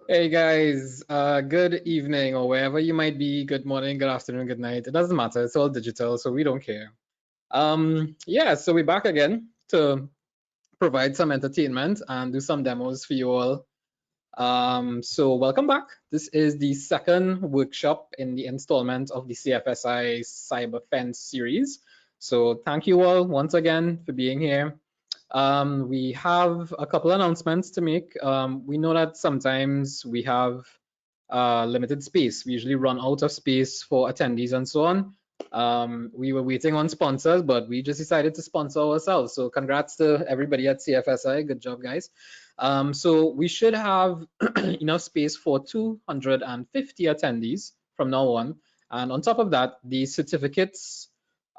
Hey guys, good evening or wherever you might be. Good morning, good afternoon, good night. It doesn't matter. It's all digital, so we don't care. Yeah, so we're back again to provide some entertainment and do some demos for you all. So welcome back. This is the second workshop in the installment of the CFSI CyberFence series. So thank you all once again for being here. We have a couple announcements to make. We know that sometimes we have limited space. We usually run out of space for attendees and so on. We were waiting on sponsors, but we just decided to sponsor ourselves. So congrats to everybody at CFSI. Good job, guys. So we should have enough space for 250 attendees from now on. And on top of that, the certificates,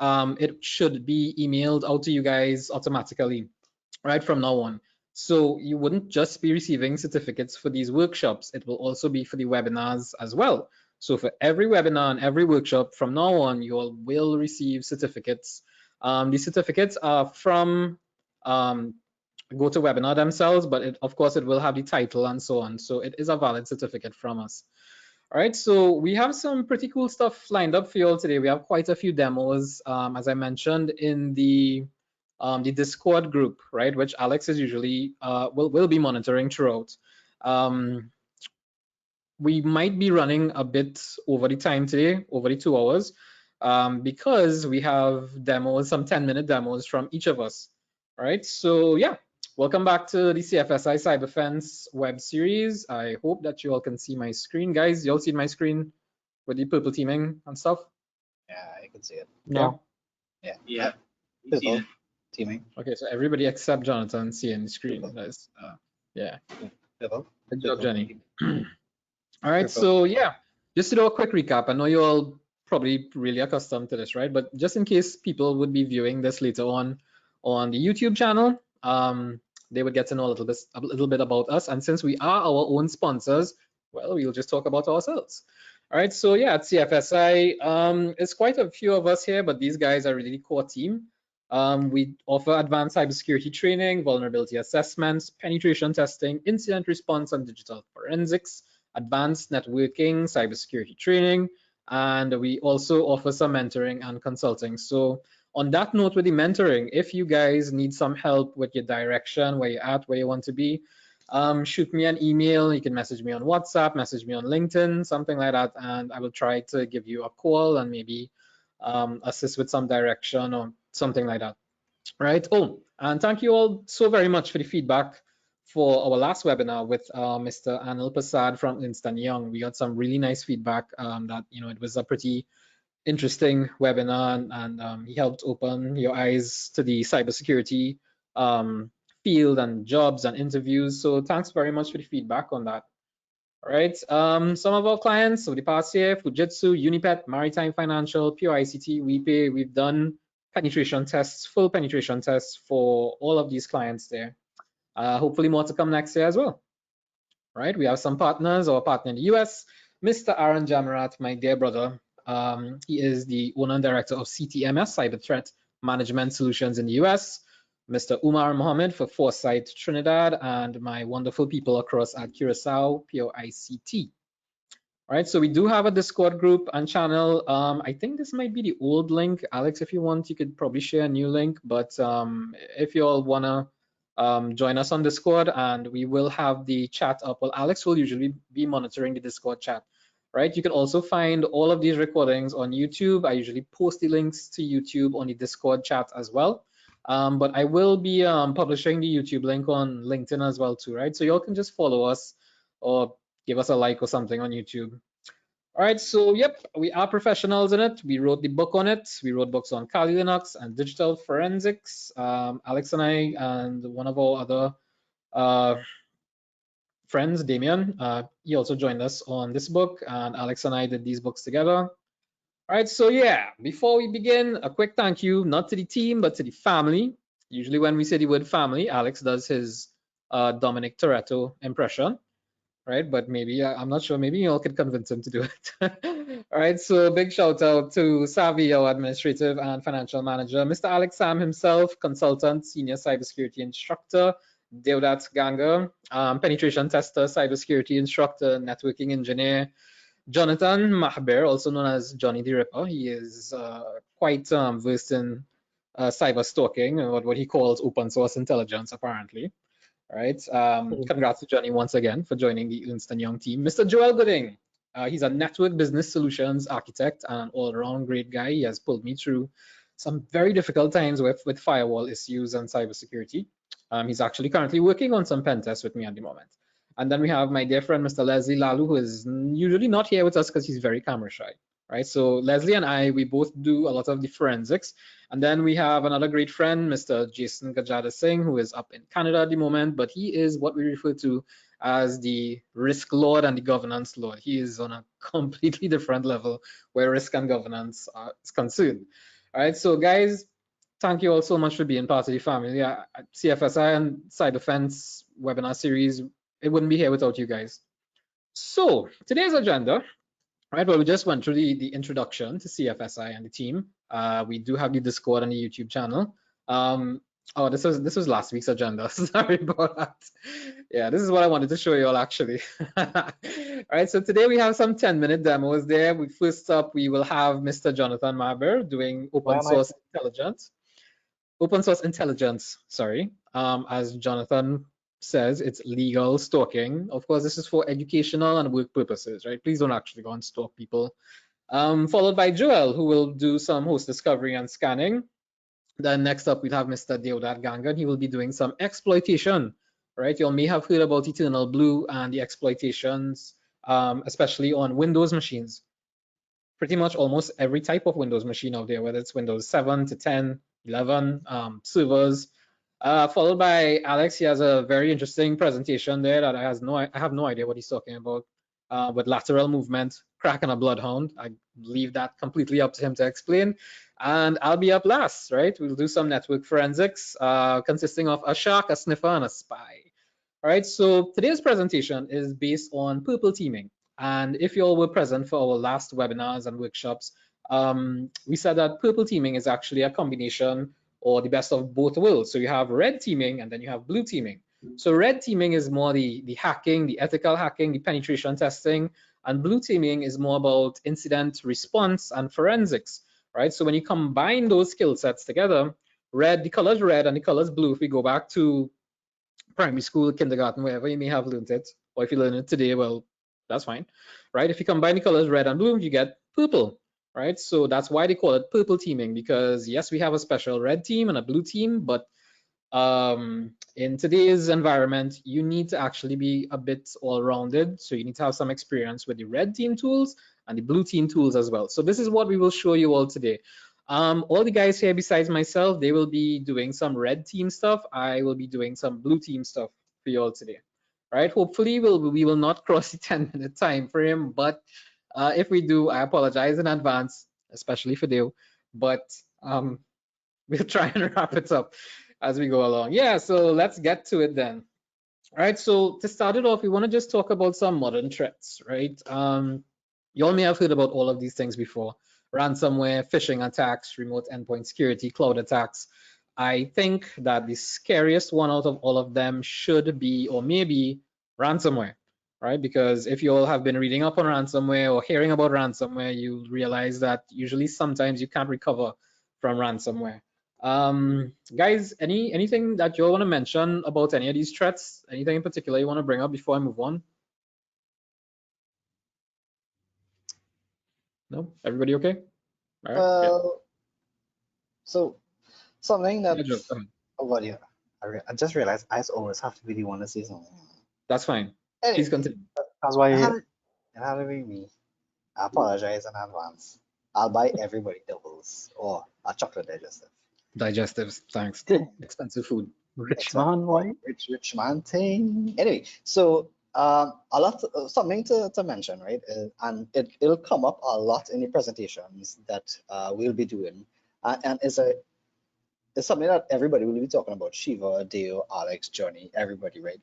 it should be emailed out to you guys automatically right from now on. So you wouldn't just be receiving certificates for these workshops, it will also be for the webinars as well. So for every webinar and every workshop from now on, you all will receive certificates. These certificates are from GoToWebinar themselves, but of course it will have the title and so on. So it is a valid certificate from us. All right, so we have some pretty cool stuff lined up for you all today. We have quite a few demos, as I mentioned, in the Discord group, right, which Alex is usually will be monitoring throughout. We might be running a bit over the time today, over the 2 hours, because we have demos, some 10-minute demos from each of us. All right, so yeah, welcome back to the CFSI CyberFence web series. I hope that you all can see my screen, guys. You all see my screen with the purple teaming and stuff? Yeah, I can see it. No. Yeah. Purple teaming. Okay, so everybody except Jonathan seeing the screen. That's yeah. Purple. Good job, Jenny. All right, so yeah, just to do a quick recap. I know you're all probably really accustomed to this, right? But just in case people would be viewing this later on the YouTube channel, they would get to know a little bit about us. And since we are our own sponsors, well, we'll just talk about ourselves. All right, so yeah, at CFSI, it's quite a few of us here, but these guys are really the core team. We offer advanced cybersecurity training, vulnerability assessments, penetration testing, incident response, and digital forensics, advanced networking, cybersecurity training, and we also offer some mentoring and consulting. So on that note with the mentoring, if you guys need some help with your direction, where you're at, where you want to be, shoot me an email. You can message me on WhatsApp, message me on LinkedIn, something like that, and I will try to give you a call and maybe assist with some direction or something like that. Right. Oh, and thank you all so very much for the feedback for our last webinar with Mr. Anil Prasad from Ernst & Young. We got some really nice feedback that, it was a pretty interesting webinar, and he helped open your eyes to the cybersecurity field and jobs and interviews. So thanks very much for the feedback on that. All right. Some of our clients over the past year: Fujitsu, Unipet, Maritime Financial, Pure ICT, WePay. We've done penetration tests, full penetration tests for all of these clients there. Hopefully more to come next year as well. Right, we have some partners. Our partner in the US, Mr. Aaron Jamarat, my dear brother. He is the owner and director of CTMS, Cyber Threat Management Solutions in the US. Mr. Umar Mohammed for Foresight Trinidad, and my wonderful people across at Curacao, Pure ICT. All right, so we do have a Discord group and channel. I think this might be the old link. Alex, if you want, you could probably share a new link. But if you all want to join us on Discord, and we will have the chat up. Well, Alex will usually be monitoring the Discord chat, right? You can also find all of these recordings on YouTube. I usually post the links to YouTube on the Discord chat as well. But I will be publishing the YouTube link on LinkedIn as well too, right? So y'all can just follow us or give us a like or something on YouTube. All right, so yep, we are professionals in it. We wrote the book on it. We wrote books on Kali Linux and digital forensics. Alex and I and one of our other friends, Damien, he also joined us on this book, and Alex and I did these books together. All right, so yeah, before we begin, a quick thank you, not to the team, but to the family. Usually when we say the word family, Alex does his Dominic Toretto impression, right? But maybe, I'm not sure, maybe you all could convince him to do it. All right, so big shout out to Savvy, our administrative and financial manager, Mr. Alex Samm himself, consultant, senior cybersecurity instructor, Deodath Ganga, penetration tester, cybersecurity instructor, networking engineer. Jonathon Mahabir, also known as Johnny the Ripper. He is quite versed in cyber stalking, or what he calls open source intelligence, apparently. All right. Congrats to Johnny once again for joining the Ernst & Young team. Mr. Joel Gooding, he's a network business solutions architect and an all-around great guy. He has pulled me through some very difficult times with firewall issues and cybersecurity. He's actually currently working on some pen tests with me at the moment. And then we have my dear friend, Mr. Leslie Lalu, who is usually not here with us because he's very camera shy, right? So Leslie and I, we both do a lot of the forensics. And then we have another great friend, Mr. Jason Gajada Singh, who is up in Canada at the moment, but he is what we refer to as the risk lord and the governance lord. He is on a completely different level where risk and governance is concerned. All right, so guys, thank you all so much for being part of the family. CFSI and CyberFence webinar series, it wouldn't be here without you guys. So today's agenda, right? Well, we just went through the introduction to CFSI and the team. We do have the Discord and the YouTube channel. Oh, this was last week's agenda. Sorry about that. Yeah, this is what I wanted to show you all actually. All right, so today we have some 10-minute demos there. First up, we will have Mr. Jonathon Mahabir doing open source intelligence. Sorry, as Jonathon says, it's legal stalking. Of course, this is for educational and work purposes, right? Please don't actually go and stalk people. Followed by Joel, who will do some host discovery and scanning. Then next up, we'll have Mr. Deodath Ganga, and he will be doing some exploitation, right? You all may have heard about Eternal Blue and the exploitations, especially on Windows machines. Pretty much almost every type of Windows machine out there, whether it's Windows 7 to 10, 11 servers. Followed by Alex. He has a very interesting presentation there that I have no idea what he's talking about. With lateral movement, cracking a Bloodhound. I leave that completely up to him to explain. And I'll be up last, right? We'll do some network forensics consisting of a shark, a sniffer, and a spy. All right, so today's presentation is based on purple teaming. And if you all were present for our last webinars and workshops, we said that purple teaming is actually a combination or the best of both worlds. So you have red teaming and then you have blue teaming. So red teaming is more the hacking, the ethical hacking, the penetration testing, and blue teaming is more about incident response and forensics, right? So when you combine those skill sets together, the colors red and the colors blue, if we go back to primary school, kindergarten, wherever you may have learned it, or if you learn it today, well, that's fine, right? If you combine the colors red and blue, you get purple, right? So that's why they call it purple teaming, because yes, we have a special red team and a blue team, but in today's environment, you need to actually be a bit all-rounded. So you need to have some experience with the red team tools and the blue team tools as well. So this is what we will show you all today. All the guys here besides myself, they will be doing some red team stuff. I will be doing some blue team stuff for you all today. Right? Hopefully we will not cross the 10-minute time frame, but if we do, I apologize in advance, especially for Deo, but we'll try and wrap it up as we go along. Yeah, so let's get to it then. All right, so to start it off, we want to just talk about some modern threats, right? You all may have heard about all of these things before: ransomware, phishing attacks, remote endpoint security, cloud attacks. I think that the scariest one out of all of them should be, or maybe, ransomware, right? Because if you all have been reading up on ransomware or hearing about ransomware, you realize that usually sometimes you can't recover from ransomware. Guys, anything that you all want to mention about any of these threats? Anything in particular you want to bring up before I move on? No? Everybody okay? All right. Yeah. So something that I just realized I always have to be the one to say something. That's fine. Anyway, please continue. That's why it had to be me. I apologize in advance. I'll buy everybody doubles or a chocolate digestive. Digestives, thanks. Expensive food. Rich man thing. Anyway, so something to mention, right? And it'll come up a lot in the presentations that we'll be doing, and it's something that everybody will be talking about: Shiva, Deo, Alex, Johnny, everybody, right?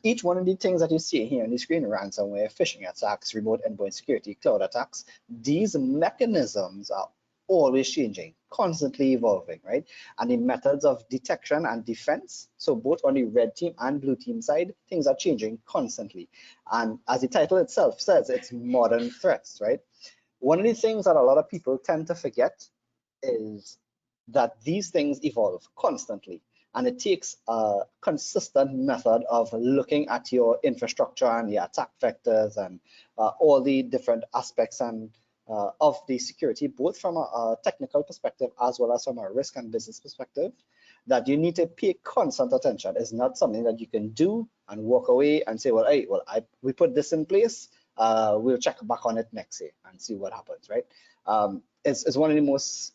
Each one of the things that you see here on the screen: ransomware, phishing attacks, remote endpoint security, cloud attacks. These mechanisms are always changing, constantly evolving, right? And the methods of detection and defense, so both on the red team and blue team side, things are changing constantly. And as the title itself says, it's modern threats, right? One of the things that a lot of people tend to forget is that these things evolve constantly. And it takes a consistent method of looking at your infrastructure and the attack vectors and all the different aspects and of the security, both from a technical perspective as well as from a risk and business perspective, that you need to pay constant attention. It's not something that you can do and walk away and say, well, hey, we put this in place. We'll check back on it next year and see what happens, right? It's one of the most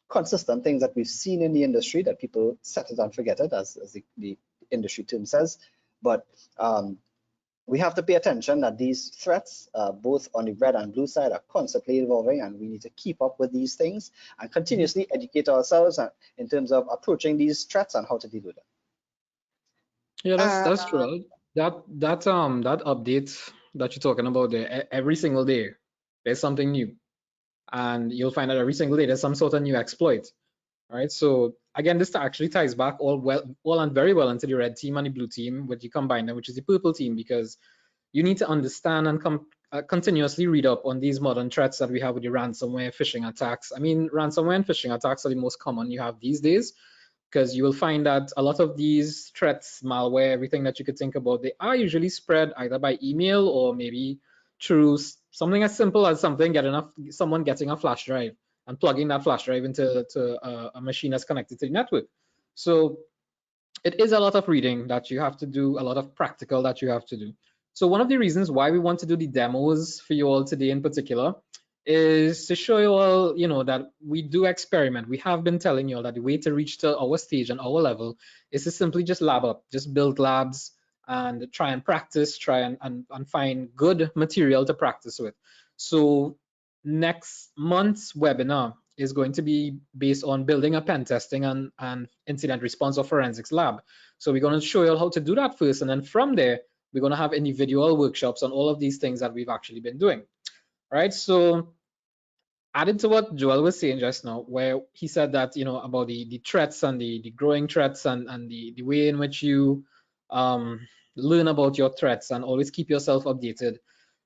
consistent things that we've seen in the industry, that people set it and forget it, as the industry term says. But we have to pay attention that these threats, both on the red and blue side, are constantly evolving, and we need to keep up with these things and continuously educate ourselves in terms of approaching these threats and how to deal with them. Yeah, that's true. That update that you're talking about there, every single day there's something new, and you'll find that every single day there's some sort of new exploit. All right. So again, this actually ties back all and very well into the red team and the blue team, when you combine them, which is the purple team, because you need to understand and continuously read up on these modern threats that we have with the ransomware, phishing attacks. I mean, ransomware and phishing attacks are the most common you have these days, because you will find that a lot of these threats, malware, everything that you could think about, they are usually spread either by email or maybe through something as simple as someone getting a flash drive and plugging that flash drive into a machine that's connected to the network. So it is a lot of reading that you have to do, a lot of practical that you have to do. So one of the reasons why we want to do the demos for you all today in particular is to show you all, that we do experiment. We have been telling you all that the way to reach to our stage and our level is to simply just lab up, just build labs and try and practice, try and find good material to practice with. So next month's webinar is going to be based on building a pen testing and incident response or forensics lab. So we're going to show you how to do that first, and then from there, we're going to have individual workshops on all of these things that we've actually been doing. All right, so added to what Joel was saying just now, where he said that, about the threats and the growing threats and the way in which you learn about your threats and always keep yourself updated,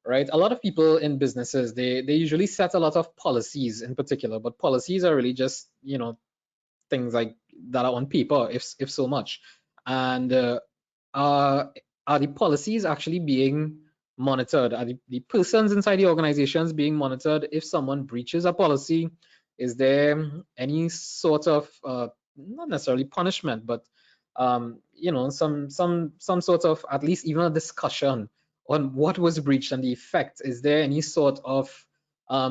right? A lot of people in businesses, they usually set a lot of policies in particular, but policies are really just, things like that are on paper, if so much. And are the policies actually being monitored? Are the persons inside the organizations being monitored? If someone breaches a policy, is there any sort of not necessarily punishment, but some sort of, at least even a discussion on what was breached and the effect? Is there any sort of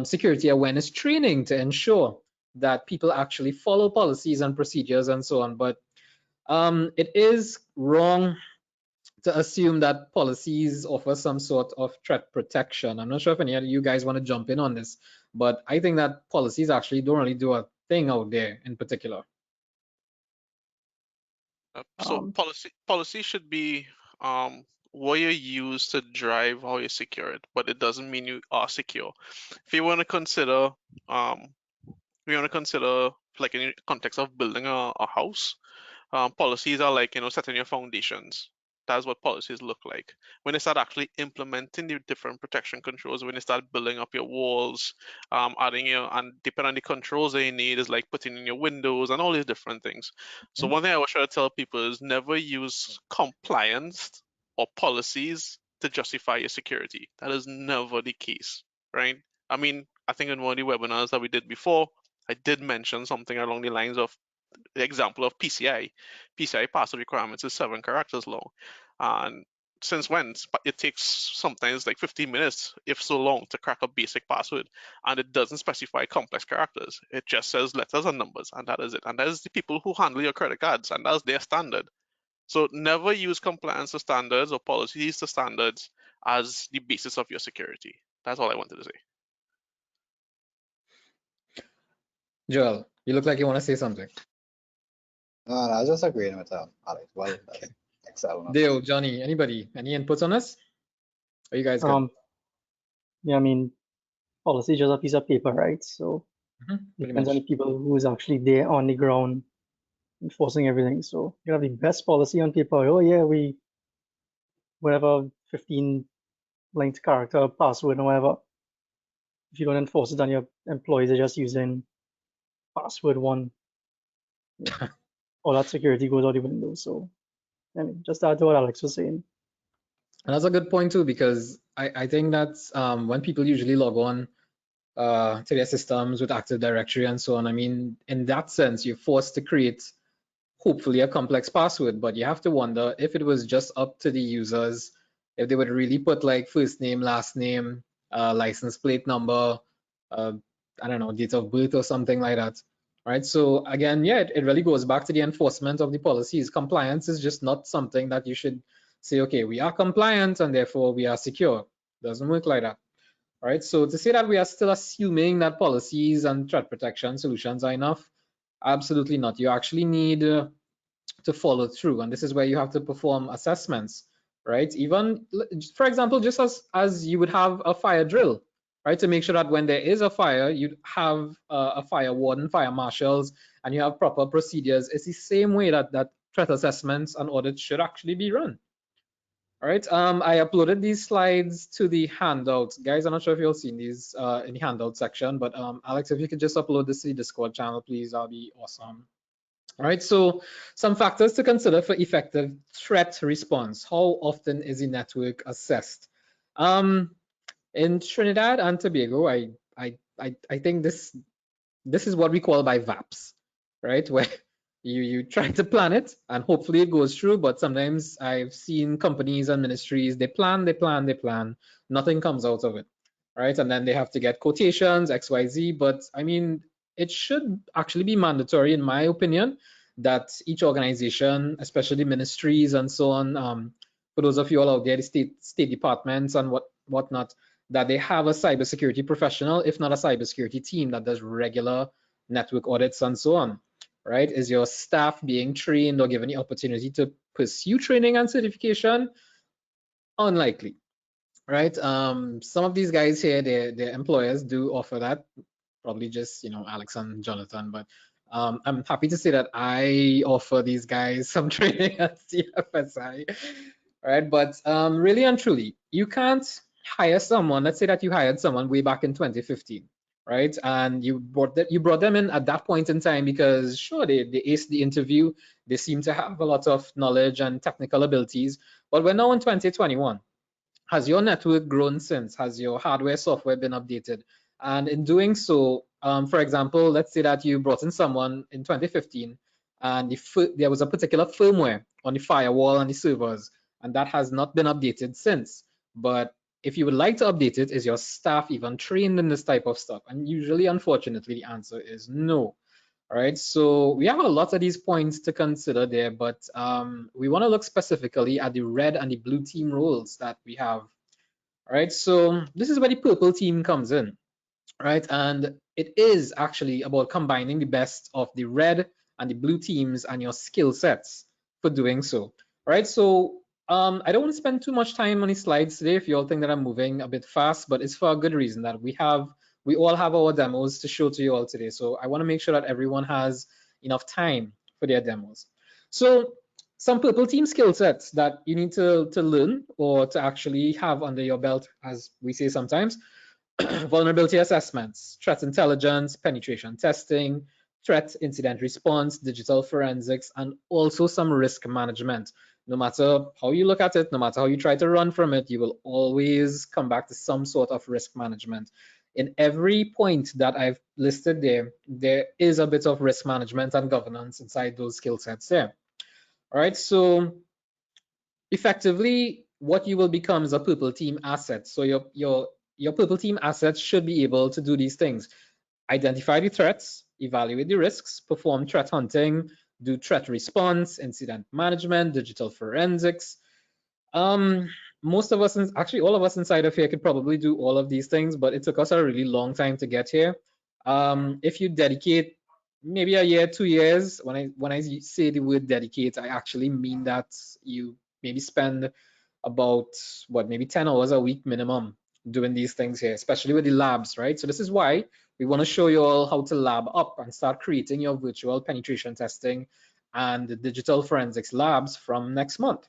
security awareness training to ensure that people actually follow policies and procedures and so on? But it is wrong to assume that policies offer some sort of threat protection. I'm not sure if any of you guys want to jump in on this, but I think that policies actually don't really do a thing out there in particular. So policy should be what you use to drive how you secure it, but it doesn't mean you are secure. If you want to consider, like in the context of building a house, policies are like, setting your foundations. That's what policies look like. When they start actually implementing the different protection controls, when they start building up your walls, adding and depending on the controls that you need, is like putting in your windows and all these different things. So one thing I always try to tell people is never use compliance or policies to justify your security. That is never the case, right? I mean, I think in one of the webinars that we did before, I did mention something along the lines of the example of PCI. PCI password requirements is 7 characters long. And since when? It takes sometimes like 15 minutes, if so long, to crack a basic password. And it doesn't specify complex characters. It just says letters and numbers, and that is it. And that is the people who handle your credit cards, and that's their standard. So never use compliance to standards or policies to standards as the basis of your security. That's all I wanted to say. Joel, you look like you want to say something. No, I was just agreeing with Alex. Well, Okay. excellent. Dale, Johnny, anybody, any inputs on this? Are you guys good? Yeah, I mean, policy is just a piece of paper, right? So Depends on the people who is actually there on the ground enforcing everything. So you have the best policy on paper. Oh yeah, we whatever 15 linked character password or whatever. If you don't enforce it on your employees, are just using password one. All that security goes out the window. So I mean, just add to what Alex was saying. And that's a good point too, because I think that's when people usually log on to their systems with Active Directory and so on. I mean, in that sense, you're forced to create hopefully a complex password, but you have to wonder if it was just up to the users, if they would really put like first name, last name, license plate number, I don't know, date of birth or something like that. Right. So again, yeah, it really goes back to the enforcement of the policies. Compliance is just not something that you should say, okay, we are compliant and therefore we are secure. Doesn't work like that. All right. So to say that we are still assuming that policies and threat protection solutions are enough, absolutely not. You actually need to follow through, and this is where you have to perform assessments, right? Even, for example, just as you would have a fire drill, right? To make sure that when there is a fire, you'd have a fire warden, fire marshals, and you have proper procedures. It's the same way that threat assessments and audits should actually be run. All right, I uploaded these slides to the handouts. Guys, I'm not sure if you've seen these in the handout section, but Alex, if you could just upload this to the Discord channel, please, that'll be awesome. All right, so some factors to consider for effective threat response. How often is the network assessed? In Trinidad and Tobago, I think this is what we call by VAPs, right? Where you try to plan it and hopefully it goes through, but sometimes I've seen companies and ministries, they plan, nothing comes out of it, right? And then they have to get quotations, XYZ, but I mean, it should actually be mandatory, in my opinion, that each organization, especially ministries and so on, for those of you all out there, the state departments and whatnot, that they have a cybersecurity professional, if not a cybersecurity team that does regular network audits and so on, right? Is your staff being trained or given the opportunity to pursue training and certification? Unlikely, right? Some of these guys here, their employers do offer that, probably just, Alex and Jonathan, but I'm happy to say that I offer these guys some training at CFSI, right? But really and truly, you can't hire someone. Let's say that you hired someone way back in 2015, right? And you brought them in at that point in time because sure, they aced the interview. They seem to have a lot of knowledge and technical abilities. But we're now in 2021. Has your network grown since? Has your hardware, software been updated? And in doing so, for example, let's say that you brought in someone in 2015 and there was a particular firmware on the firewall and the servers, and that has not been updated since. But if you would like to update it, is your staff even trained in this type of stuff? And usually, unfortunately, the answer is no. All right, so we have a lot of these points to consider there, but we want to look specifically at the red and the blue team roles that we have. All right, so this is where the purple team comes in, right? And it is actually about combining the best of the red and the blue teams and your skill sets for doing so. All right, so I don't want to spend too much time on these slides today if you all think that I'm moving a bit fast, but it's for a good reason that we all have our demos to show to you all today. So I want to make sure that everyone has enough time for their demos. So some purple team skill sets that you need to learn or to actually have under your belt, as we say sometimes: vulnerability assessments, threat intelligence, penetration testing, threat incident response, digital forensics, and also some risk management. No matter how you look at it, no matter how you try to run from it, you will always come back to some sort of risk management. In every point that I've listed there is a bit of risk management and governance inside those skill sets there. All right, so effectively, what you will become is a purple team asset. So your purple team assets should be able to do these things: identify the threats, evaluate the risks, perform threat hunting, do threat response, incident management, digital forensics. Most of us, actually all of us inside of here, could probably do all of these things, but it took us a really long time to get here. If you dedicate maybe a year, 2 years, when I say the word dedicate, I actually mean that you maybe spend about maybe 10 hours a week minimum doing these things here, especially with the labs, right? So this is why we want to show you all how to lab up and start creating your virtual penetration testing and digital forensics labs from next month.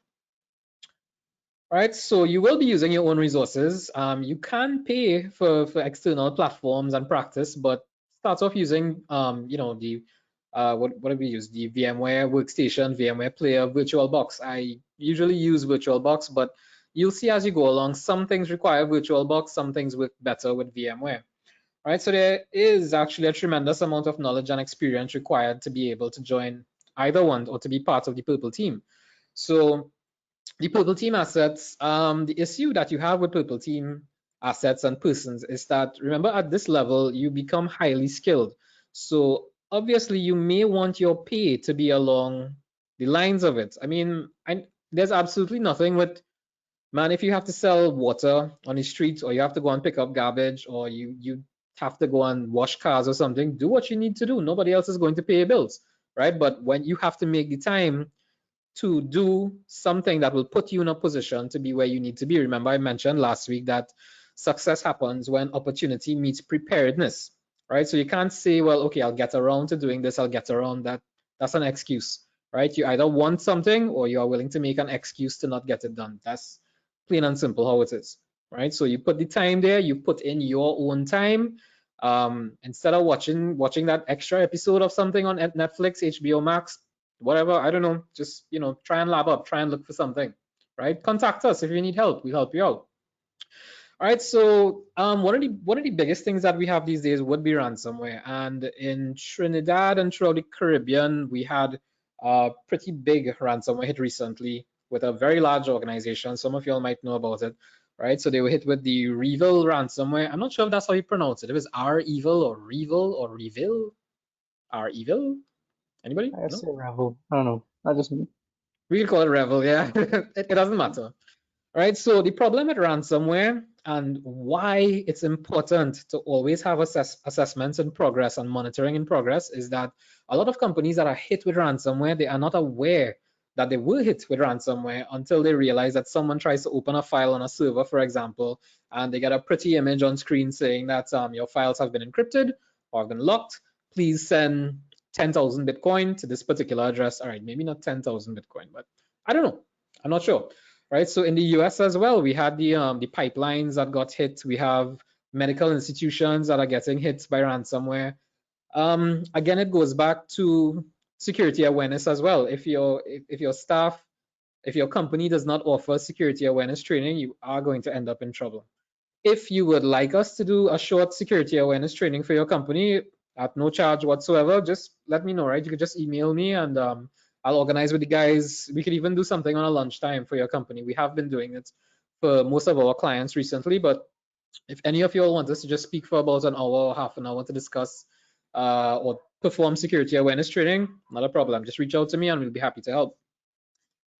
All right, so you will be using your own resources. You can pay for external platforms and practice, but start off using, you know, the what do we use? The VMware Workstation, VMware Player, VirtualBox. I usually use VirtualBox, but you'll see as you go along, some things require VirtualBox, some things work better with VMware. All right, so there is actually a tremendous amount of knowledge and experience required to be able to join either one or to be part of the Purple team. So the Purple team assets, the issue that you have with Purple team assets and persons is that, remember, at this level, you become highly skilled. So obviously you may want your pay to be along the lines of it. I mean, there's absolutely nothing with, man, if you have to sell water on the street, or you have to go and pick up garbage, or you have to go and wash cars or something, do what you need to do. Nobody else is going to pay your bills, right? But when you have to make the time to do something that will put you in a position to be where you need to be. Remember, I mentioned last week that success happens when opportunity meets preparedness, right? So you can't say, well, okay, I'll get around to doing this, I'll get around that. That's an excuse, right? You either want something or you are willing to make an excuse to not get it done. That's plain and simple how it is, right? So you put the time there, you put in your own time. Instead of watching that extra episode of something on Netflix, HBO Max, whatever, I don't know, just, you know, try and lab up, try and look for something, right? Contact us if you need help, we'll help you out. All right, so one of the biggest things that we have these days would be ransomware. And in Trinidad and throughout the Caribbean, we had a pretty big ransomware hit recently with a very large organization. Some of y'all might know about it, right? So they were hit with the Revil ransomware. I'm not sure if that's how you pronounce it. If it's R-Evil or Revil or Revil, R-Evil. Anybody? I No? say Revel. I don't know. I just mean. We can call it Revil, yeah. it doesn't matter. All right, so the problem with ransomware and why it's important to always have assessments in progress and monitoring in progress is that a lot of companies that are hit with ransomware, they are not aware that they were hit with ransomware until they realize that someone tries to open a file on a server, for example, and they get a pretty image on screen saying that your files have been encrypted or have been locked. Please send 10,000 Bitcoin to this particular address. All right, maybe not 10,000 Bitcoin, but I don't know. I'm not sure. Right, so in the US as well, we had the pipelines that got hit. We have medical institutions that are getting hit by ransomware. Again, it goes back to security awareness as well. If your staff, if your company does not offer security awareness training, you are going to end up in trouble. If you would like us to do a short security awareness training for your company at no charge whatsoever, just let me know, right? You could just email me and I'll organize with the guys. We could even do something on a lunchtime for your company. We have been doing it for most of our clients recently, but if any of you all want us to just speak for about an hour or half an hour to discuss or perform security awareness training, not a problem. Just reach out to me and we'll be happy to help.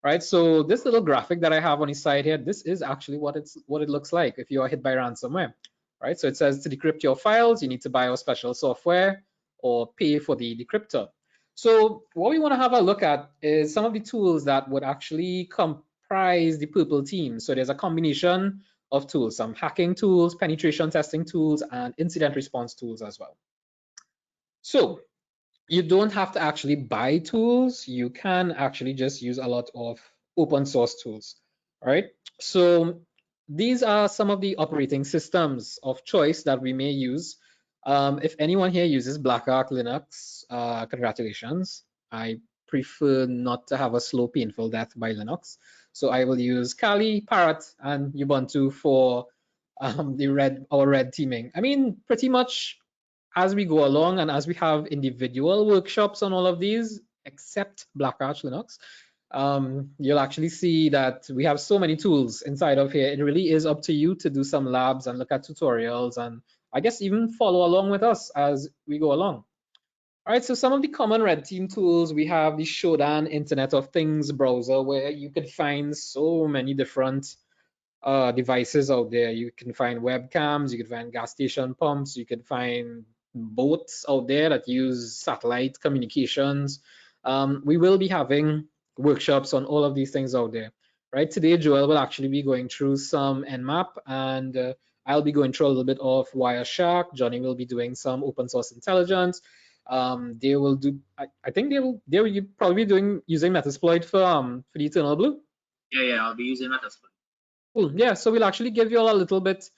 Right, so this little graphic that I have on the side here, this is actually what it looks like if you are hit by ransomware. Right, so it says to decrypt your files, you need to buy our special software or pay for the decryptor. So what we want to have a look at is some of the tools that would actually comprise the Purple team. So there's a combination of tools, some hacking tools, penetration testing tools, and incident response tools as well. So you don't have to actually buy tools. You can actually just use a lot of open source tools. All right, so these are some of the operating systems of choice that we may use. If anyone here uses Black Arc Linux, congratulations. I prefer not to have a slow, painful death by Linux. So I will use Kali, Parrot, and Ubuntu for our red teaming. I mean, pretty much as we go along and as we have individual workshops on all of these, except Black Arch Linux, you'll actually see that we have so many tools inside of here. It really is up to you to do some labs and look at tutorials and I guess even follow along with us as we go along. All right, so some of the common red team tools, we have the Shodan Internet of Things browser where you could find so many different devices out there. You can find webcams, you can find gas station pumps, you can find boats out there that use satellite communications. We will be having workshops on all of these things out there. Right, today Joel will actually be going through some Nmap and I'll be going through a little bit of Wireshark. Johnny will be doing some open source intelligence. They will do. I think they will probably be using Metasploit for the Eternal Blue. Yeah, I'll be using Metasploit. Cool. Yeah, so we'll actually give you all a little bit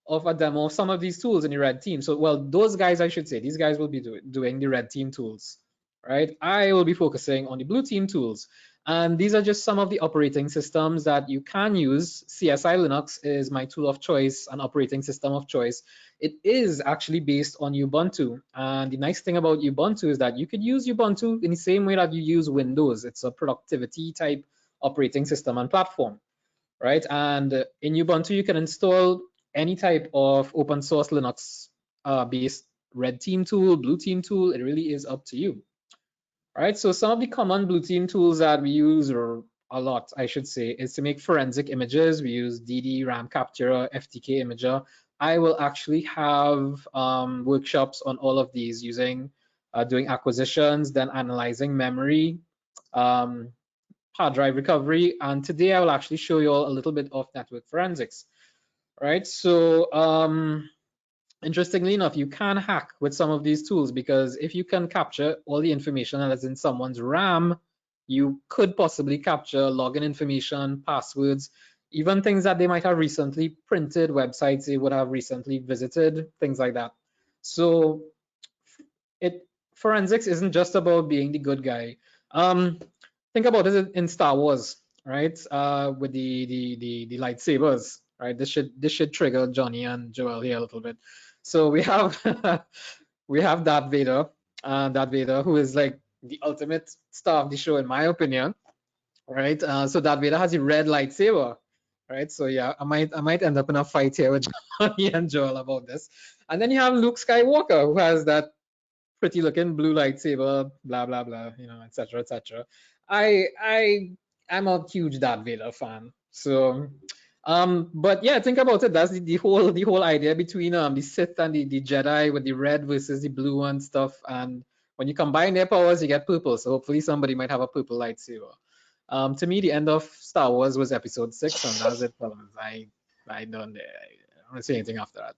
of a demo of some of these tools in the red team. So, well, those guys, I should say, these guys will be doing the red team tools, right? I will be focusing on the blue team tools. And these are just some of the operating systems that you can use. CSI Linux is my tool of choice, an operating system of choice. It is actually based on Ubuntu. And the nice thing about Ubuntu is that you could use Ubuntu in the same way that you use Windows. It's a productivity type operating system and platform, right? And in Ubuntu, you can install any type of open source Linux based red team tool, blue team tool. It really is up to you. All right, so some of the common blue team tools that we use, or a lot, I should say, is to make forensic images. We use DD, RAM Capturer, FTK Imager. I will actually have workshops on all of these using, doing acquisitions, then analyzing memory, hard drive recovery. And today I will actually show you all a little bit of network forensics. All right, so interestingly enough, you can hack with some of these tools, because if you can capture all the information that is in someone's RAM, you could possibly capture login information, passwords, even things that they might have recently printed, websites they would have recently visited, things like that. So forensics isn't just about being the good guy. Think about it in Star Wars, right? With the lightsabers, right? This should trigger Johnny and Joel here a little bit. So we have we have Darth Vader, who is like the ultimate star of the show, in my opinion, right? So Darth Vader has a red lightsaber, right? So yeah, I might end up in a fight here with Johnny and Joel about this. And then you have Luke Skywalker, who has that pretty looking blue lightsaber, blah blah blah, you know, etc. etc. I'm a huge Darth Vader fan. So but yeah, think about it. That's the whole idea between the Sith and the Jedi, with the red versus the blue and stuff. And when you combine their powers, you get purple. So hopefully somebody might have a purple lightsaber. To me, the end of Star Wars was Episode 6, and that's it, fellas. I don't say anything after that.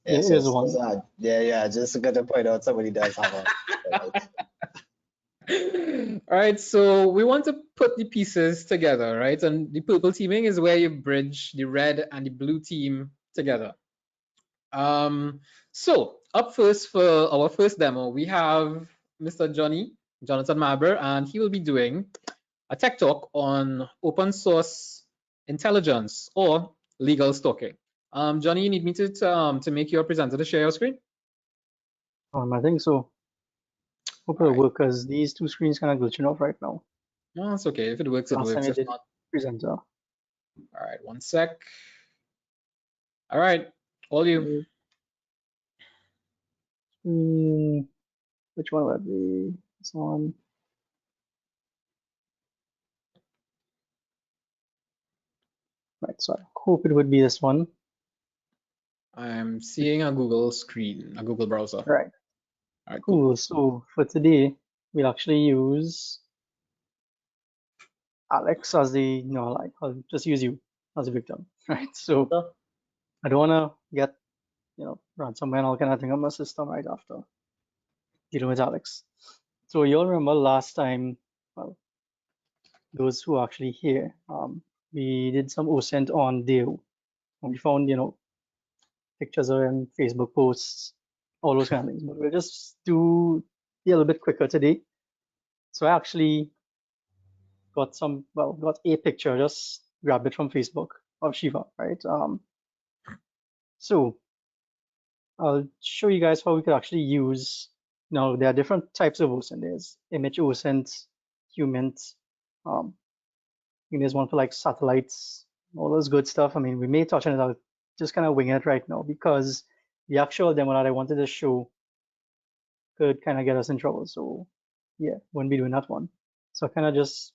Yes, Here's yes, one. yeah. Just got to point out somebody does have a. All right, so we want to put the pieces together, right? And the purple teaming is where you bridge the red and the blue team together. So up first for our first demo, we have Mr. Jonathon Mahabir, and he will be doing a tech talk on open source intelligence or legal stalking. Johnny, you need me to make your presenter to share your screen? I think so. Hope it'll work, because these two screens kind of glitching off right now. No, it's okay. If it works, it Last time works. I If did not, presenter. all right, one sec. All right, all you. Which one would be this one? Right, so I hope it would be this one. I'm seeing a Google screen, a Google browser. Right. All right, Cool. So for today, we'll actually use Alex as the, I'll just use you as a victim, right? So I don't want to get, ransomware and all kind of thing on my system right after dealing with Alex. So you'll remember last time, well, those who are actually here, we did some OSINT on Deo, and we found, pictures of him, Facebook posts, all those kind of things. But we'll just do a little bit quicker today. So I actually got a picture, just grabbed it from Facebook of Shiva, right? So I'll show you guys how we could actually use, now there are different types of OSINT. There's image OSINT, human, there's one for like satellites, all those good stuff. I mean, we may touch on it, I'll just kind of wing it right now, because the actual demo that I wanted to show could kind of get us in trouble. So yeah, wouldn't be doing that one. So I kind of just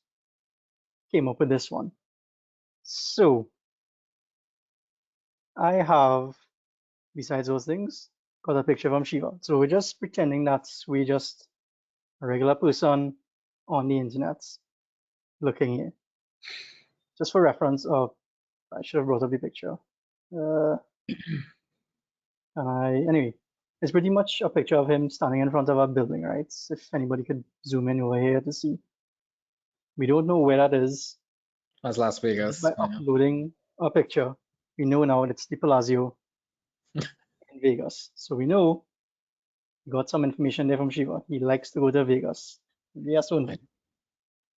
came up with this one. So I have, besides those things, got a picture from Shiva. So we're just pretending that we're just a regular person on the internet looking here. Just for reference, I should have brought up the picture. Anyway, it's pretty much a picture of him standing in front of a building, right? If anybody could zoom in over here to see. We don't know where that is. That's Las Vegas. Just by uploading a picture, we know now it's the Palazzo in Vegas. So we know we got some information there from Shiva. He likes to go to Vegas. Yes or no?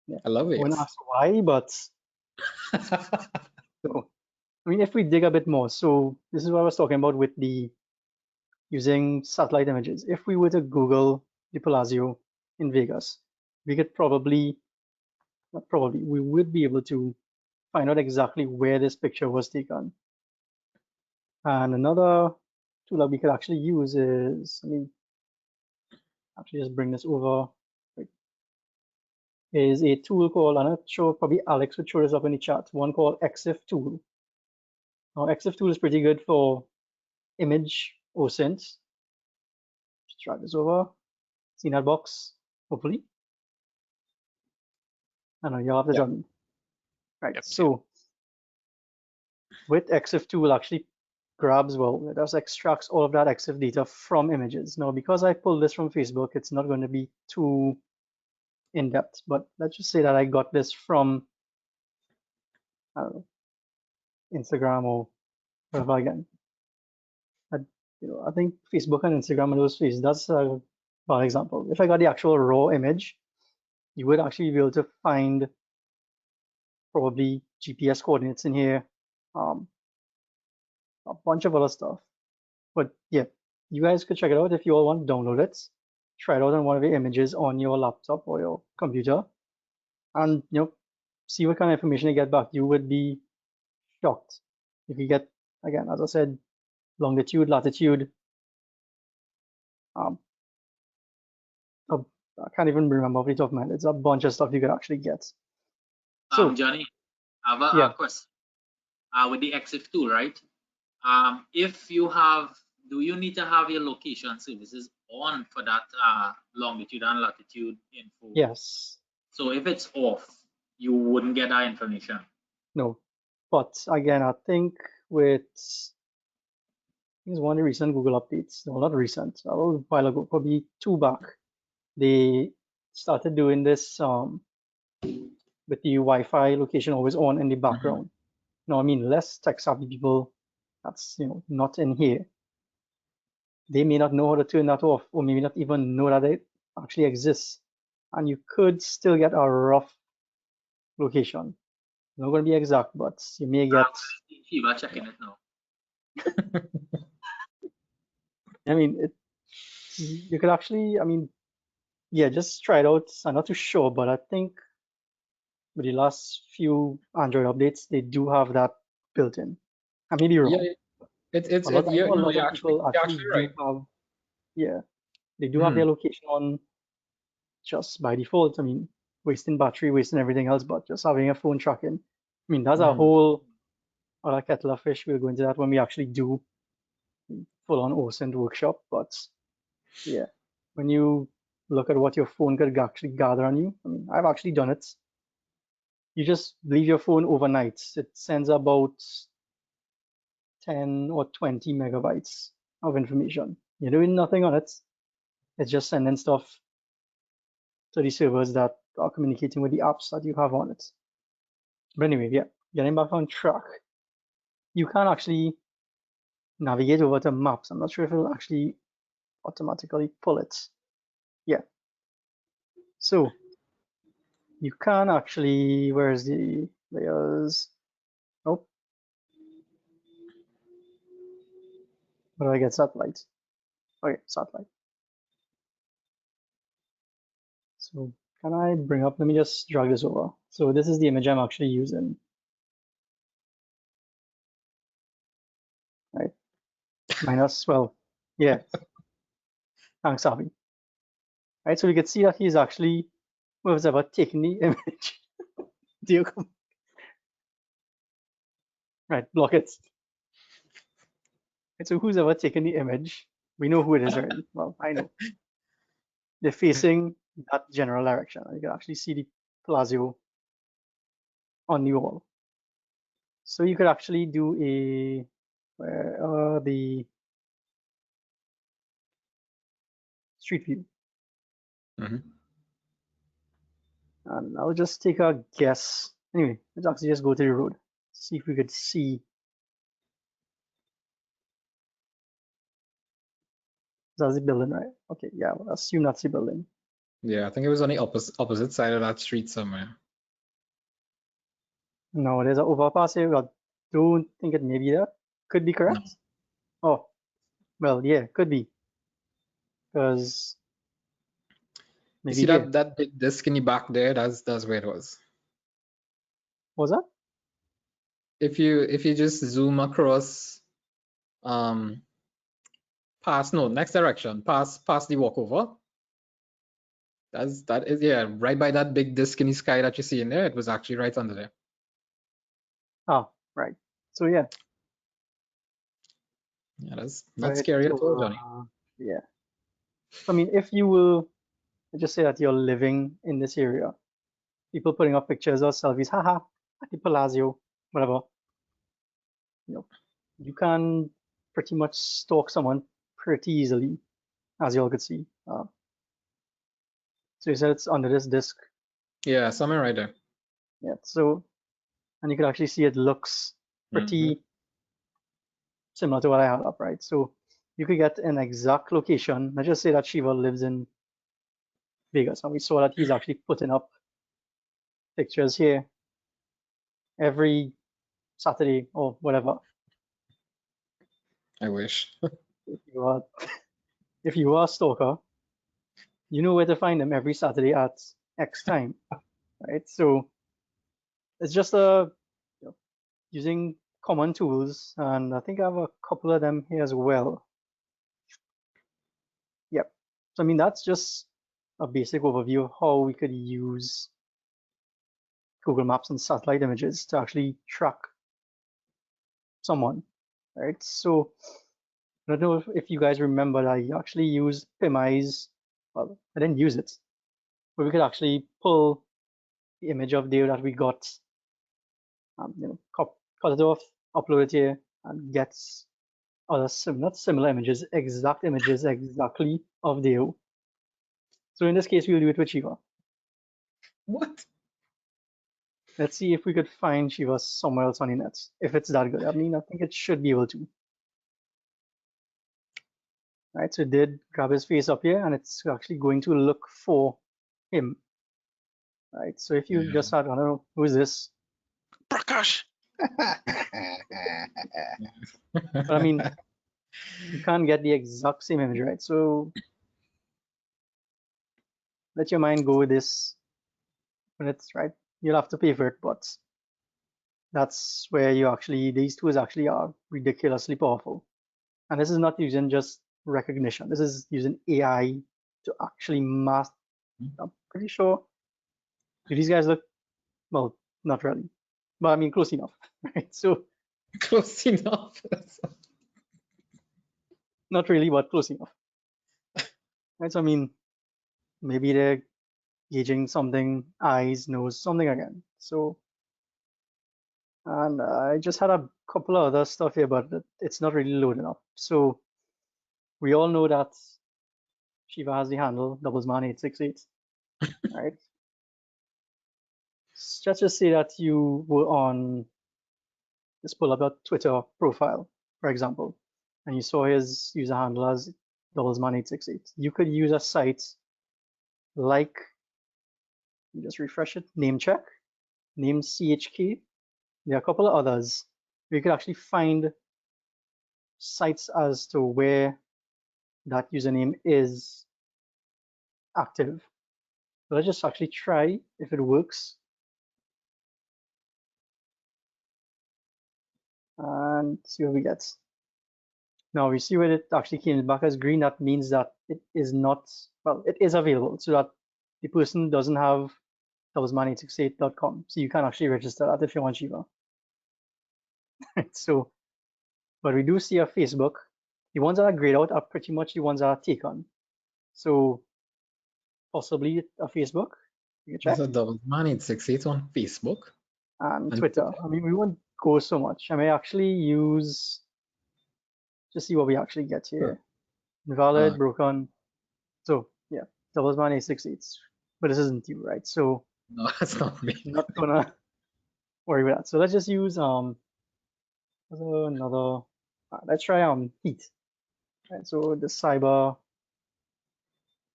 Yeah. I love I wouldn't Vegas. ask why, but so, I mean, if we dig a bit more, so this is what I was talking about with the using satellite images. If we were to Google the Palazzo in Vegas, we could probably, not probably, we would be able to find out exactly where this picture was taken. And another tool that we could actually use is, let me actually just bring this over, is a tool called, I'm not sure, probably Alex would show this up in the chat, one called EXIF tool. Now, EXIF tool is pretty good for image OSINT. Just drag this over, see that box, hopefully. I know you'll have to tell me. Right, Yep, so with EXIF tool actually grabs, well, it just extracts all of that EXIF data from images. Now, because I pulled this from Facebook, it's not going to be too in-depth, but let's just say that I got this from, I don't know, Instagram or whatever again. I think Facebook and Instagram and those places, that's a bad example. If I got the actual raw image, you would actually be able to find probably GPS coordinates in here, a bunch of other stuff. But yeah, you guys could check it out if you all want to download it. Try it out on one of the images on your laptop or your computer, and see what kind of information you get back. You would be shocked if you get, again, as I said, longitude, latitude. I can't even remember off the top of my head. It's a bunch of stuff you could actually get. So, Johnny, I have a question. With the EXIF tool, right? If you have, do you need to have your location services on for that longitude and latitude info? Yes. So if it's off, you wouldn't get that information. No, but again, I think with one of the recent Google updates, no, not recent, a little while ago, probably 2 back, they started doing this with the Wi-Fi location always on in the background. Now, I mean, less tech-savvy people that's not in here, they may not know how to turn that off, or maybe not even know that it actually exists, and you could still get a rough location. Not going to be exact, but you may get. Shiva checking it now. I mean, you could actually, I mean, yeah, just try it out. I'm not too sure, but I think with the last few Android updates, they do have that built in. I may be wrong. Yeah, a lot of people you're actually right. do have, yeah, they do have their location on just by default. I mean, wasting battery, wasting everything else, but just having a phone tracking. I mean, that's a whole other kettle of fish. We'll go into that when we actually do full-on OSINT workshop. But yeah, when you look at what your phone could actually gather on you, I mean, I've actually done it. You just leave your phone overnight. It sends about 10 or 20 megabytes of information. You're doing nothing on it. It's just sending stuff to the servers that are communicating with the apps that you have on it. But anyway, yeah, getting back on track. You can actually navigate over to maps. I'm not sure if it'll actually automatically pull it. Yeah. So you can actually, where's the layers? Oh. Where do I get satellite? Okay, satellite. So can I bring up, let me just drag this over. So this is the image I'm actually using. Right. Minus, well, yeah. Thanks, Avi. Right, so we can see that he's actually, whoever's ever taken the image. Dear, right, block it. Right, so who's ever taken the image? We know who it is already. Well, I know. They're facing that general direction. You can actually see the Palazzo on the wall. So you could actually do a Where are the street view? And I'll just take a guess. Anyway, let's actually just go to the road. See if we could see. That's the building, right? Okay, yeah, we'll assume that's the building. Yeah, I think it was on the opposite side of that street somewhere. No, there's an overpass here. I don't think it may be there. Could be correct. No. Oh, well, yeah, could be. Because You maybe see here. that big disc in the back there? That's where it was. What was that? If you just zoom across, next direction, past the walkover. That is right by that big disc in the sky that you see in there. It was actually right under there. Oh, right. So yeah. Yeah, that's not scary at all, Johnny. Yeah. I mean, if you will just say that you're living in this area, people putting up pictures or selfies, haha, at the Palazzo, whatever. You can pretty much stalk someone pretty easily, as you all could see. So you said it's under this disc. Yeah, somewhere right there. Yeah. So, and you can actually see it looks pretty similar to what I had up, right? So you could get an exact location. Let's just say that Shiva lives in Vegas, and we saw that he's actually putting up pictures here every Saturday or whatever. I wish. If you are a stalker, you know where to find them every Saturday at X time, right? So it's just using common tools, and I think I have a couple of them here as well. Yep. So I mean, that's just a basic overview of how we could use Google Maps and satellite images to actually track someone, right? So I don't know if you guys remember, I actually used PimEyes. Well, I didn't use it, but we could actually pull the image of Deo that we got, cut it off, upload it here, and get other not similar images, exact images exactly of Deo. So in this case, we'll do it with Shiva. What? Let's see if we could find Shiva somewhere else on the net, if it's that good. I mean, I think it should be able to. Right, so it did grab his face up here, and it's actually going to look for him. Right, so if you just had, I don't know, who is this? Prakash! But I mean, you can't get the exact same image, right? So let your mind go with this when it's right. You'll have to pay for it, but that's where these tools actually are ridiculously powerful. And this is not using just recognition. This is using AI to actually mask. I'm pretty sure. Do these guys look, well, not really, but I mean, close enough, right? So close enough. Not really, but close enough. Right, so I mean, maybe they're gauging something, eyes, nose, something again. So, and I just had a couple of other stuff here, but it's not really loading up. So we all know that Shiva has the handle doublesman868, right? Let's just say that you were on, let's pull up a Twitter profile, for example, and you saw his user handle as doublesman868. You could use a site like, just refresh it, Namecheck, NameCHK. There are a couple of others. We could actually find sites as to where that username is active. So let's just actually try if it works. And see what we get. Now we see where it actually came back as green. That means that it is not, well, it is available, so that the person doesn't have doublesman868.com. So you can actually register that if you want Shiva. So, but we do see a Facebook. The ones that are grayed out are pretty much the ones that are taken. So possibly a Facebook. You can check. There's a doublesman868 on Facebook And Twitter. I mean, we won't go so much. I may actually use just see what we actually get here. Invalid, broken. So yeah, doubles man A6 but this isn't you, right? So no, that's not me. I'm not gonna worry about that. So let's just use another. Let's try Heat. Right, so the cyber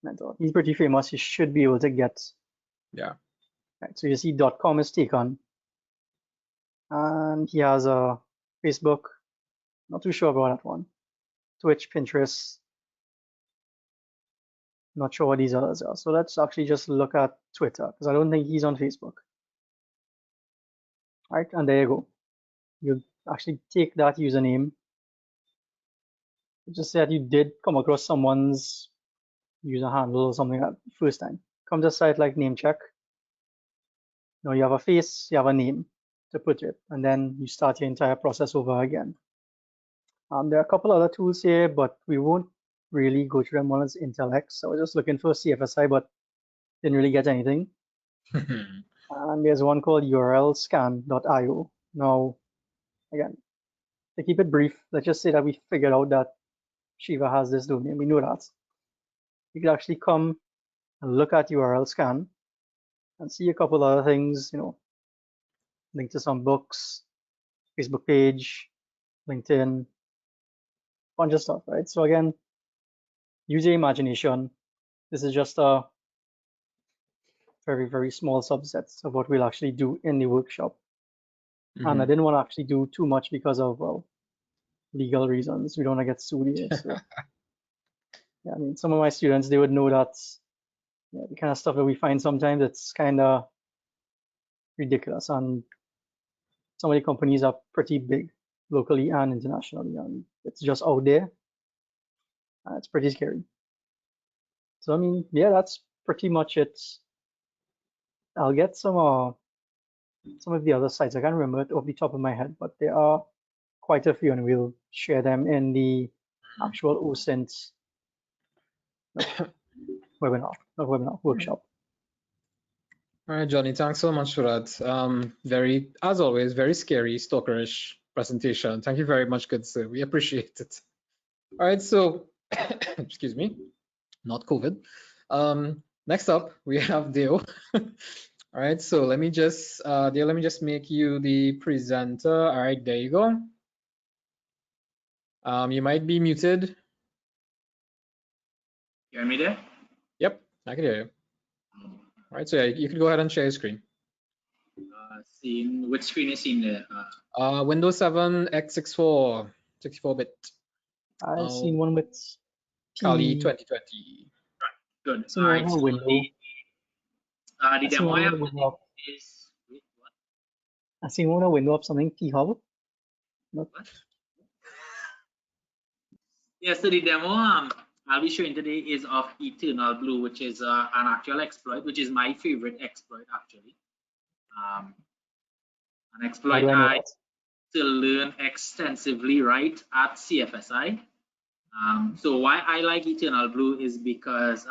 mentor. He's pretty famous. He should be able to get. Yeah. Right, so you see .com is taken, and he has a Facebook. Not too sure about that one. Twitch, Pinterest. Not sure what these others are. So let's actually just look at Twitter, because I don't think he's on Facebook. Right, and there you go. You actually take that username. Just say that you did come across someone's user handle or something like that first time. Come to a site like Namecheck. Now you have a face, you have a name to put it, and then you start your entire process over again. There are a couple other tools here, but we won't really go through them. One is IntelliX. I was just looking for CFSI, but didn't really get anything. And there's one called urlscan.io. Now, again, to keep it brief, let's just say that we figured out that Shiva has this domain. We know that. You could actually come and look at URL scan and see a couple other things, link to some books, Facebook page, LinkedIn, bunch of stuff, right? So again, use your imagination. This is just a very, very small subset of what we'll actually do in the workshop. And I didn't want to actually do too much because of, well, legal reasons. We don't want to get sued here. So. Yeah, I mean, some of my students, they would know that the kind of stuff that we find sometimes, it's kind of ridiculous. And some of the companies are pretty big locally and internationally, and it's just out there. It's pretty scary. So, I mean, yeah, that's pretty much it. I'll get some of the other sites. I can't remember it off the top of my head, but there are quite a few, and we'll share them in the actual OSINT workshop. All right, Johnny, thanks so much for that. As always, very scary, stalkerish presentation. Thank you very much, good sir. We appreciate it. All right, so, excuse me, not COVID. Next up, we have Deo. All right, so let me just, Deo, let me just make you the presenter. All right, there you go. You might be muted. You hear me there? Yep, I can hear you. All right, so yeah, you can go ahead and share your screen. Which screen is seen there? Windows 7 x64, 64-bit. I've seen one with Kali 2020. Good. All right, so the demo I have is, wait, what? I've seen one window of something T-Hub. What? Yeah, so the demo I'll be showing today is of Eternal Blue, which is an actual exploit, which is my favorite exploit actually. An exploit I still learn extensively right at CFSI. So why I like Eternal Blue is because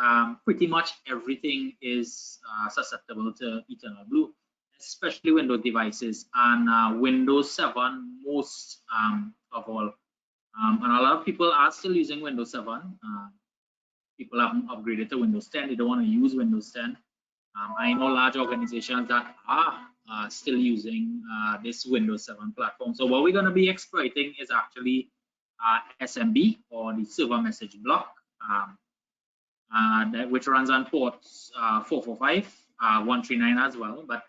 pretty much everything is susceptible to Eternal Blue, especially Windows devices and Windows 7 most of all. And a lot of people are still using Windows 7. People haven't upgraded to Windows 10. They don't want to use Windows 10. I know large organizations that are still using this Windows 7 platform. So what we're going to be exploiting is actually SMB, or the server message block, which runs on ports 445, 139 as well. But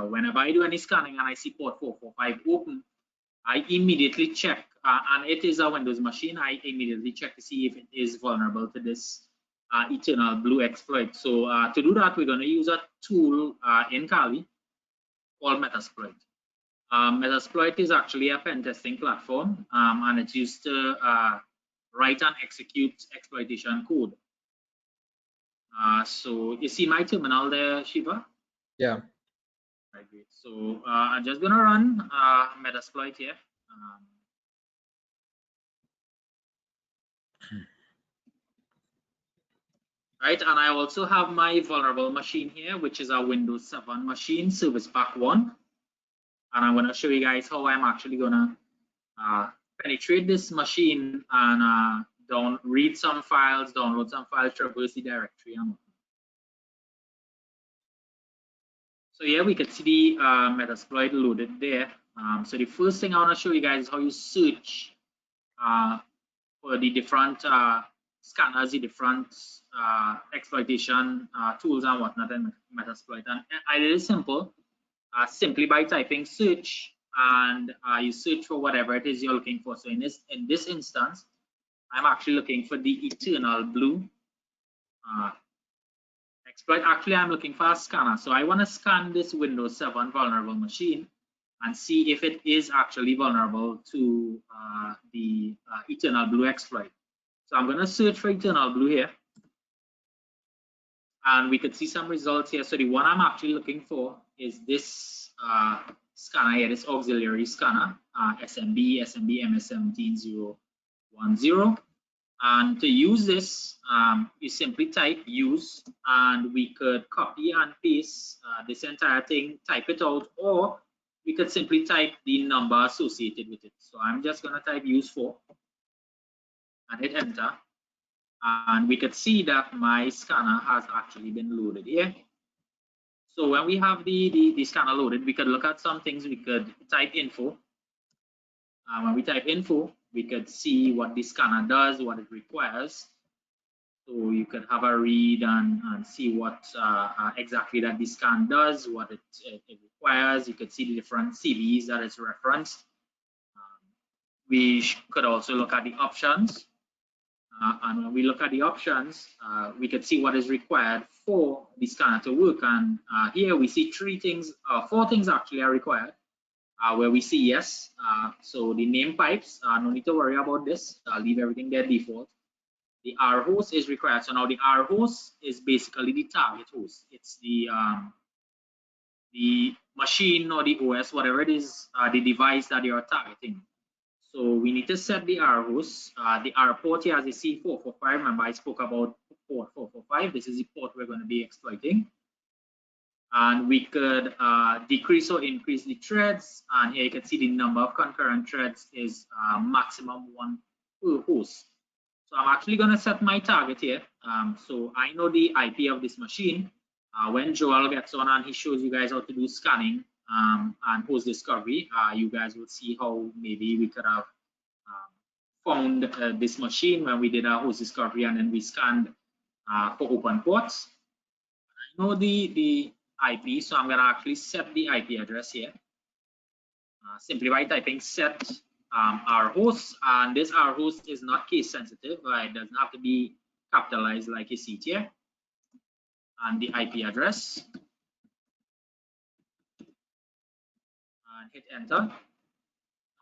whenever I do any scanning and I see port 445 open, I immediately check, and it is a Windows machine. I immediately check to see if it is vulnerable to this Eternal Blue exploit. So to do that, we're going to use a tool in Kali called Metasploit. Metasploit is actually a pen testing platform, and it's used to write and execute exploitation code. So you see my terminal there, Shiva? Yeah. Right, great. So I'm just going to run Metasploit here. Right, and I also have my vulnerable machine here, which is a Windows 7 machine, Service Pack 1. And I'm going to show you guys how I'm actually going to penetrate this machine and read some files, download some files, traverse the directory. So here we can see the Metasploit loaded there. So the first thing I want to show you guys is how you search for the different scanners, the different exploitation tools and whatnot in Metasploit. And it is simple. Simply by typing search, and you search for whatever it is you're looking for. So in this instance, I'm actually looking for the Eternal Blue exploit. Actually, I'm looking for a scanner. So I want to scan this Windows 7 vulnerable machine and see if it is actually vulnerable to the Eternal Blue exploit. So I'm going to search for Eternal Blue here. And we could see some results here. So the one I'm actually looking for is this scanner here, this auxiliary scanner, SMB MS17010. And to use this, you simply type use, and we could copy and paste this entire thing, type it out, or we could simply type the number associated with it. So I'm just going to type use 4 and hit enter. And we could see that my scanner has actually been loaded here. So when we have the scanner loaded, we could look at some things. We could type info. When we type info, we could see what the scanner does, what it requires. So you could have a read and see what exactly that the scan does, what it requires. You could see the different CVEs that it's referenced. We could also look at the options. And when we look at the options, we could see what is required for the scanner to work. And here we see 4 things actually are required, where we see yes. So the name pipes, no need to worry about this. I'll leave everything there default. The R host is required. So now the R host is basically the target host. It's the machine or the OS, whatever it is, the device that you're targeting. So we need to set the R host. The R port here, as you see, 445. Remember, I spoke about port 445. This is the port we're going to be exploiting. And we could decrease or increase the threads. And here you can see the number of concurrent threads is maximum 1 per host. So I'm actually going to set my target here. So I know the IP of this machine. When Joel gets on and he shows you guys how to do scanning and host discovery, you guys will see how maybe we could have found this machine when we did our host discovery and then we scanned for open ports. I know the IP, so I'm going to actually set the IP address here simply by typing set R host, and this R host is not case sensitive. It doesn't have to be capitalized like you see it here. And the IP address, and hit enter.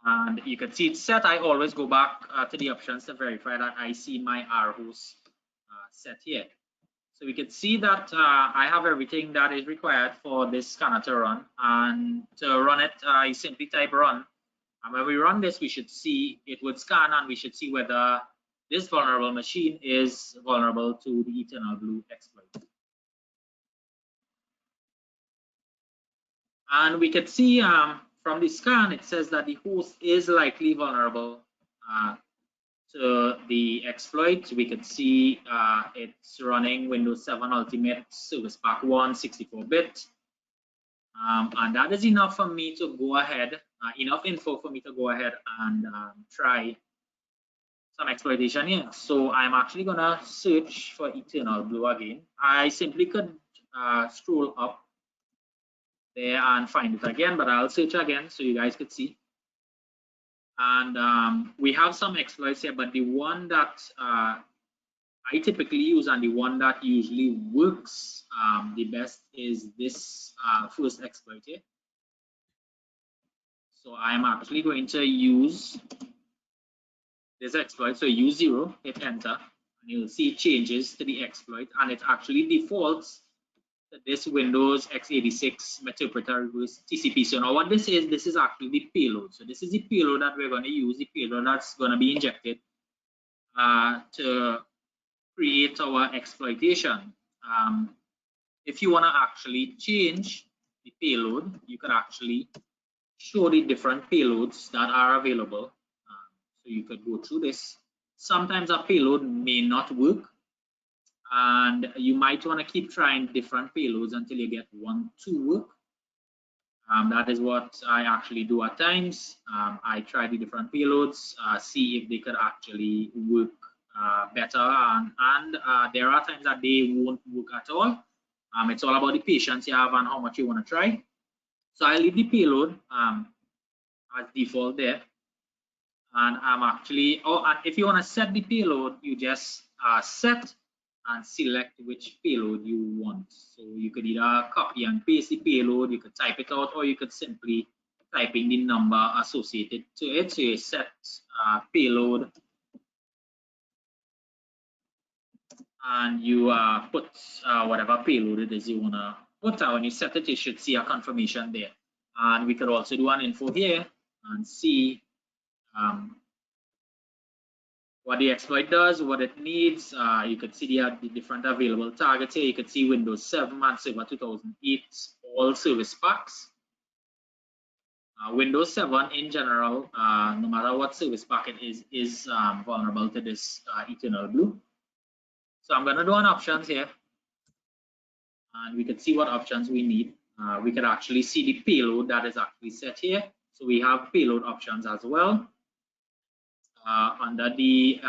And you can see it's set. I always go back to the options to verify that I see my R host set here. So we can see that I have everything that is required for this scanner to run. And to run it, I simply type run. And when we run this, we should see it would scan, and we should see whether this vulnerable machine is vulnerable to the Eternal Blue exploit. And we could see from the scan, it says that the host is likely vulnerable to the exploit. We could see it's running Windows 7 Ultimate Service Pack 1 64-bit. And that is enough for me to go ahead, enough info for me to go ahead and try some exploitation here. So I'm actually going to search for Eternal Blue again. I simply could scroll up there and find it again, but I'll search again so you guys could see. And we have some exploits here, but the one that I typically use and the one that usually works the best is this first exploit here. So I'm actually going to use this exploit. So use 0, hit enter, and you'll see it changes to the exploit, and it actually defaults to this Windows x86 Meterpreter reverse TCP. So now what this is actually the payload. So this is the payload that we're going to use, the payload that's going to be injected to create our exploitation. If you want to actually change the payload, you can actually show the different payloads that are available. So you could go through this. Sometimes a payload may not work, and you might want to keep trying different payloads until you get one to work. That is what I actually do at times. I try the different payloads, see if they could actually work better, and there are times that they won't work at all. It's all about the patience you have and how much you want to try. So I leave the payload as default there, and I'm actually, and if you want to set the payload, you just set and select which payload you want. So you could either copy and paste the payload, you could type it out, or you could simply type in the number associated to it. So you set payload, and you put whatever payload it is you want to put. When you set it, you should see a confirmation there. And we could also do an info here and see what the exploit does, what it needs. You could see the different available targets here. You could see Windows 7 and Server 2008, all service packs. Windows 7 in general, no matter what service pack it is vulnerable to this eternal blue. So I'm going to do an options here, and we could see what options we need. We could actually see the payload that is actually set here. So we have payload options as well. Under the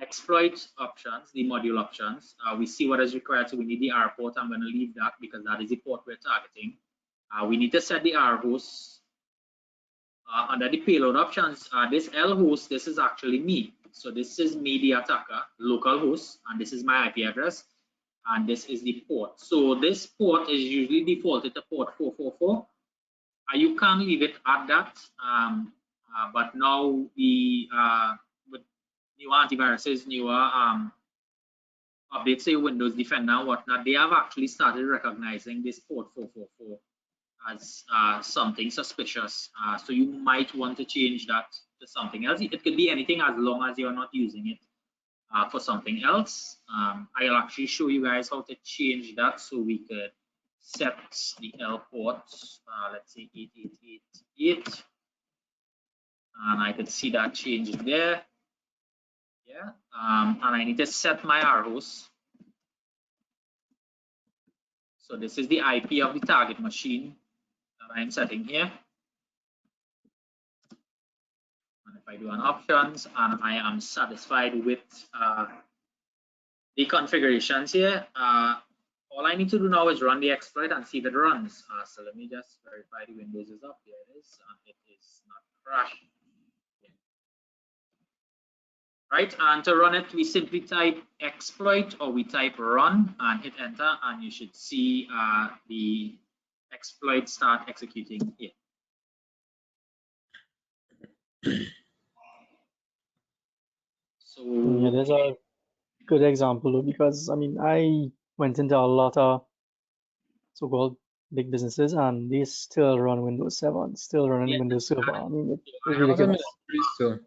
exploit options, the module options, we see what is required. So we need the R port. I'm going to leave that because that is the port we're targeting. We need to set the R host. Under the payload options, this L host, this is actually me. So this is me, the attacker, local host, and this is my IP address, and this is the port. So this port is usually defaulted to port 444. You can leave it at that. But now the with new antiviruses, newer updates, say Windows Defender and whatnot, they have actually started recognizing this port 444 as something suspicious. So you might want to change that to something else. It could be anything as long as you're not using it for something else. I'll actually show you guys how to change that. So we could set the L port, let's say 8888. And I could see that changing there. Yeah, and I need to set my R host. So this is the IP of the target machine that I'm setting here. And if I do an options and I am satisfied with the configurations here, all I need to do now is run the exploit and see if it runs. So let me just verify the Windows is up. Here it is, and it is not crashed. Right, and to run it, we simply type exploit or we type run and hit enter, and you should see the exploit start executing here. So yeah, there's a good example because I mean I went into a lot of so-called big businesses and they still run Windows 7, still running Windows Server. I mean it's ridiculous. So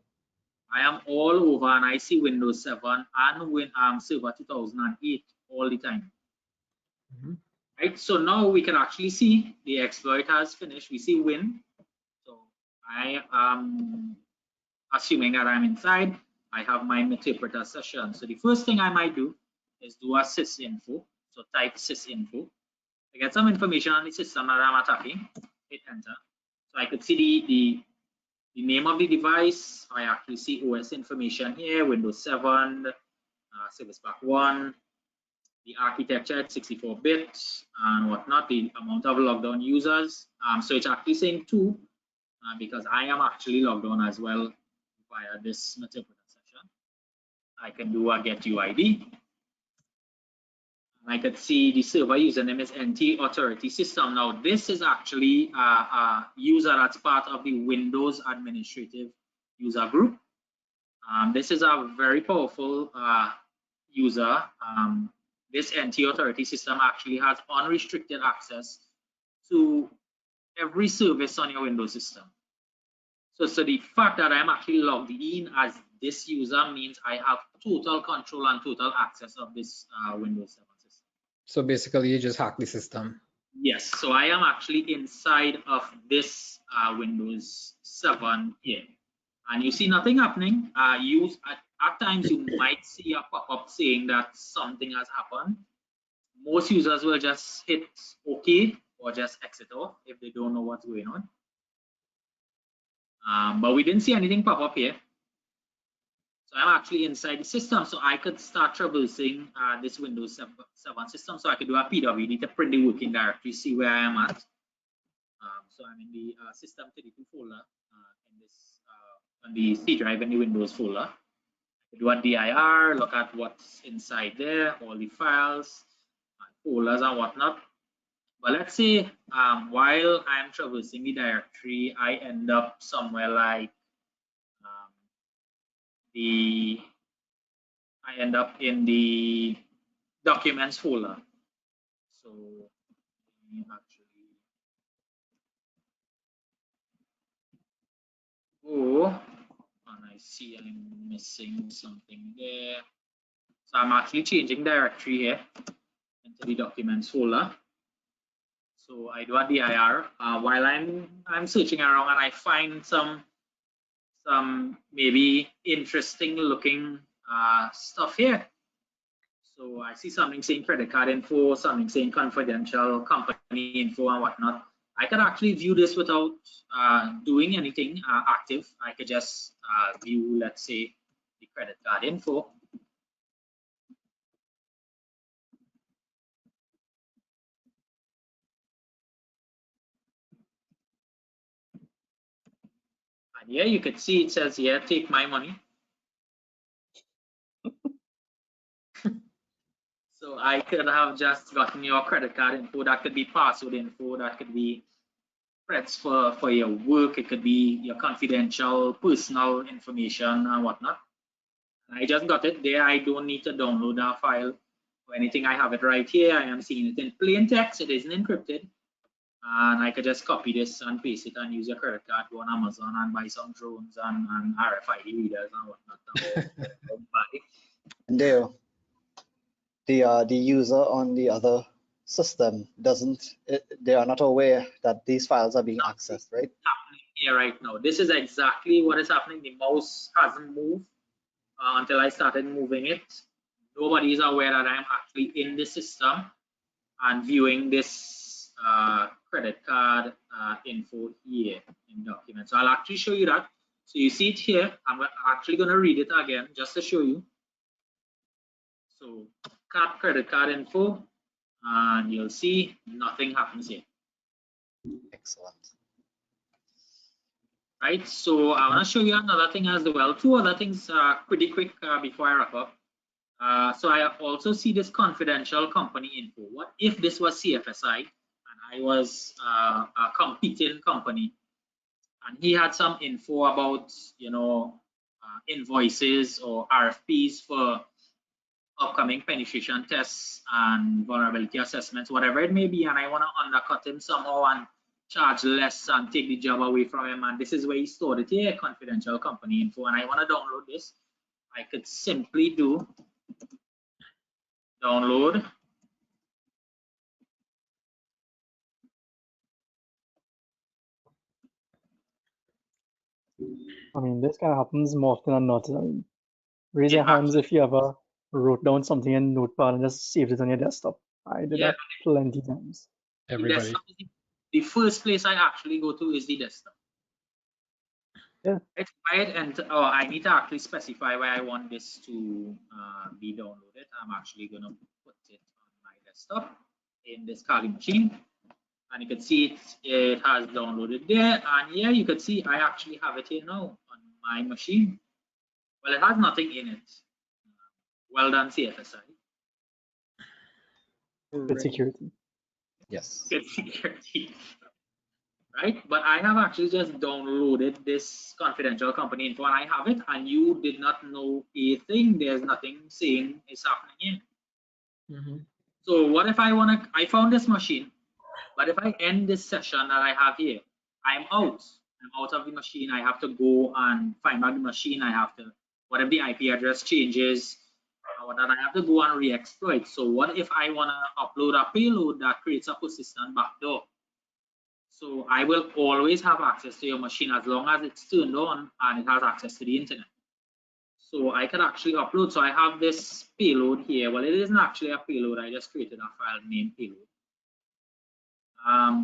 I am all over and I see Windows 7 and Server 2008 all the time. Right, so now we can actually see the exploit has finished. We see win. So I am assuming that I'm inside. I have my interpreter session. So the first thing I might do is do a sysinfo. So type sysinfo to get some information on the system that I'm attacking. Hit enter. So I could see the name of the device. I actually see OS information here, Windows 7, Service Pack 1, the architecture at 64-bit and whatnot, the amount of logged on users. So it's actually saying 2 because I am actually logged on as well via this interpreter session. I can do a get UID. I could see the server username is NT Authority System. Now, this is actually a user that's part of the Windows Administrative User Group. This is a very powerful user. This NT Authority System actually has unrestricted access to every service on your Windows system. So the fact that I'm actually logged in as this user means I have total control and total access of this Windows 7 system. So basically you just hack the system. Yes, so I am actually inside of this Windows 7 here. and you see nothing happening, at times you might see a pop-up saying that something has happened. Most users will just hit OK or just exit off if they don't know what's going on. But we didn't see anything pop up here. So I'm actually inside the system, so I could start traversing this Windows 7 system. So I could do a PWD to print the working directory, see where I am at. So I'm in the system 32 folder in this on the C drive in the Windows folder. I could do a dir, look at what's inside there, all the files, folders and whatnot. But let's say while I'm traversing the directory, I end up somewhere like I end up in the documents folder. So let me actually go, and I see I'm missing something there. So I'm actually changing directory here into the documents folder. So I do a dir while I'm searching around, and I find some maybe interesting looking stuff here. So I see something saying credit card info, something saying confidential company info and whatnot. I could actually view this without doing anything active. I could just view, let's say, the credit card info. And here you could see it says here, take my money. So I could have just gotten your credit card info. That could be password info. That could be threats for your work. It could be your confidential personal information and whatnot. I just got it there. I don't need to download a file or anything. I have it right here. I am seeing it in plain text. It isn't encrypted. And I could just copy this and paste it and use your credit card, go on Amazon and buy some drones and RFID readers and whatnot. And the user on the other system they are not aware that these files are being accessed, right? Happening here right now. This is exactly what is happening. The mouse hasn't moved until I started moving it. Nobody is aware that I'm actually in the system and viewing this credit card info here in documents. So I'll actually show you that. So you see it here. I'm actually going to read it again just to show you. So credit card info, and you'll see nothing happens here. Excellent. Right, so I want to show you another thing as well. Two other things pretty quick before I wrap up. So I also see this confidential company info. What if this was CFSI and I was a competing company, and he had some info about, you know, invoices or RFPs for upcoming penetration tests and vulnerability assessments, whatever it may be, and I want to undercut him somehow and charge less and take the job away from him, and this is where he stored it here, confidential company info, and I want to download this. I could simply do download. I mean, this kind of happens more often than not. I mean, raise your hands if you ever wrote down something in Notepad and just saved it on your desktop. I did that plenty times. Everybody. The first place I actually go to is the desktop. Yeah. It's right, and I need to actually specify where I want this to be downloaded. I'm actually going to put it on my desktop in this Kali machine. And you can see it has downloaded there. And here you can see I actually have it here now on my machine. Well, it has nothing in it. Well done, CFSI. Good security. Yes. Good security. Right? But I have actually just downloaded this confidential company info and I have it, and you did not know a thing. There's nothing saying it's happening here. So what if I found this machine, but if I end this session that I have here, I'm out of the machine. I have to go and find out the machine. I have to, what if the IP address changes, that I have to go and re-exploit. So what if I want to upload a payload that creates a persistent backdoor? So I will always have access to your machine as long as it's turned on and it has access to the internet. So I can actually upload. So I have this payload here. Well, it isn't actually a payload. I just created a file named payload.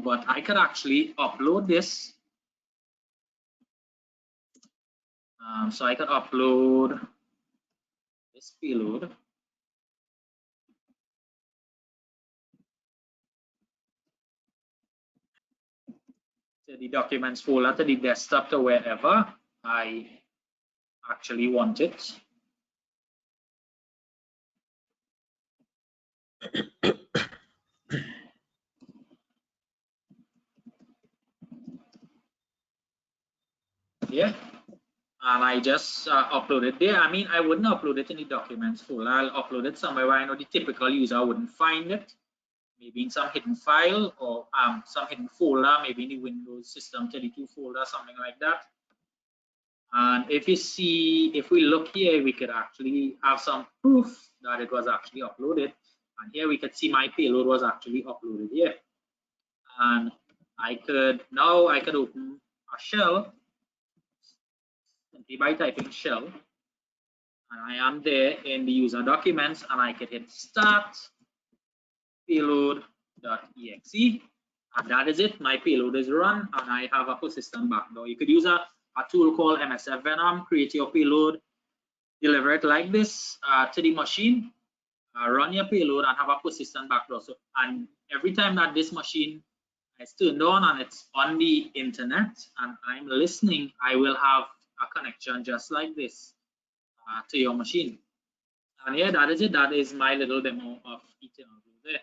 But I could actually upload this. So I could upload this payload to the documents folder, to the desktop, to wherever I actually want it. Yeah, and I just upload it there. I mean, I wouldn't upload it in the documents folder. I'll upload it somewhere where I know the typical user wouldn't find it. Maybe in some hidden file or some hidden folder, maybe in the Windows System 32 folder, something like that. And if you see, if we look here, we could actually have some proof that it was actually uploaded. And here we could see my payload was actually uploaded here. And I could open a shell simply by typing shell. And I am there in the user documents, and I could hit start payload.exe. And that is it. My payload is run, and I have a persistent backdoor. You could use a tool called MSF Venom, create your payload, deliver it like this to the machine, run your payload, and have a persistent backdoor. So, and every time that this machine is turned on and it's on the internet and I'm listening, I will have a connection just like this to your machine. And yeah, that is it. That is my little demo of Eternal there.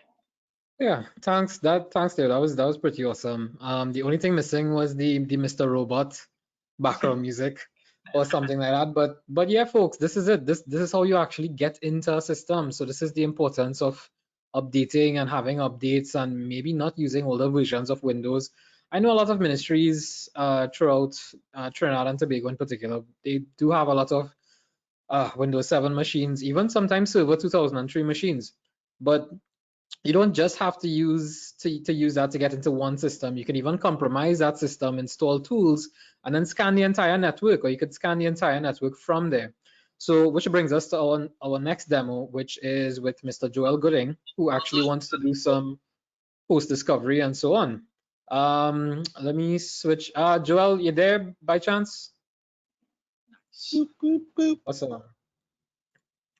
Yeah, thanks. Thanks, Dave. That was pretty awesome. The only thing missing was the Mr. Robot background music or something like that. But yeah, folks, this is it. This is how you actually get into a system. So this is the importance of updating and having updates and maybe not using older versions of Windows. I know a lot of ministries throughout Trinidad and Tobago in particular, they do have a lot of Windows 7 machines, even sometimes Server 2003 machines. But you don't just have to use that to get into one system. You can even compromise that system, install tools, and then scan the entire network, or you could scan the entire network from there. So, which brings us to our next demo, which is with Mr. Joel Gooding, who actually wants to do some post discovery and so on. Let me switch. Joel, you there by chance? Boop, boop, boop. Awesome.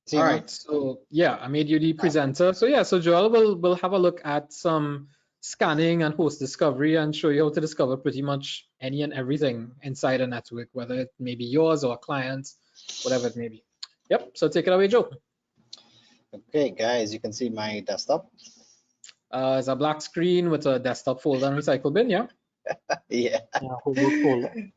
See All now? right, so yeah, I made you the presenter. So yeah, so Joel will have a look at some scanning and host discovery and show you how to discover pretty much any and everything inside a network, whether it may be yours or a client, whatever it may be. Yep, so take it away, Joe. Okay, guys, you can see my desktop. It's a black screen with a desktop folder and recycle bin, yeah? Yeah. Whole book folder.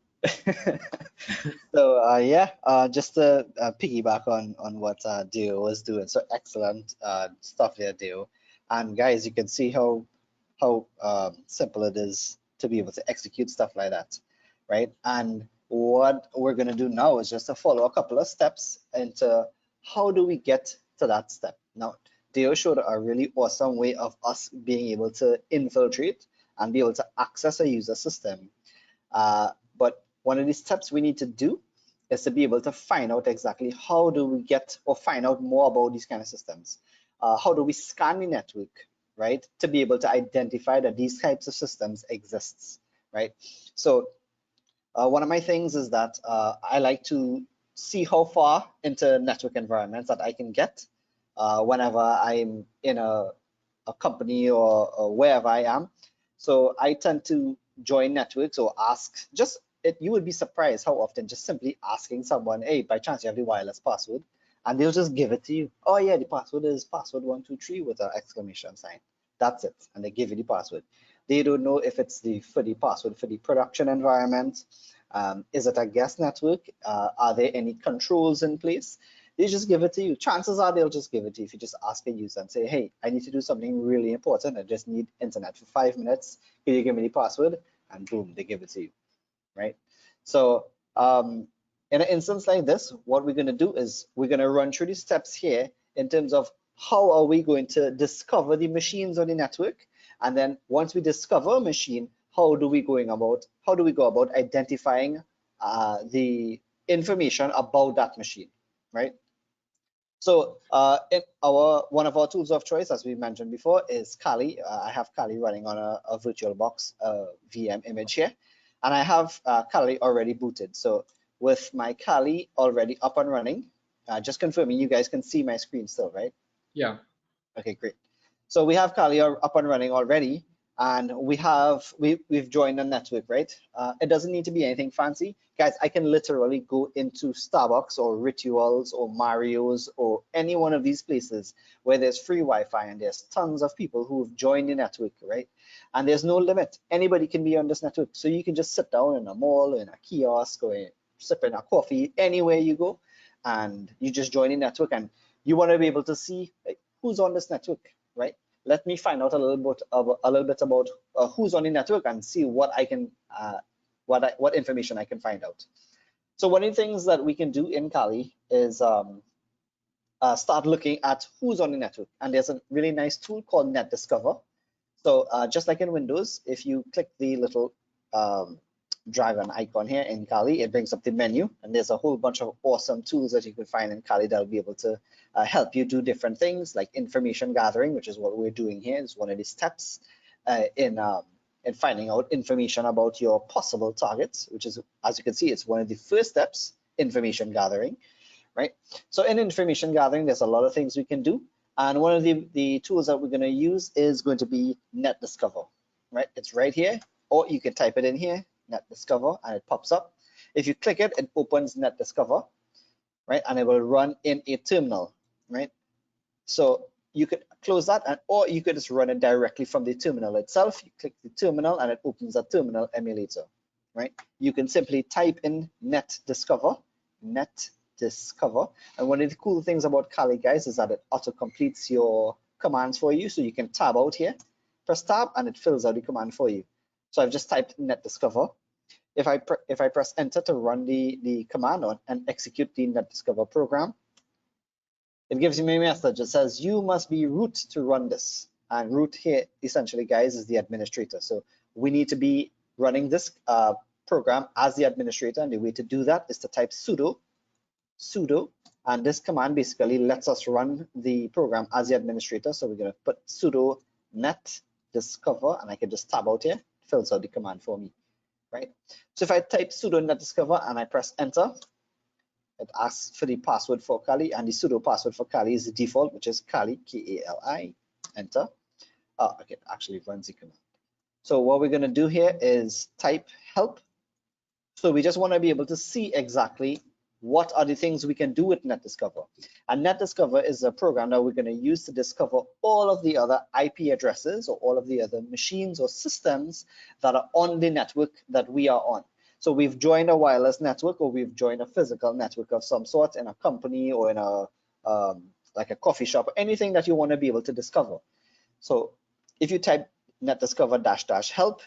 So yeah, just to piggyback on what Deo was doing. So excellent stuff there, Deo. And guys, you can see how simple it is to be able to execute stuff like that, right? And what we're gonna do now is just to follow a couple of steps into how do we get to that step. Now, Deo showed a really awesome way of us being able to infiltrate and be able to access a user system. But one of the steps we need to do is to be able to find out exactly how do we get or find out more about these kind of systems. How do we scan the network, right, to be able to identify that these types of systems exists, right? So one of my things is that I like to see how far into network environments that I can get whenever I'm in a company or wherever I am. So I tend to join networks or ask, you would be surprised how often just simply asking someone, hey, by chance you have the wireless password, and they'll just give it to you. Oh yeah, the password is password 123 with an exclamation sign. That's it, and they give you the password. They don't know if it's the password for the production environment. Is it a guest network? Are there any controls in place? They just give it to you. Chances are they'll just give it to you if you just ask a user and say, hey, I need to do something really important. I just need internet for 5 minutes. Can you give me the password? And boom, they give it to you, right? So in an instance like this, what we're going to do is we're going to run through the steps here in terms of how are we going to discover the machines on the network. And then once we discover a machine, how do we go about identifying the information about that machine, right? So one of our tools of choice, as we mentioned before, is Kali. I have Kali running on a VirtualBox VM image here, and I have Kali already booted. So with my Kali already up and running, just confirming you guys can see my screen still, right? Yeah. Okay, great. So we have Kali up and running already, and we've joined a network, right? It doesn't need to be anything fancy, guys. I can literally go into Starbucks or Rituals or Mario's or any one of these places where there's free Wi-Fi and there's tons of people who've joined the network, right? And there's no limit. Anybody can be on this network, so you can just sit down in a mall, in a kiosk, or sipping a coffee, anywhere you go, and you just join the network, and you want to be able to see who's on this network, right? Let me find out a little bit about who's on the network and see what I can what information I can find out. So one of the things that we can do in Kali is start looking at who's on the network, and there's a really nice tool called Net Discover. So just like in Windows, if you click the little dragon icon here in Kali, it brings up the menu, and there's a whole bunch of awesome tools that you can find in Kali that'll be able to help you do different things like information gathering, which is what we're doing here. It's one of the steps in finding out information about your possible targets, which is, as you can see, it's one of the first steps, information gathering, right? So in information gathering, there's a lot of things we can do. And one of the tools that we're going to use is going to be Net Discover, right? It's right here, or you can type it in here, Net Discover, and it pops up. If you click it, it opens Net Discover, right? And it will run in a terminal, right? So you could close that, or you could just run it directly from the terminal itself. You click the terminal and it opens a terminal emulator, right? You can simply type in Net Discover, and one of the cool things about Kali, guys, is that it auto completes your commands for you. So you can tab out here, press tab, and it fills out the command for you. So I've just typed Net Discover. If I press enter to run the command and execute the Net Discover program, it gives me a message. It says you must be root to run this. And root here, essentially, guys, is the administrator. So we need to be running this program as the administrator, and the way to do that is to type sudo, and this command basically lets us run the program as the administrator. So we're going to put sudo net discover, and I can just tab out here, it fills out the command for me, right? So if I type sudo net discover and I press enter, it asks for the password for Kali, and the sudo password for Kali is the default, which is Kali, K-A-L-I, enter. Okay, it actually runs the command. So what we're going to do here is type help. So we just want to be able to see exactly what are the things we can do with Net Discover. And Net Discover is a program that we're going to use to discover all of the other IP addresses or all of the other machines or systems that are on the network that we are on. So we've joined a wireless network, or we've joined a physical network of some sort in a company or in a like a coffee shop, or anything that you want to be able to discover. So if you type Net Discover -- help,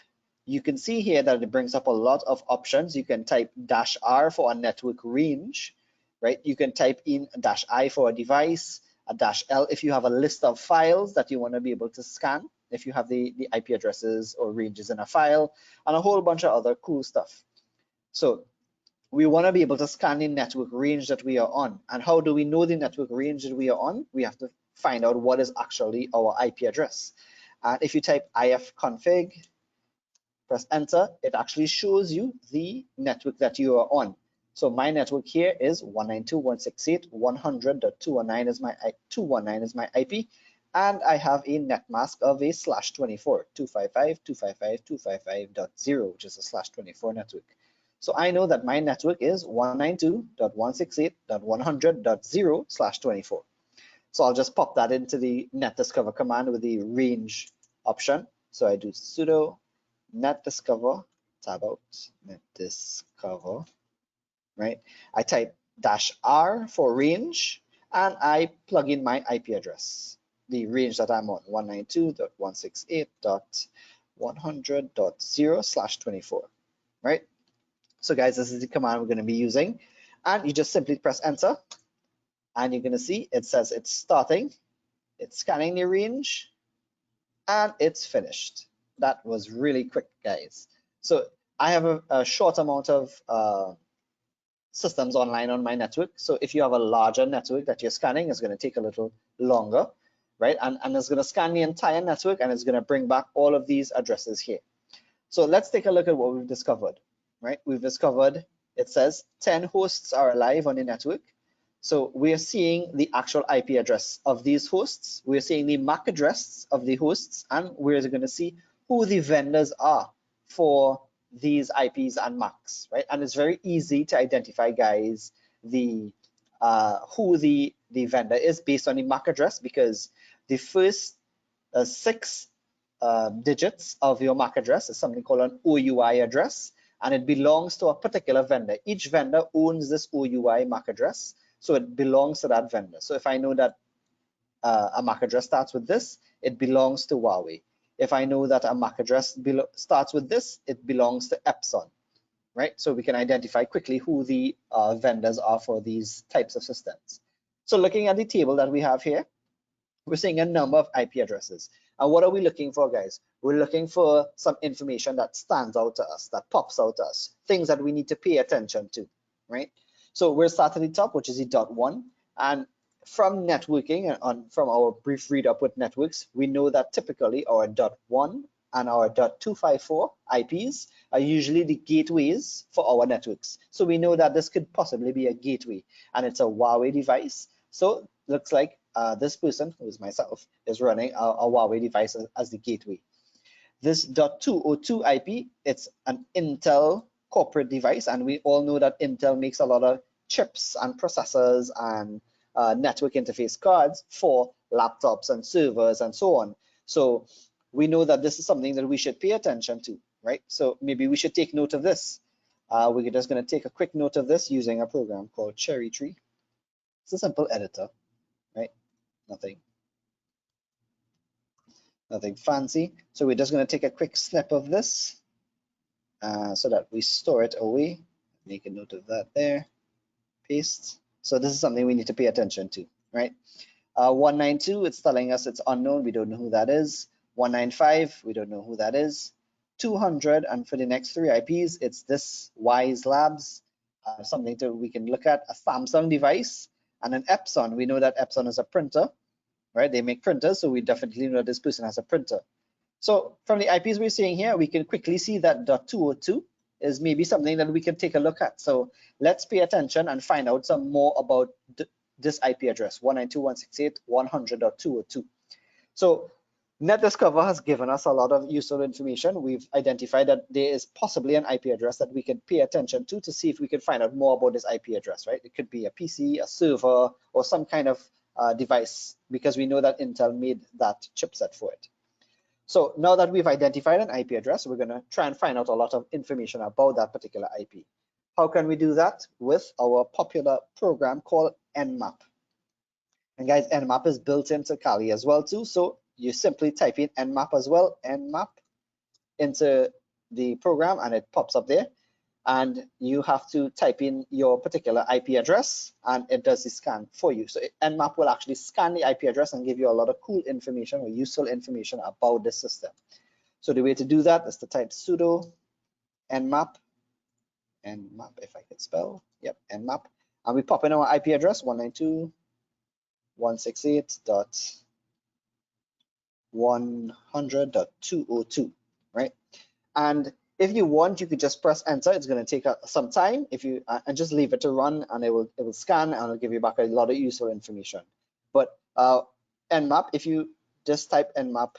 you can see here that it brings up a lot of options. You can type -R for a network range, right? You can type in -I for a device, a -L if you have a list of files that you want to be able to scan, if you have the IP addresses or ranges in a file, and a whole bunch of other cool stuff. So we want to be able to scan the network range that we are on. And how do we know the network range that we are on? We have to find out what is actually our IP address. And if you type ifconfig, press enter, it actually shows you the network that you are on. So my network here is 192.168.100.219 is my 219 is my IP, and I have a net mask of a /24, 255.255.255.0, which is a /24 network. So I know that my network is 192.168.100.0/24. So I'll just pop that into the net discover command with the range option. So I do sudo net discover, tab out, net discover, right? I type -R for range, and I plug in my IP address, the range that I'm on, 192.168.100.0/24, right? So guys, this is the command we're going to be using, and you just simply press enter, and you're going to see it says it's starting, it's scanning the range, and it's finished, That was really quick, guys. So I have a short amount of systems online on my network. So if you have a larger network that you're scanning, it's going to take a little longer, right? And it's going to scan the entire network, and it's going to bring back all of these addresses here. So let's take a look at what we've discovered, right? We've discovered, it says 10 hosts are alive on the network. So we're seeing the actual IP address of these hosts. We're seeing the MAC address of the hosts, and we're going to see who the vendors are for these IPs and MACs, right? And it's very easy to identify, guys, the who the vendor is based on the MAC address, because the first 6 digits of your MAC address is something called an OUI address, and it belongs to a particular vendor. Each vendor owns this OUI MAC address, so it belongs to that vendor. So if I know that a MAC address starts with this, it belongs to Huawei. If I know that a MAC address starts with this, it belongs to Epson, right? So we can identify quickly who the vendors are for these types of systems. So looking at the table that we have here, we're seeing a number of IP addresses. And what are we looking for, guys? We're looking for some information that stands out to us, that pops out to us, things that we need to pay attention to, right? So we're starting at the top, which is the .1. And from networking and from our brief read up with networks, we know that typically our .1 and our .254 IPs are usually the gateways for our networks. So we know that this could possibly be a gateway, and it's a Huawei device. So looks like this person, who is myself, is running a Huawei device as the gateway. This .202 IP, it's an Intel corporate device, and we all know that Intel makes a lot of chips and processors and network interface cards for laptops and servers and so on. So we know that this is something that we should pay attention to, right? So maybe we should take note of this. We're just going to take a quick note of this using a program called Cherry Tree. It's a simple editor, right? Nothing fancy. So we're just going to take a quick snip of this so that we store it away. Make a note of that there. Paste. So this is something we need to pay attention to, right? 192, it's telling us it's unknown. We don't know who that is. 195, we don't know who that is. 200, and for the next 3 IPs, it's this Wise Labs, something that we can look at, a Samsung device, and an Epson. We know that Epson is a printer, right? They make printers, so we definitely know this person has a printer. So from the IPs we're seeing here, we can quickly see that .202 is maybe something that we can take a look at. So let's pay attention and find out some more about this IP address, 192.168.100.202. So NetDiscover has given us a lot of useful information. We've identified that there is possibly an IP address that we can pay attention to see if we can find out more about this IP address, right? It could be a PC, a server, or some kind of device, because we know that Intel made that chipset for it. So now that we've identified an IP address, we're going to try and find out a lot of information about that particular IP. How can we do that? With our popular program called Nmap. And guys, Nmap is built into Kali as well too. So you simply type in Nmap as well, Nmap, into the program, and it pops up there. And you have to type in your particular IP address, and it does the scan for you. So Nmap will actually scan the IP address and give you a lot of cool information or useful information about the system. So the way to do that is to type sudo nmap, if I could spell, yep, nmap, and we pop in our IP address 192.168.100.202, right? And if you want, you could just press enter. It's going to take some time if you and just leave it to run, and it will scan and it'll give you back a lot of useful information. But Nmap, if you just type Nmap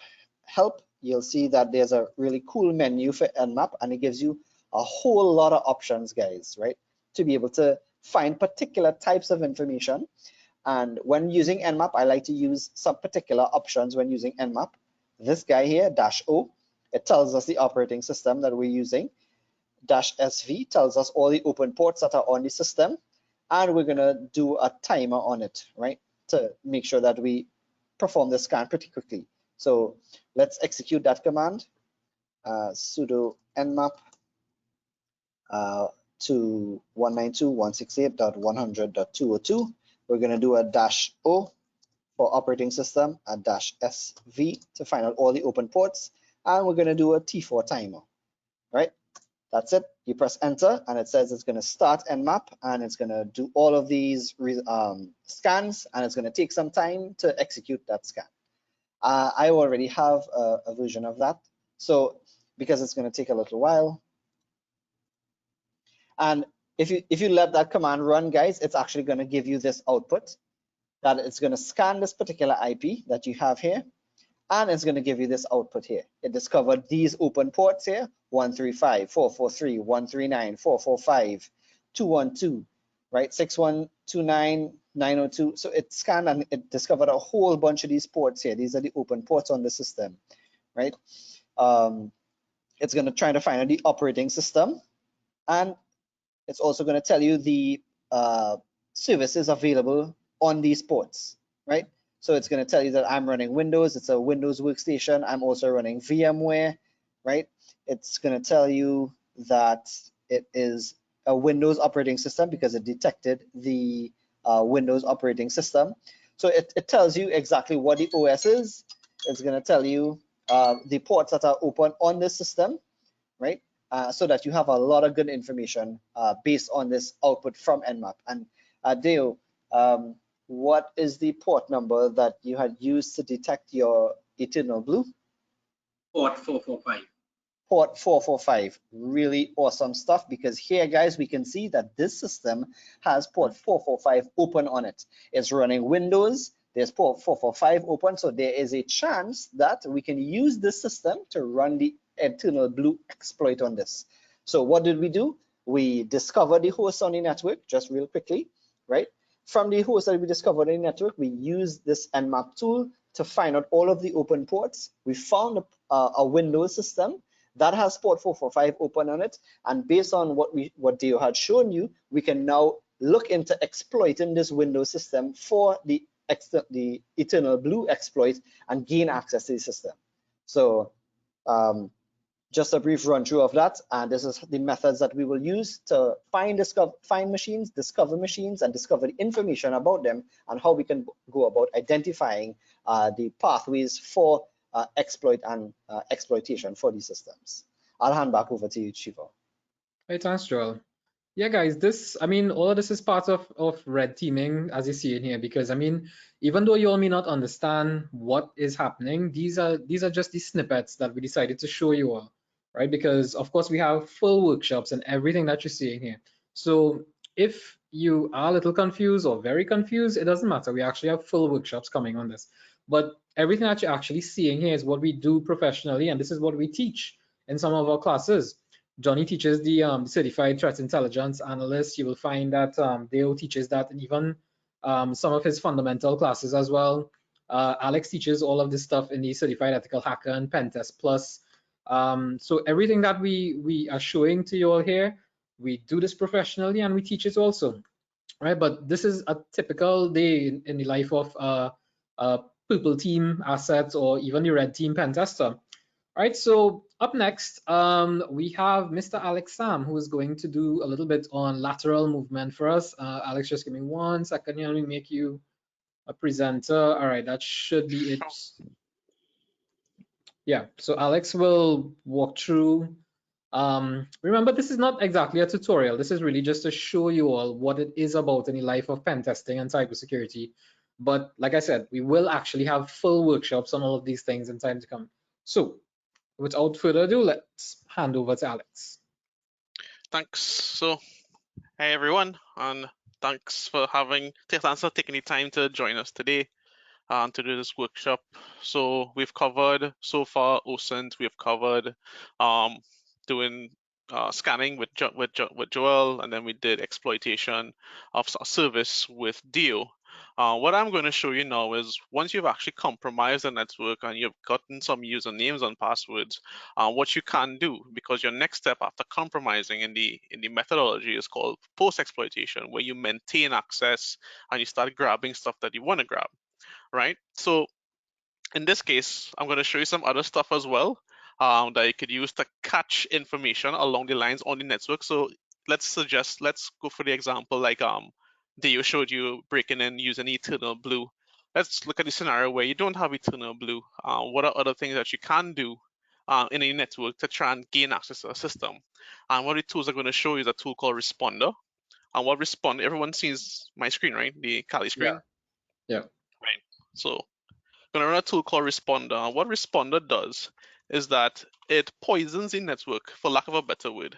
help, you'll see that there's a really cool menu for Nmap, and it gives you a whole lot of options, guys, right, to be able to find particular types of information. And when using Nmap, I like to use some particular options when using Nmap. This guy here, -O, it tells us the operating system that we're using. -SV tells us all the open ports that are on the system, and we're going to do a timer on it, right, to make sure that we perform the scan pretty quickly. So let's execute that command, sudo nmap to 192.168.100.202. We're going to do a -O for operating system, a -SV to find out all the open ports. and we're going to do a T4 timer, right? That's it. You press enter and it says it's going to start Nmap and it's going to do all of these scans, and it's going to take some time to execute that scan. I already have a version of that, so because it's going to take a little while. And if you let that command run, guys, it's actually going to give you this output that it's going to scan this particular IP that you have here, and it's going to give you this output here. It discovered these open ports here: 135, 443, 139, 445, 212, right? 6129, 902. So it scanned and it discovered a whole bunch of these ports here. These are the open ports on the system, right? It's going to try to find the operating system, and it's also going to tell you the services available on these ports, right? So it's going to tell you that I'm running Windows. It's a Windows workstation. I'm also running VMware, right? It's going to tell you that it is a Windows operating system because it detected the Windows operating system. So it tells you exactly what the OS is. It's going to tell you the ports that are open on this system, right? So that you have a lot of good information based on this output from Nmap. And Deo, what is the port number that you had used to detect your Eternal Blue? Port 445. Port 445. Really awesome stuff, because here, guys, we can see that this system has port 445 open on it. It's running Windows. There's port 445 open, so there is a chance that we can use this system to run the Eternal Blue exploit on this. So what did we do? We discovered the host on the network, just real quickly, right? From the host that we discovered in the network, we used this Nmap tool to find out all of the open ports. We found a Windows system that has port 445 open on it, and based on what Deo had shown you, we can now look into exploiting this Windows system for the Eternal Blue exploit and gain access to the system. So just a brief run through of that, and this is the methods that we will use to find machines, discover machines, and discover the information about them, and how we can go about identifying the pathways for exploit and exploitation for these systems. I'll hand back over to you, Shiva. Hey, thanks, Joel. Yeah, guys, all of this is part of red teaming, as you see in here, because even though you all may not understand what is happening, these are just the snippets that we decided to show you all, right? Because of course we have full workshops and everything that you're seeing here. So if you are a little confused or very confused, it doesn't matter. We actually have full workshops coming on this. But everything that you're actually seeing here is what we do professionally, and this is what we teach in some of our classes. Johnny teaches the Certified Threat Intelligence Analyst. You will find that Deo teaches that, and even some of his fundamental classes as well. Alex teaches all of this stuff in the Certified Ethical Hacker and Pentest Plus. So everything that we are showing to you all here, we do this professionally and we teach it also, right? But this is a typical day in the life of a purple team assets or even the red team pen tester. All right, so up next, we have Mr. Alex Samm, who is going to do a little bit on lateral movement for us. Alex, just give me 1 second here. Let me make you a presenter. All right, that should be it. Yeah, so Alex will walk through. Remember, this is not exactly a tutorial. This is really just to show you all what it is about in the life of pen testing and cybersecurity. But like I said, we will actually have full workshops on all of these things in time to come. So without further ado, let's hand over to Alex. Thanks. So, hey everyone, and thanks for taking the time to join us today to do this workshop. So we've covered so far OSINT, we've covered doing scanning with Joel, and then we did exploitation of a service with Deo. What I'm going to show you now is once you've actually compromised the network and you've gotten some usernames and passwords, what you can do, because your next step after compromising in the methodology is called post-exploitation, where you maintain access and you start grabbing stuff that you want to grab, right? So in this case, I'm going to show you some other stuff as well that you could use to catch information along the lines on the network. So let's go for the example like Deo showed you breaking in using Eternal Blue. Let's look at the scenario where you don't have Eternal Blue. What are other things that you can do in a network to try and gain access to a system. And what the tools are going to show you is a tool called Responder. And what Responder, everyone sees my screen, right? The Kali screen. Yeah. Right. So I'm going to run a tool called Responder. And what Responder does is that it poisons the network, for lack of a better word.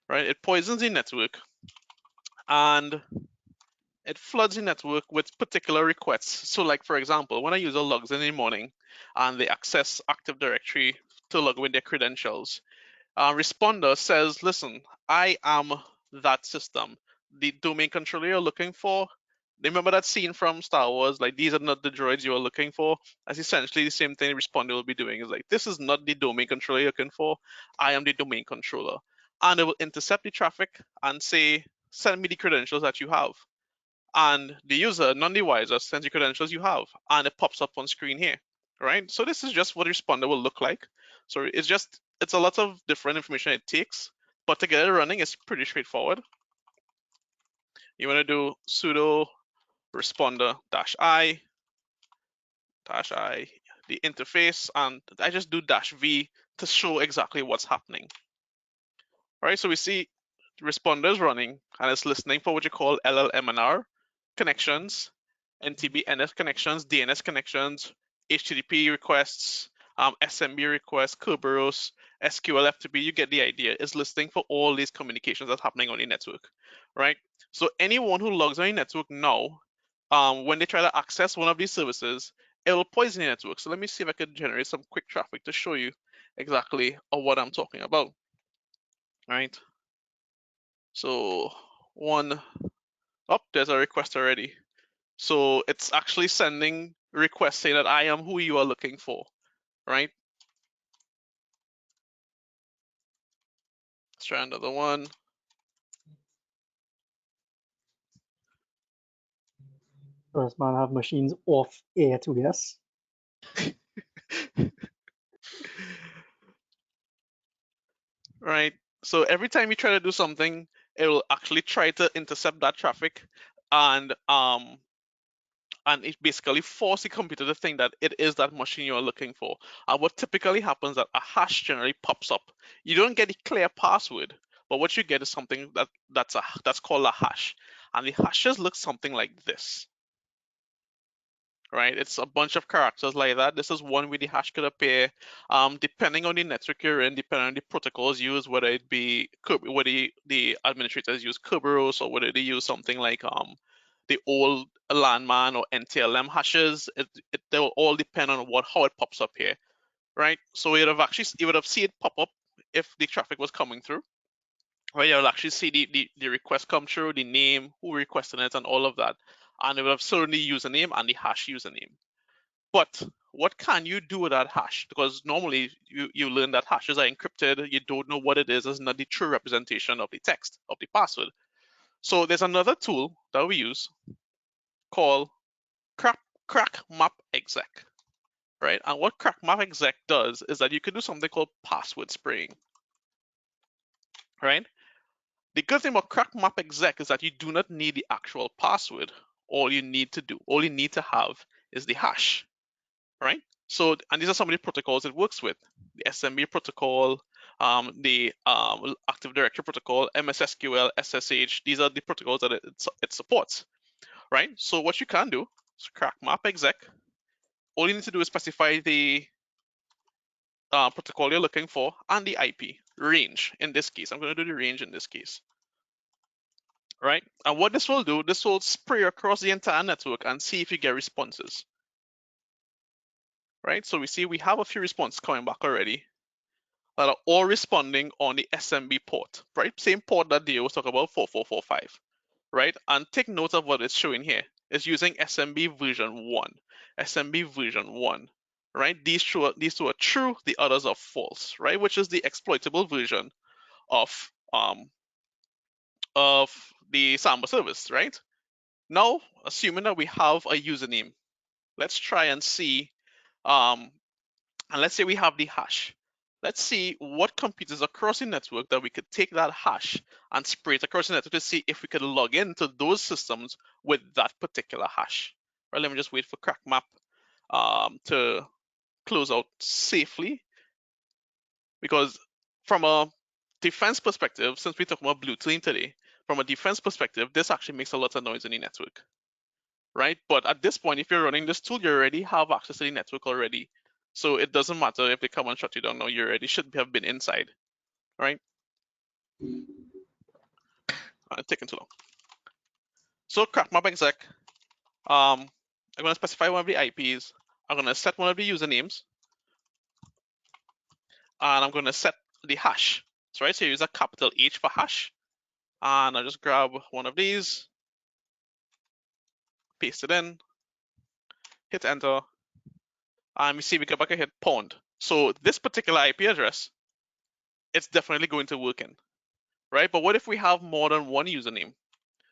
Right? It poisons the network and it floods the network with particular requests. So like, for example, when a user logs in the morning and they access Active Directory to log in their credentials, Responder says, listen, I am that system. The domain controller you're looking for, remember that scene from Star Wars, like these are not the droids you are looking for? That's essentially the same thing Responder will be doing. Is like, this is not the domain controller you're looking for. I am the domain controller. And it will intercept the traffic and say, send me the credentials that you have. And the user, none the wiser, sends the credentials you have, and it pops up on screen here, right? So this is just what Responder will look like. So it's a lot of different information it takes, but to get it running, it's pretty straightforward. You want to do sudo responder -i, the interface, and I just do -v to show exactly what's happening. All right, so we see Responder is running, and it's listening for what you call LLMNR connections, NTB-NS connections, DNS connections, HTTP requests, SMB requests, Kerberos, SQL FTP. You get the idea. It's listening for all these communications that's happening on the network, right? So anyone who logs on the network now, when they try to access one of these services, it will poison the network. So let me see if I can generate some quick traffic to show you exactly what I'm talking about. All right. So there's a request already. So it's actually sending requests saying that I am who you are looking for, right? Let's try another one. Does man have machines off air to guess? Right. So every time you try to do something, it will actually try to intercept that traffic and it basically force the computer to think that it is that machine you are looking for. And what typically happens is that a hash generally pops up. You don't get a clear password, but what you get is something that's called a hash. And the hashes look something like this. Right? It's a bunch of characters like that. This is one where the hash could appear. Depending on the network you're in, depending on the protocols used, whether it be whether the administrators use Kerberos or whether they use something like the old landman or NTLM hashes, they will all depend on how it pops up here, right? So you would have seen it pop up if the traffic was coming through. Right, you'll actually see the request come through, the name, who requested it, and all of that. And it will have certainly username and the hash username. But what can you do with that hash? Because normally you learn that hashes are encrypted, you don't know what it is, it's not the true representation of the text, of the password. So there's another tool that we use called crack map exec, right? And what crack map exec does is that you can do something called password spraying, right? The good thing about crack map exec is that you do not need the actual password. All you need to have is the hash, right? So, and these are some of the protocols it works with: the SMB protocol, the Active Directory protocol, MSSQL, SSH. These are the protocols that it supports, right? So what you can do is crack map exec. All you need to do is specify the protocol you're looking for and the IP range. In this case, I'm going to do the range in this case. Right? And what this will do, this will spray across the entire network and see if you get responses. Right? So we see we have a few responses coming back already that are all responding on the SMB port, right? Same port that Dio was talking about, 4445, right? And take note of what it's showing here. It's using SMB version 1, SMB version 1, right? These two are true, the others are false, right? Which is the exploitable version of the Samba service, right? Now, assuming that we have a username, let's try and see, and let's say we have the hash. Let's see what computers across the network that we could take that hash and spray it across the network to see if we could log into those systems with that particular hash. Right, let me just wait for CrackMap to close out safely, because from a defense perspective, since we talk about blue team today, from a defense perspective, this actually makes a lot of noise in the network, right? But at this point, if you're running this tool, you already have access to the network already. So it doesn't matter if they come and shut you down now, you already should have been inside, right? Taking too long. So crack map exec, I'm gonna specify one of the IPs, I'm gonna set one of the usernames, and I'm gonna set the hash. So right, so use a capital H for hash, and I'll just grab one of these, paste it in, hit enter, and we see we go back and hit pond. So this particular IP address, it's definitely going to work in, right? But what if we have more than one username?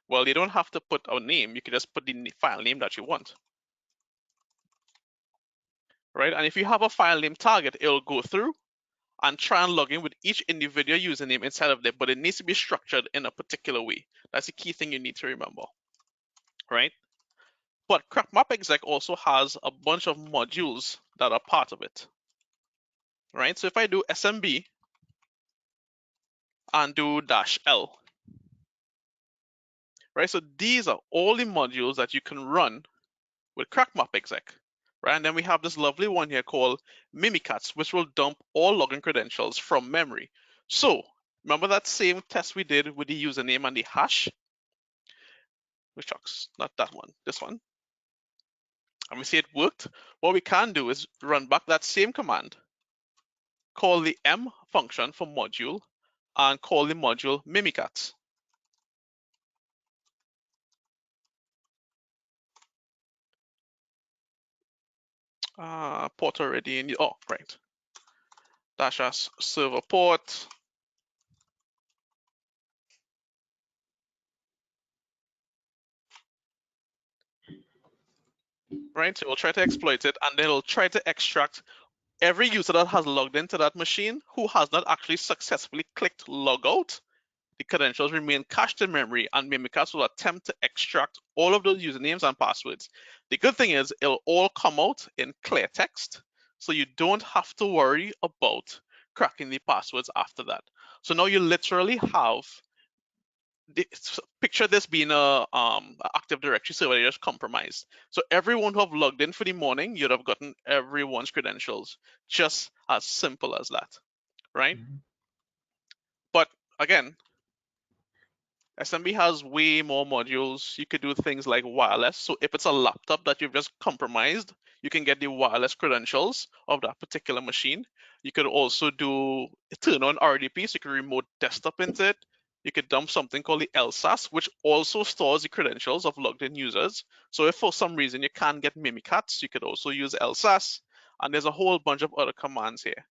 Well, you don't have to put a name, you can just put the file name that you want, right? And if you have a file name target, it'll go through and try and log in with each individual username inside of there, but it needs to be structured in a particular way. That's the key thing you need to remember, right? But crackmap exec also has a bunch of modules that are part of it, right? So if I do SMB and do -L, right? So these are all the modules that you can run with crackmap exec, right? And then we have this lovely one here called Mimikatz, which will dump all login credentials from memory. So remember that same test we did with the username and the hash? Which sucks, not that one, this one. And we see it worked. What we can do is run back that same command, call the M function for module, and call the module Mimikatz. Port already in, oh, right. -S server port. Right, so we'll try to exploit it, and then it'll try to extract every user that has logged into that machine who has not actually successfully clicked log out. The credentials remain cached in memory, and Mimikatz will attempt to extract all of those usernames and passwords. The good thing is it'll all come out in clear text, so you don't have to worry about cracking the passwords after that. So now you literally have, picture this being a Active Directory server that just compromised. So everyone who have logged in for the morning, you'd have gotten everyone's credentials, just as simple as that, right? But again, SMB has way more modules. You could do things like wireless. So if it's a laptop that you've just compromised, you can get the wireless credentials of that particular machine. You could also do turn on RDP, so you can remote desktop into it. You could dump something called the LSAS, which also stores the credentials of logged in users. So if for some reason you can't get Mimikatz, you could also use LSAS. And there's a whole bunch of other commands here.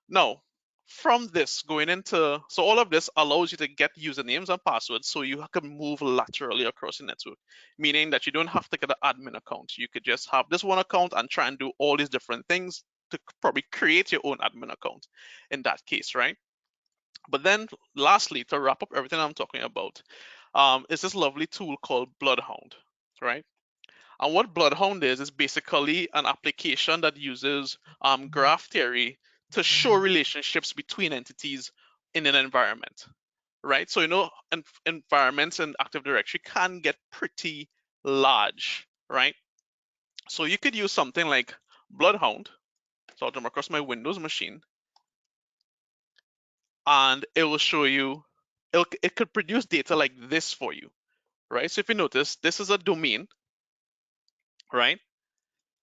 Now, from this going into, so all of this allows you to get usernames and passwords so you can move laterally across the network, meaning that you don't have to get an admin account. You could just have this one account and try and do all these different things to probably create your own admin account in that case, right? But then lastly, to wrap up everything I'm talking about, is this lovely tool called Bloodhound, right? And what Bloodhound is basically an application that uses graph theory to show relationships between entities in an environment, right? So, you know, environments in Active Directory can get pretty large, right? So you could use something like Bloodhound. So I'll jump across my Windows machine, and it will show you, it could produce data like this for you, right? So if you notice, this is a domain, right?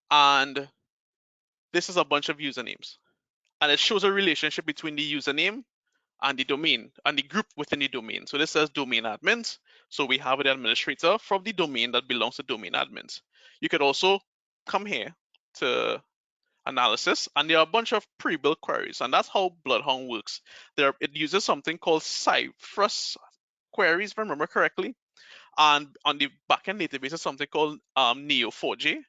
And this is a bunch of usernames. And it shows a relationship between the username and the domain and the group within the domain. So this says domain admins. So we have the administrator from the domain that belongs to domain admins. You could also come here to analysis, and there are a bunch of pre-built queries, and that's how Bloodhound works. It uses something called CyberFence queries, if I remember correctly, and on the backend database is something called Neo4j,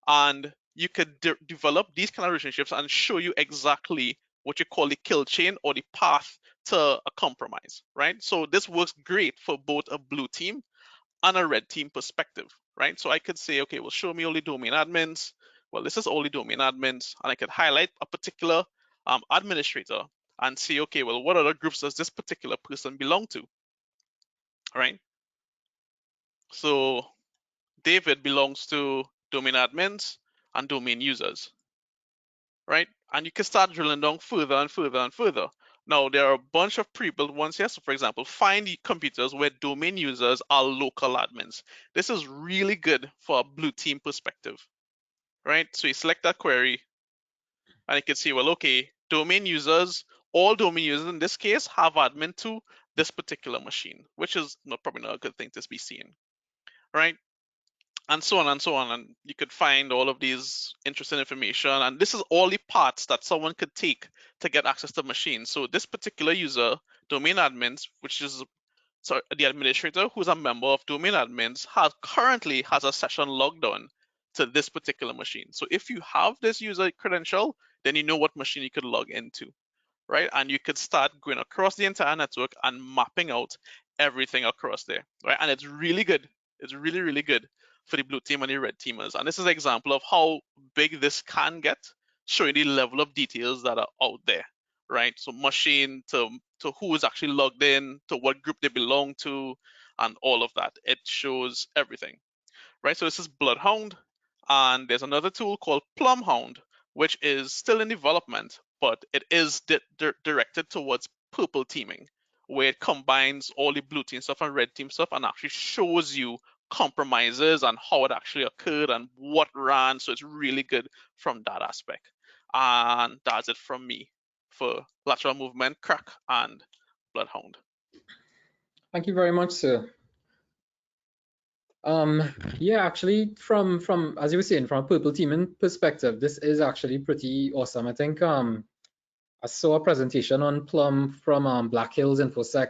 and you could develop these kind of relationships and show you exactly what you call the kill chain or the path to a compromise, right? So this works great for both a blue team and a red team perspective, right? So I could say, okay, well, show me all the domain admins, well, this is only domain admins, and I could highlight a particular administrator and see, okay, well, what other groups does this particular person belong to, right? So David belongs to domain admins and domain users, right? And you can start drilling down further and further and further. Now, there are a bunch of pre-built ones here. So for example, find the computers where domain users are local admins. This is really good for a blue team perspective, right? So you select that query and you can see, well, okay, domain users, all domain users in this case have admin to this particular machine, which is probably not a good thing to be seen, right? And so on and so on. And you could find all of these interesting information. And this is all the parts that someone could take to get access to the machine. So this particular user, domain admins, which is the administrator who's a member of domain admins, currently has a session logged on to this particular machine. So if you have this user credential, then you know what machine you could log into, right? And you could start going across the entire network and mapping out everything across there, right? And it's really good. It's really, really good for the blue team and the red teamers. And this is an example of how big this can get, showing the level of details that are out there, right? So machine to who is actually logged in, to what group they belong to, and all of that. It shows everything, right? So this is Bloodhound, and there's another tool called Plumhound, which is still in development, but it is directed towards purple teaming, where it combines all the blue team stuff and red team stuff and actually shows you compromises and how it actually occurred and what ran. So it's really good from that aspect. And that's it from me for lateral movement, crack, and Bloodhound. Thank you very much, sir. Yeah, actually, from as you were saying, from a purple teaming perspective, this is actually pretty awesome. I think I saw a presentation on Plum from Black Hills InfoSec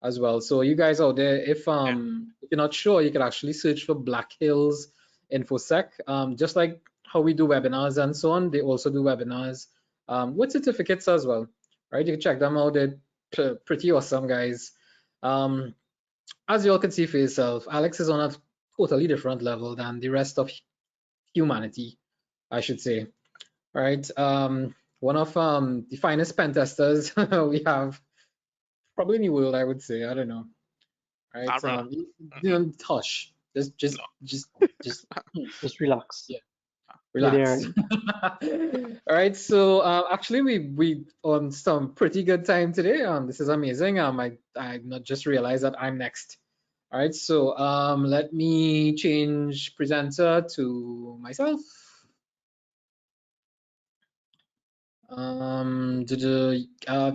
as well. So you guys out there, if you're not sure, you can actually search for Black Hills InfoSec. Just like how we do webinars and so on, they also do webinars with certificates as well, right? You can check them out. They're pretty awesome, guys. As you all can see for yourself, Alex is on a totally different level than the rest of humanity, I should say. All right. One of the finest pen testers we have probably in the world, I would say. I don't know. All right. Hush. Just relax. Yeah. Relax. All right. So actually, we on some pretty good time today. This is amazing. I not just realized that I'm next. All right. So let me change presenter to myself.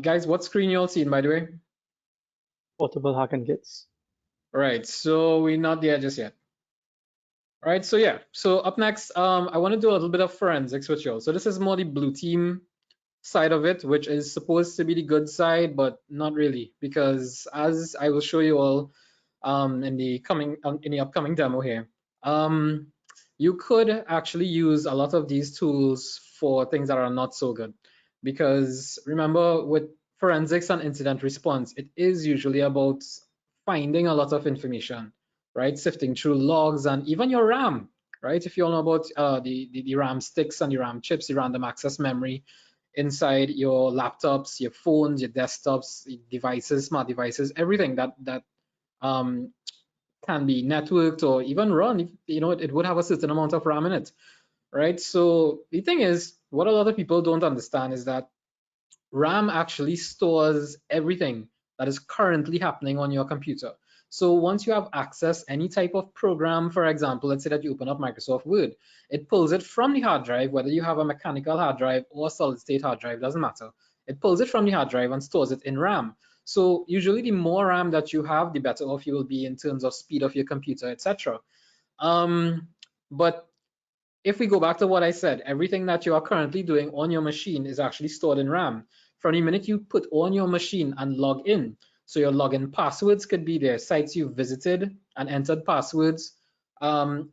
Guys, what screen you all seen, by the way? Portable hack and kits. All right. So we're not there just yet. All right, so yeah, so up next, I want to do a little bit of forensics with you all. So this is more the blue team side of it, which is supposed to be the good side, but not really, because as I will show you all in the upcoming demo here, you could actually use a lot of these tools for things that are not so good. Because remember, with forensics and incident response, it is usually about finding a lot of information, right? Sifting through logs and even your RAM, right? If you all know about the RAM sticks and the RAM chips, the random access memory inside your laptops, your phones, your desktops, devices, smart devices, everything that can be networked or even run, it would have a certain amount of RAM in it, right? So the thing is, what a lot of people don't understand is that RAM actually stores everything that is currently happening on your computer. So once you have access any type of program, for example, let's say that you open up Microsoft Word, it pulls it from the hard drive, whether you have a mechanical hard drive or solid state hard drive, doesn't matter. It pulls it from the hard drive and stores it in RAM. So usually the more RAM that you have, the better off you will be in terms of speed of your computer, etc. But if we go back to what I said, everything that you are currently doing on your machine is actually stored in RAM. From the minute you put on your machine and log in, so your login passwords could be there, sites you've visited and entered passwords,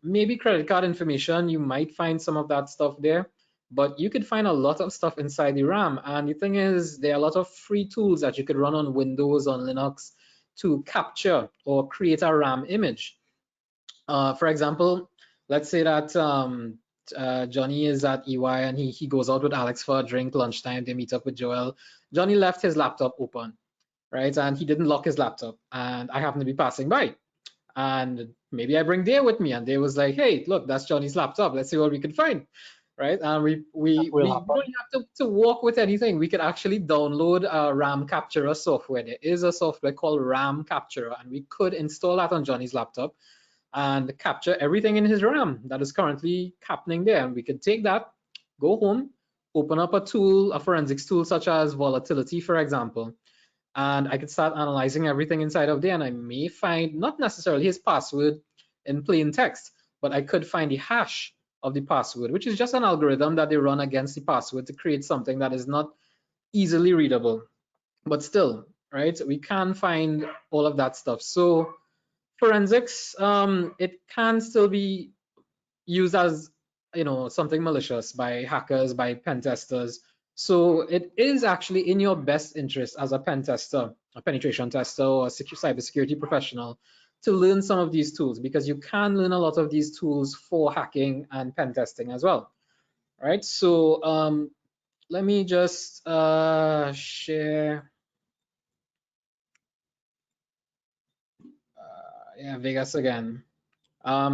maybe credit card information, you might find some of that stuff there, but you could find a lot of stuff inside the RAM. And the thing is, there are a lot of free tools that you could run on Windows, on Linux, to capture or create a RAM image. For example, let's say that Johnny is at EY and he goes out with Alex for a drink, lunchtime, they meet up with Joel. Johnny left his laptop open, right? And he didn't lock his laptop. And I happen to be passing by. And maybe I bring Dave with me, and Dave was like, hey, look, that's Johnny's laptop. Let's see what we can find, right? And we don't have to walk with anything. We could actually download a RAM capturer software. There is a software called RAM Capturer, and we could install that on Johnny's laptop and capture everything in his RAM that is currently happening there. And we could take that, go home, open up a tool, a forensics tool such as volatility, for example, and I could start analyzing everything inside of there, and I may find not necessarily his password in plain text, but I could find the hash of the password, which is just an algorithm that they run against the password to create something that is not easily readable. But still, right, we can find all of that stuff. So forensics, it can still be used as, you know, something malicious by hackers, by pen testers. So it is actually in your best interest as a pen tester, a penetration tester, or a cybersecurity professional to learn some of these tools, because you can learn a lot of these tools for hacking and pen testing as well. All right, so let me just share. Yeah, Vegas again.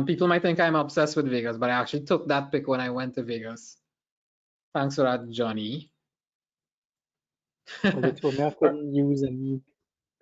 People might think I'm obsessed with Vegas, but I actually took that pic when I went to Vegas. Thanks for that, Johnny. Well, they told me I couldn't use any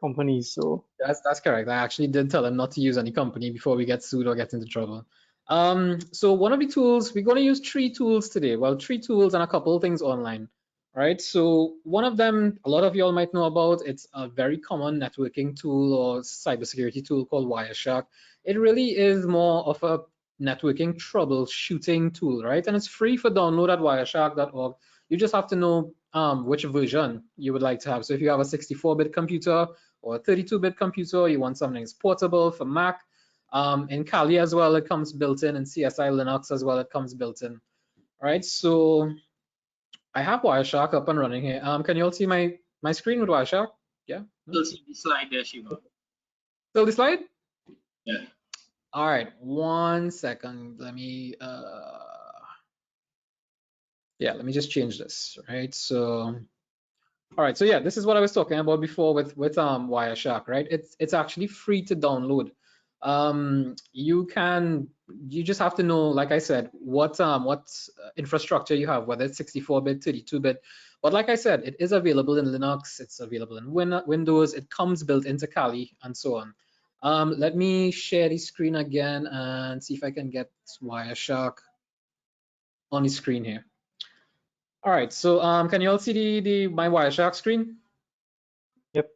companies, so that's correct. I actually did tell them not to use any company before we get sued or get into trouble. So one of the tools, we're going to use 3 tools today. Well, 3 tools and a couple of things online. Right. So one of them, a lot of y'all might know about. It's a very common networking tool or cybersecurity tool called Wireshark. It really is more of a networking troubleshooting tool, right? And it's free for download at wireshark.org. You just have to know which version you would like to have. So if you have a 64-bit computer or a 32-bit computer, you want something that's portable for Mac. In Kali as well, it comes built in, and CSI Linux as well, it comes built in. All right, so I have Wireshark up and running here. Can you all see my screen with Wireshark? Yeah. Still see the slide there, Shiva. Still the slide? Yeah. All right, 1 second. Let me let me just change this. Right. So all right, so yeah, this is what I was talking about before with Wireshark, right? It's actually free to download. You just have to know, like I said, what infrastructure you have, whether it's 64-bit, 32-bit. But like I said, it is available in Linux, it's available in Windows, it comes built into Kali, and so on. Let me share the screen again and see if I can get Wireshark on the screen here. All right, so can you all see my Wireshark screen? Yep.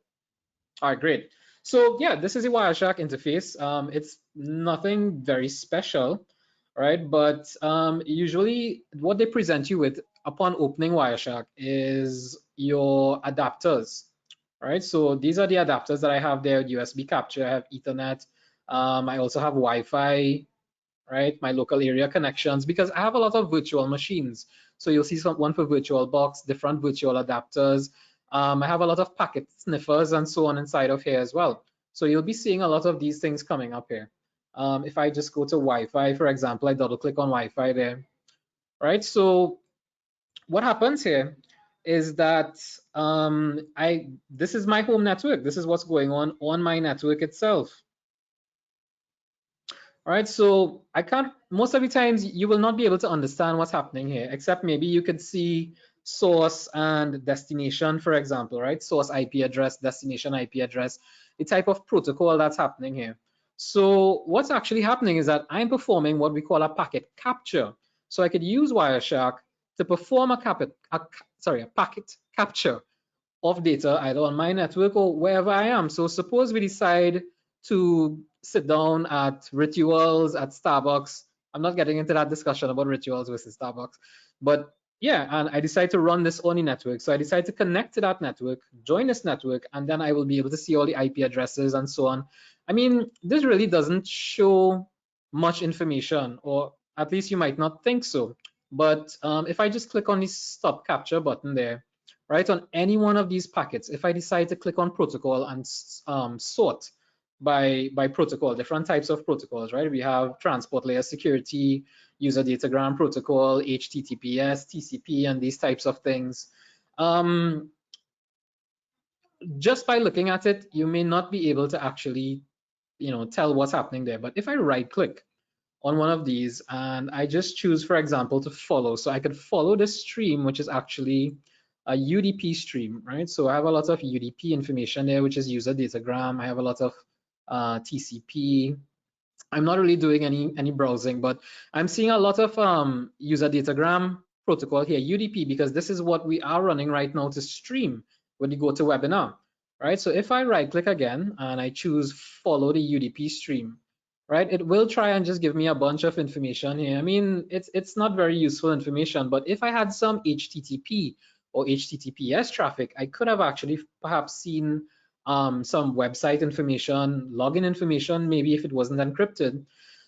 All right, great. So yeah, this is a Wireshark interface. It's nothing very special, right? But usually what they present you with upon opening Wireshark is your adapters, right? So these are the adapters that I have there: USB capture, I have Ethernet, I also have Wi-Fi, right? My local area connections, because I have a lot of virtual machines. So you'll see one for VirtualBox, different virtual adapters. I have a lot of packet sniffers and so on inside of here as well. So you'll be seeing a lot of these things coming up here. If I just go to Wi-Fi, for example, I double click on Wi-Fi there, right? So what happens here is that this is my home network. This is what's going on my network itself. All right, so most of the times you will not be able to understand what's happening here, except maybe you could see source and destination, for example, right? Source IP address, destination IP address, the type of protocol that's happening here. So what's actually happening is that I'm performing what we call a packet capture. So I could use Wireshark to perform a packet capture of data either on my network or wherever I am. So suppose we decide to sit down at Rituals at Starbucks. I'm not getting into that discussion about Rituals versus Starbucks, but yeah, and I decide to run this on the network. So I decide to connect to that network, join this network, and then I will be able to see all the IP addresses and so on. I mean, this really doesn't show much information, or at least you might not think so. But if I just click on the stop capture button there, right, on any one of these packets, if I decide to click on protocol and sort, by protocol, different types of protocols, right? We have transport layer security, user datagram protocol, HTTPS, TCP, and these types of things. Just by looking at it, you may not be able to actually, tell what's happening there. But if I right click on one of these and I just choose, for example, to follow, so I could follow this stream, which is actually a UDP stream, right? So I have a lot of UDP information there, which is user datagram. I have a lot of TCP. I'm not really doing any browsing, but I'm seeing a lot of user datagram protocol here, UDP, because this is what we are running right now to stream when you go to webinar, right? So if I right click again and I choose follow the UDP stream, right, it will try and just give me a bunch of information here. I mean, it's not very useful information, but if I had some HTTP or HTTPS traffic, I could have actually perhaps seen some website information, login information, maybe if it wasn't encrypted.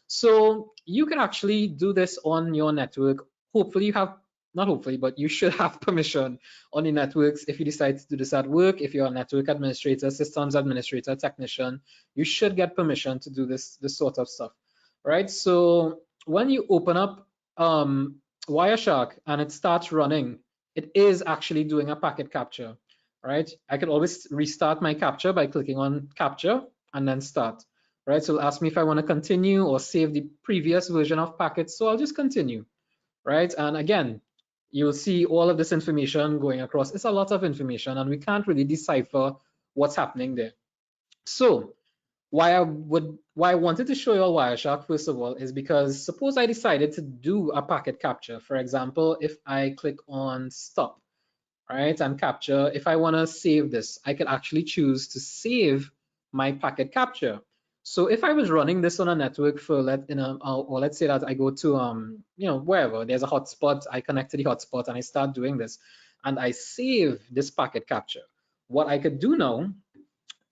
So you can actually do this on your network. Hopefully you have, not hopefully, but you should have permission on your networks. If you decide to do this at work, if you're a network administrator, systems administrator, technician, you should get permission to do this sort of stuff, right? So when you open up Wireshark and it starts running, it is actually doing a packet capture, right? I can always restart my capture by clicking on capture and then start, right? So it'll ask me if I want to continue or save the previous version of packets. So I'll just continue, right? And again, you'll see all of this information going across. It's a lot of information and we can't really decipher what's happening there. So why I wanted to show you all Wireshark, first of all, is because suppose I decided to do a packet capture. For example, if I click on stop, right, and capture, if I want to save this, I could actually choose to save my packet capture. So if I was running this on a network for or let's say that I go to wherever there's a hotspot, I connect to the hotspot and I start doing this and I save this packet capture. What I could do now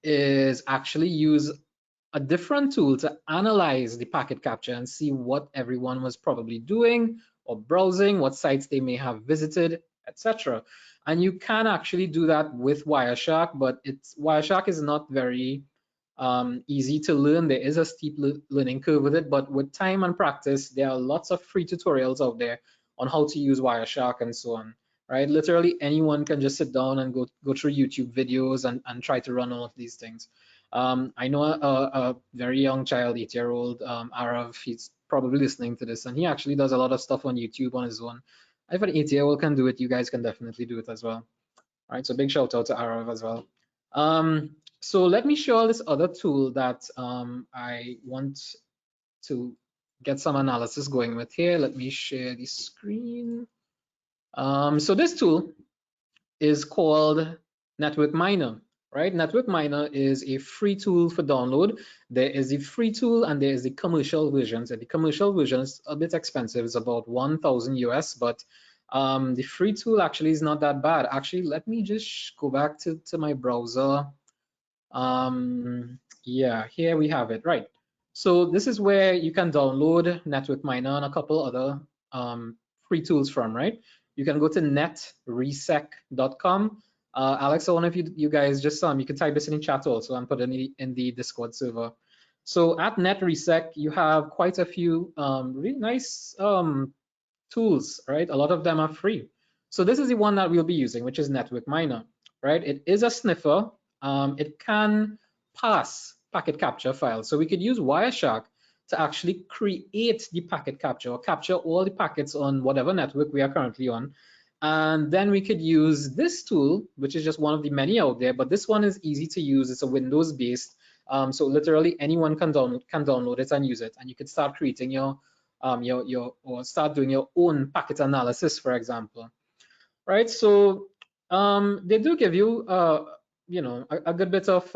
is actually use a different tool to analyze the packet capture and see what everyone was probably doing or browsing, what sites they may have visited, etc. And you can actually do that with Wireshark, but Wireshark is not very easy to learn. There is a steep learning curve with it, but with time and practice, there are lots of free tutorials out there on how to use Wireshark and so on, right? Literally anyone can just sit down and go through YouTube videos and try to run all of these things. I know a very young child, 8-year-old Arav, he's probably listening to this, and he actually does a lot of stuff on YouTube on his own. If an 8-year-old can do it, you guys can definitely do it as well. All right, so big shout out to Arav as well. So let me show this other tool that I want to get some analysis going with here. Let me share the screen. So this tool is called Network Miner, right? Network Miner is a free tool for download. There is a free tool and there is the commercial versions. And the commercial version is a bit expensive. It's about 1,000 US, but the free tool actually is not that bad. Actually, let me just go back to my browser. Yeah, here we have it, right? So this is where you can download Network Miner and a couple other free tools from, right? You can go to netresec.com. Alex, I wonder if you guys just you can type this in the chat also and put it in the Discord server. So at netresec, you have quite a few really nice tools, right? A lot of them are free. So this is the one that we'll be using, which is Network Miner, right? It is a sniffer. It can pass packet capture files. So we could use Wireshark to actually create the packet capture or capture all the packets on whatever network we are currently on. And then we could use this tool, which is just one of the many out there, but this one is easy to use. It's a Windows based. So literally anyone can download it and use it. And you can start creating or start doing your own packet analysis, for example, right? So they do give you a good bit of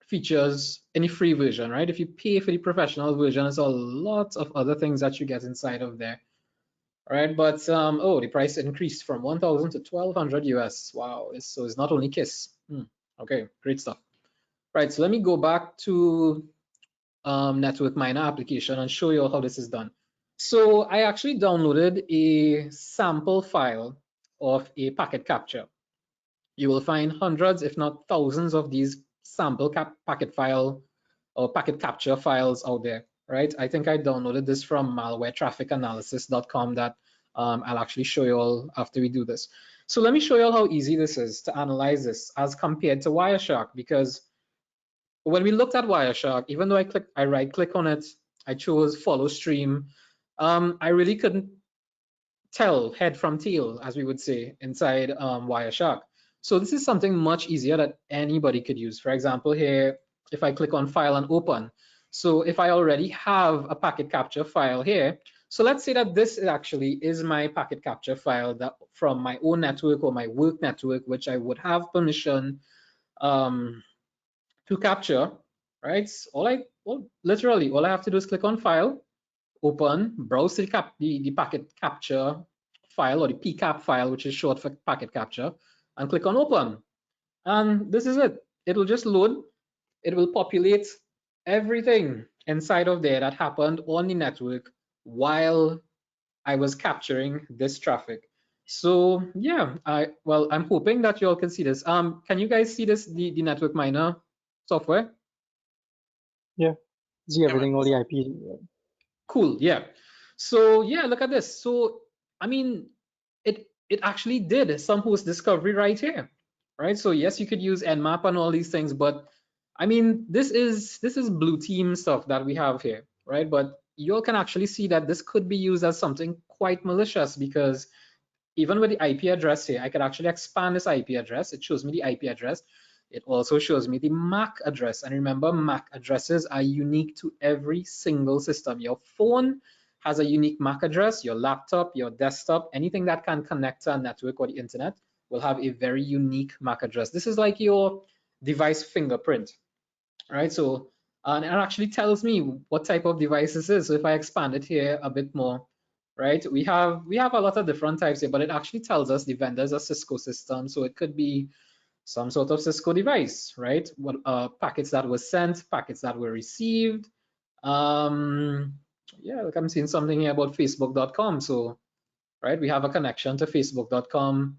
features in the free version, right? If you pay for the professional version, there's a lot of other things that you get inside of there, right? But oh, the price increased from 1,000 to 1,200 US. Wow, so it's not only KISS. Okay, great stuff. Right, so let me go back to Network Miner application and show you how this is done. So I actually downloaded a sample file of a packet capture. You will find hundreds, if not thousands, of these sample packet file or packet capture files out there, right? I think I downloaded this from malwaretrafficanalysis.com that I'll actually show you all after we do this. So let me show you all how easy this is to analyze this as compared to Wireshark, because when we looked at Wireshark, even though I right click on it, I chose follow stream, I really couldn't tell head from tail, as we would say inside Wireshark. So this is something much easier that anybody could use. For example, here, if I click on file and open, so if I already have a packet capture file here, so let's say that this actually is my packet capture file that from my own network or my work network, which I would have permission to capture, right? Literally, all I have to do is click on file, open, browse the packet capture file or the PCAP file, which is short for packet capture, and click on open. And this is it. It'll just load. It will populate everything inside of there that happened on the network while I was capturing this traffic. So yeah, I'm hoping that you all can see this. Can you guys see this, the network miner software? Yeah, see everything, all the IPs. Cool, yeah. So yeah, look at this. So I mean, it actually did some host discovery right here, right? So yes, you could use Nmap and all these things, but I mean, this is blue team stuff that we have here, right? But you all can actually see that this could be used as something quite malicious, because even with the IP address here, I could actually expand this IP address. It shows me the IP address. It also shows me the MAC address. And remember, MAC addresses are unique to every single system. Your phone has a unique MAC address. Your laptop, your desktop, anything that can connect to a network or the internet will have a very unique MAC address. This is like your device fingerprint, right? So, and it actually tells me what type of device this is. So if I expand it here a bit more, right, we have a lot of different types here, but it actually tells us the vendor's a Cisco system. So it could be some sort of Cisco device, right? What packets that were sent, packets that were received. Yeah, like I'm seeing something here about Facebook.com. So, right, we have a connection to Facebook.com,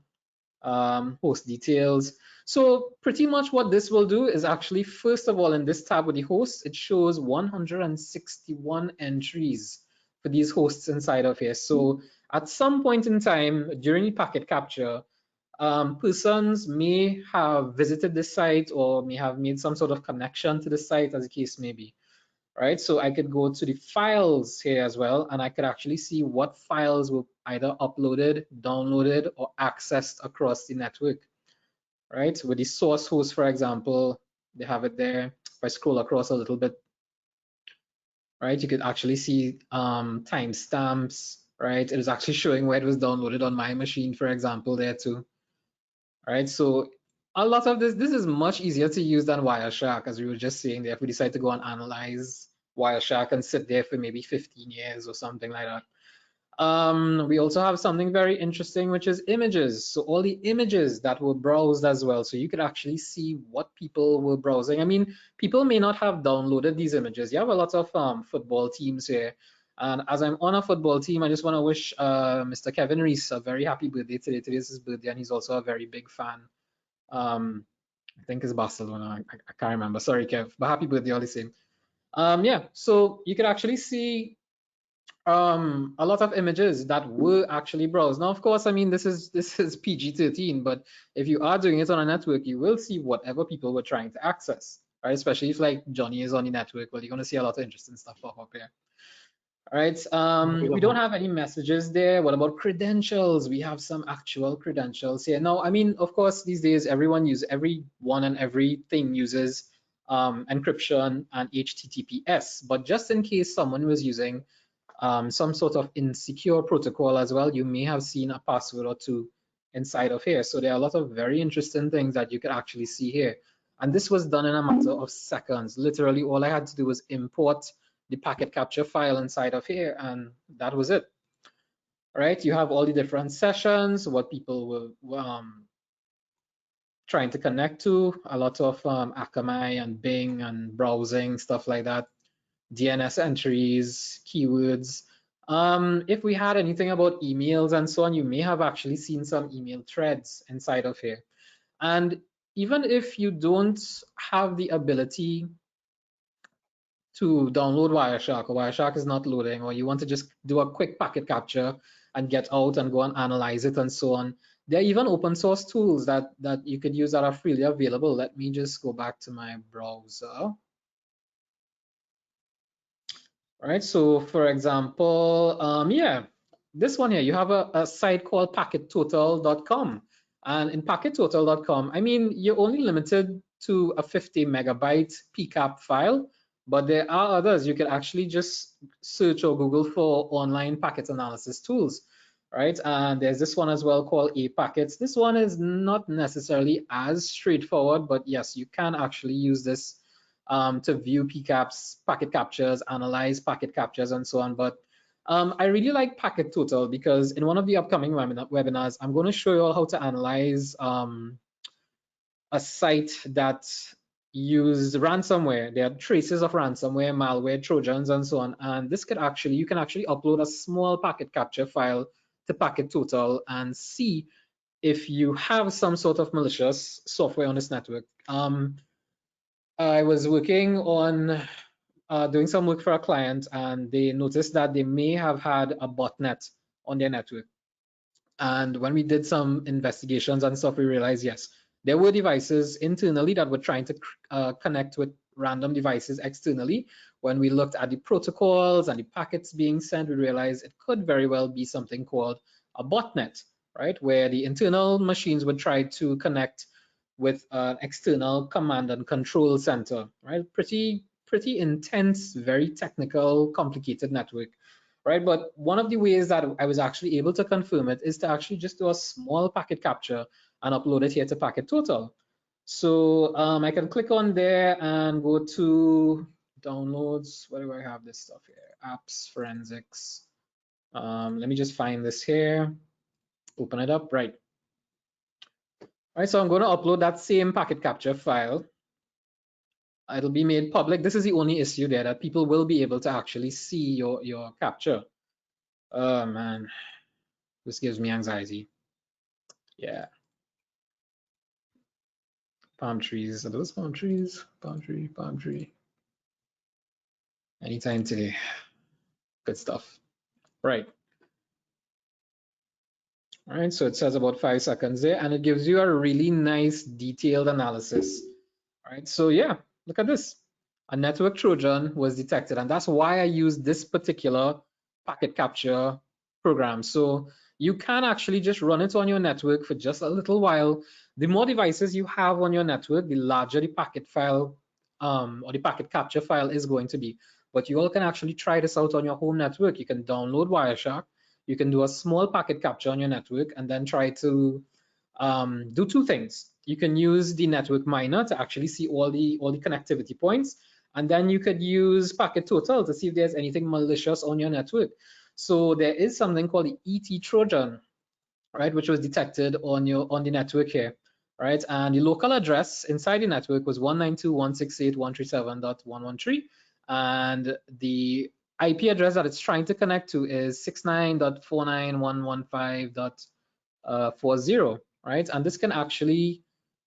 host details. So pretty much what this will do is actually, first of all, in this tab with the hosts, it shows 161 entries for these hosts inside of here. So at some point in time during the packet capture, persons may have visited this site or may have made some sort of connection to the site, as the case may be, right? So I could go to the files here as well, and I could actually see what files were either uploaded, downloaded, or accessed across the network, right? With the source host, for example, they have it there. If I scroll across a little bit, right, you could actually see timestamps, right? It is actually showing where it was downloaded on my machine, for example, there too. Right, so a lot of this is much easier to use than Wireshark, as we were just saying there. If we decide to go and analyze Wireshark and sit there for maybe 15 years or something like that. We also have something very interesting, which is images. So all the images that were browsed as well. So you could actually see what people were browsing. I mean, people may not have downloaded these images. You have a lot of football teams here. And as I'm on a football team, I just want to wish Mr. Kevin Reese a very happy birthday today. Today is his birthday, and he's also a very big fan. I think it's Barcelona. I can't remember. Sorry, Kev, but happy birthday all the same. Yeah, so you could actually see a lot of images that were actually browsed. Now, of course, I mean, this is PG-13, but if you are doing it on a network, you will see whatever people were trying to access, right? Especially if like Johnny is on the network, well, you're going to see a lot of interesting stuff pop up here. All right, we don't have any messages there. What about credentials? We have some actual credentials here. Now, I mean, of course, these days, everyone and everything uses encryption and HTTPS, but just in case someone was using some sort of insecure protocol as well, you may have seen a password or two inside of here. So there are a lot of very interesting things that you could actually see here. And this was done in a matter of seconds. Literally, all I had to do was import the packet capture file inside of here, and that was it. All right, you have all the different sessions, what people were trying to connect to, a lot of Akamai and Bing and browsing, stuff like that, DNS entries, keywords. If we had anything about emails and so on, you may have actually seen some email threads inside of here. And even if you don't have the ability to download Wireshark, or Wireshark is not loading, or you want to just do a quick packet capture and get out and go and analyze it and so on, there are even open source tools that you could use that are freely available. Let me just go back to my browser. All right, so for example, yeah, this one here, you have a site called packettotal.com. And in packettotal.com, I mean, you're only limited to a 50 megabyte PCAP file, but there are others. You can actually just search or Google for online packet analysis tools, right? And there's this one as well called apackets. This one is not necessarily as straightforward, but yes, you can actually use this to view PCAPs, packet captures, analyze packet captures, and so on. But I really like Packet Total because in one of the upcoming webinars, I'm going to show you all how to analyze a site that used ransomware. There are traces of ransomware, malware, trojans, and so on. And this could actually, you can actually upload a small packet capture file to Packet Total and see if you have some sort of malicious software on this network. I was working on doing some work for a client, and they noticed that they may have had a botnet on their network. And when we did some investigations and stuff, we realized, yes, there were devices internally that were trying to connect with random devices externally. When we looked at the protocols and the packets being sent, we realized it could very well be something called a botnet, right? Where the internal machines would try to connect with an external command and control center, right? Pretty intense, very technical, complicated network, right? But one of the ways that I was actually able to confirm it is to actually just do a small packet capture and upload it here to Packet Total. So I can click on there and go to downloads. Where do I have this stuff here? Apps, forensics. Let me just find this here. Open it up, right? All right, so I'm going to upload that same packet capture file. It'll be made public. This is the only issue there, that people will be able to actually see your capture. Oh man, this gives me anxiety. Yeah. Palm trees. Are those palm trees? Palm tree, palm tree. Anytime today. Good stuff. Right. All right, so it says about 5 seconds there, and it gives you a really nice detailed analysis. All right, so yeah, look at this. A network Trojan was detected, and that's why I used this particular packet capture program. So you can actually just run it on your network for just a little while. The more devices you have on your network, the larger the packet file or the packet capture file is going to be. But you all can actually try this out on your home network. You can download Wireshark. You can do a small packet capture on your network and then try to do two things. You can use the network miner to actually see all the connectivity points, and then you could use Packet Total to see if there's anything malicious on your network. So there is something called the ET Trojan, right, which was detected on the network here, right? And the local address inside the network was 192.168.137.113, and the IP address that it's trying to connect to is 69.49115.40, right? And this can actually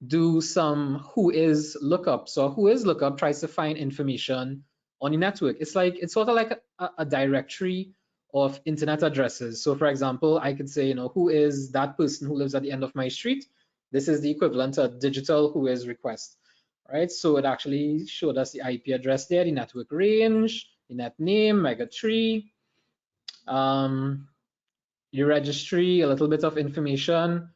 do some whois lookup. So whois lookup tries to find information on the network. It's sort of like a directory of internet addresses. So for example, I could say, who is that person who lives at the end of my street? This is the equivalent to a digital whois request, right? So it actually showed us the IP address there, the network range, the net name, mega tree, the registry, a little bit of information,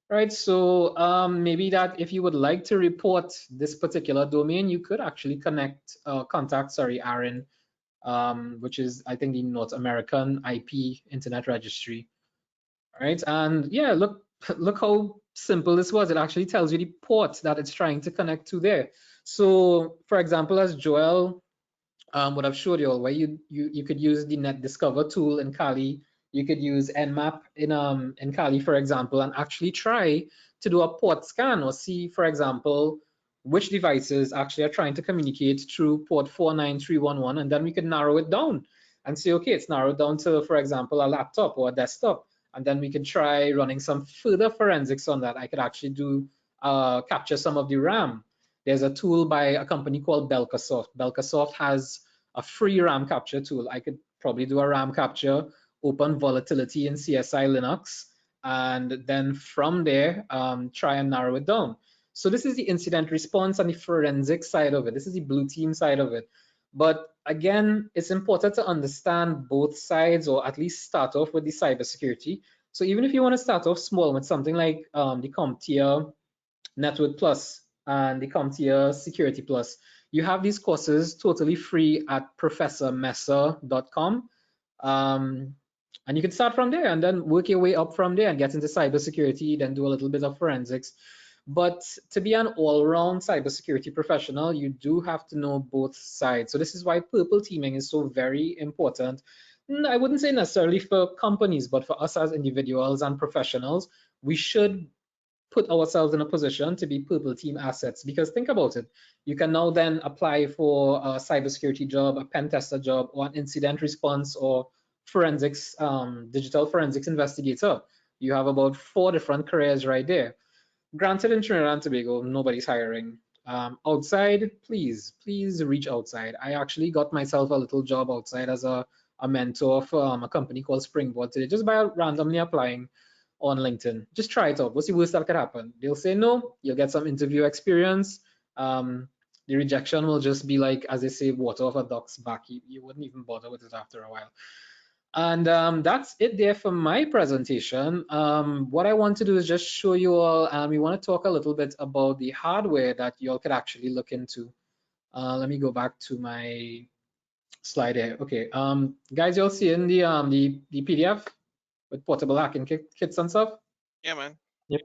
right? So maybe that if you would like to report this particular domain, you could actually contact Aaron, which is, I think, the North American IP Internet Registry, right? And yeah, look how simple this was. It actually tells you the port that it's trying to connect to there. So for example, as Joel would have showed you all, where you could use the Net Discover tool in Kali. You could use Nmap in Kali, for example, and actually try to do a port scan or see, for example, which devices actually are trying to communicate through port 49311, and then we could narrow it down and say, okay, it's narrowed down to, for example, a laptop or a desktop, and then we could try running some further forensics on that. I could actually do capture some of the RAM. There's a tool by a company called Belkasoft. Belkasoft has a free RAM capture tool. I could probably do a RAM capture, open volatility in CSI Linux, and then from there, try and narrow it down. So this is the incident response and the forensic side of it. This is the blue team side of it. But again, it's important to understand both sides, or at least start off with the cybersecurity. So even if you want to start off small with something like the CompTIA Network Plus and the CompTIA Security Plus, you have these courses totally free at professormesser.com. And you can start from there and then work your way up from there and get into cybersecurity, then do a little bit of forensics. But to be an all-round cybersecurity professional, you do have to know both sides. So this is why purple teaming is so very important. I wouldn't say necessarily for companies, but for us as individuals and professionals, we should put ourselves in a position to be purple team assets. Because think about it, you can now then apply for a cybersecurity job, a pen tester job, or an incident response or forensics, digital forensics investigator. You have about 4 different careers right there. Granted, in Trinidad and Tobago, nobody's hiring. Outside, please reach outside. I actually got myself a little job outside as a mentor for a company called Springboard today, just by randomly applying on LinkedIn. Just try it out. What's the worst that could happen? They'll say no, you'll get some interview experience. The rejection will just be like, as they say, water off a duck's back. You wouldn't even bother with it after a while. And that's it there for my presentation. What I want to do is just show you all, and we want to talk a little bit about the hardware that you all could actually look into. Let me go back to my slide here. Okay, guys, you'll see in the PDF with portable hacking kits and stuff. Yeah, man. Yep.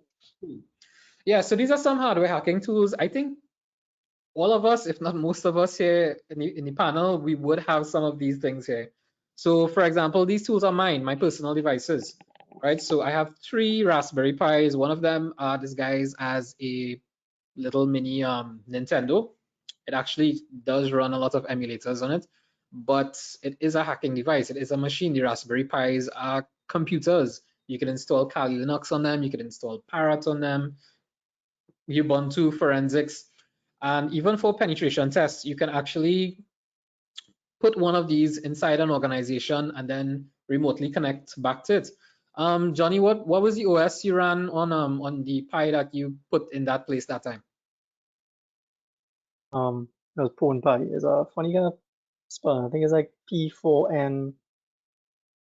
Yeah, so these are some hardware hacking tools. I think all of us, if not most of us here in the panel, we would have some of these things here. So for example, these tools are mine, my personal devices, right? So I have 3 Raspberry Pis. One of them disguised as a little mini Nintendo. It actually does run a lot of emulators on it, but it is a hacking device. It is a machine. The Raspberry Pis are computers. You can install Kali Linux on them. You can install Parrot on them, Ubuntu forensics. And even for penetration tests, you can actually put one of these inside an organization and then remotely connect back to it. Johnny, what was the OS you ran on the Pi that you put in that place that time? It was Pwn Pi. It's a funny kind of spell. I think it's like P4N.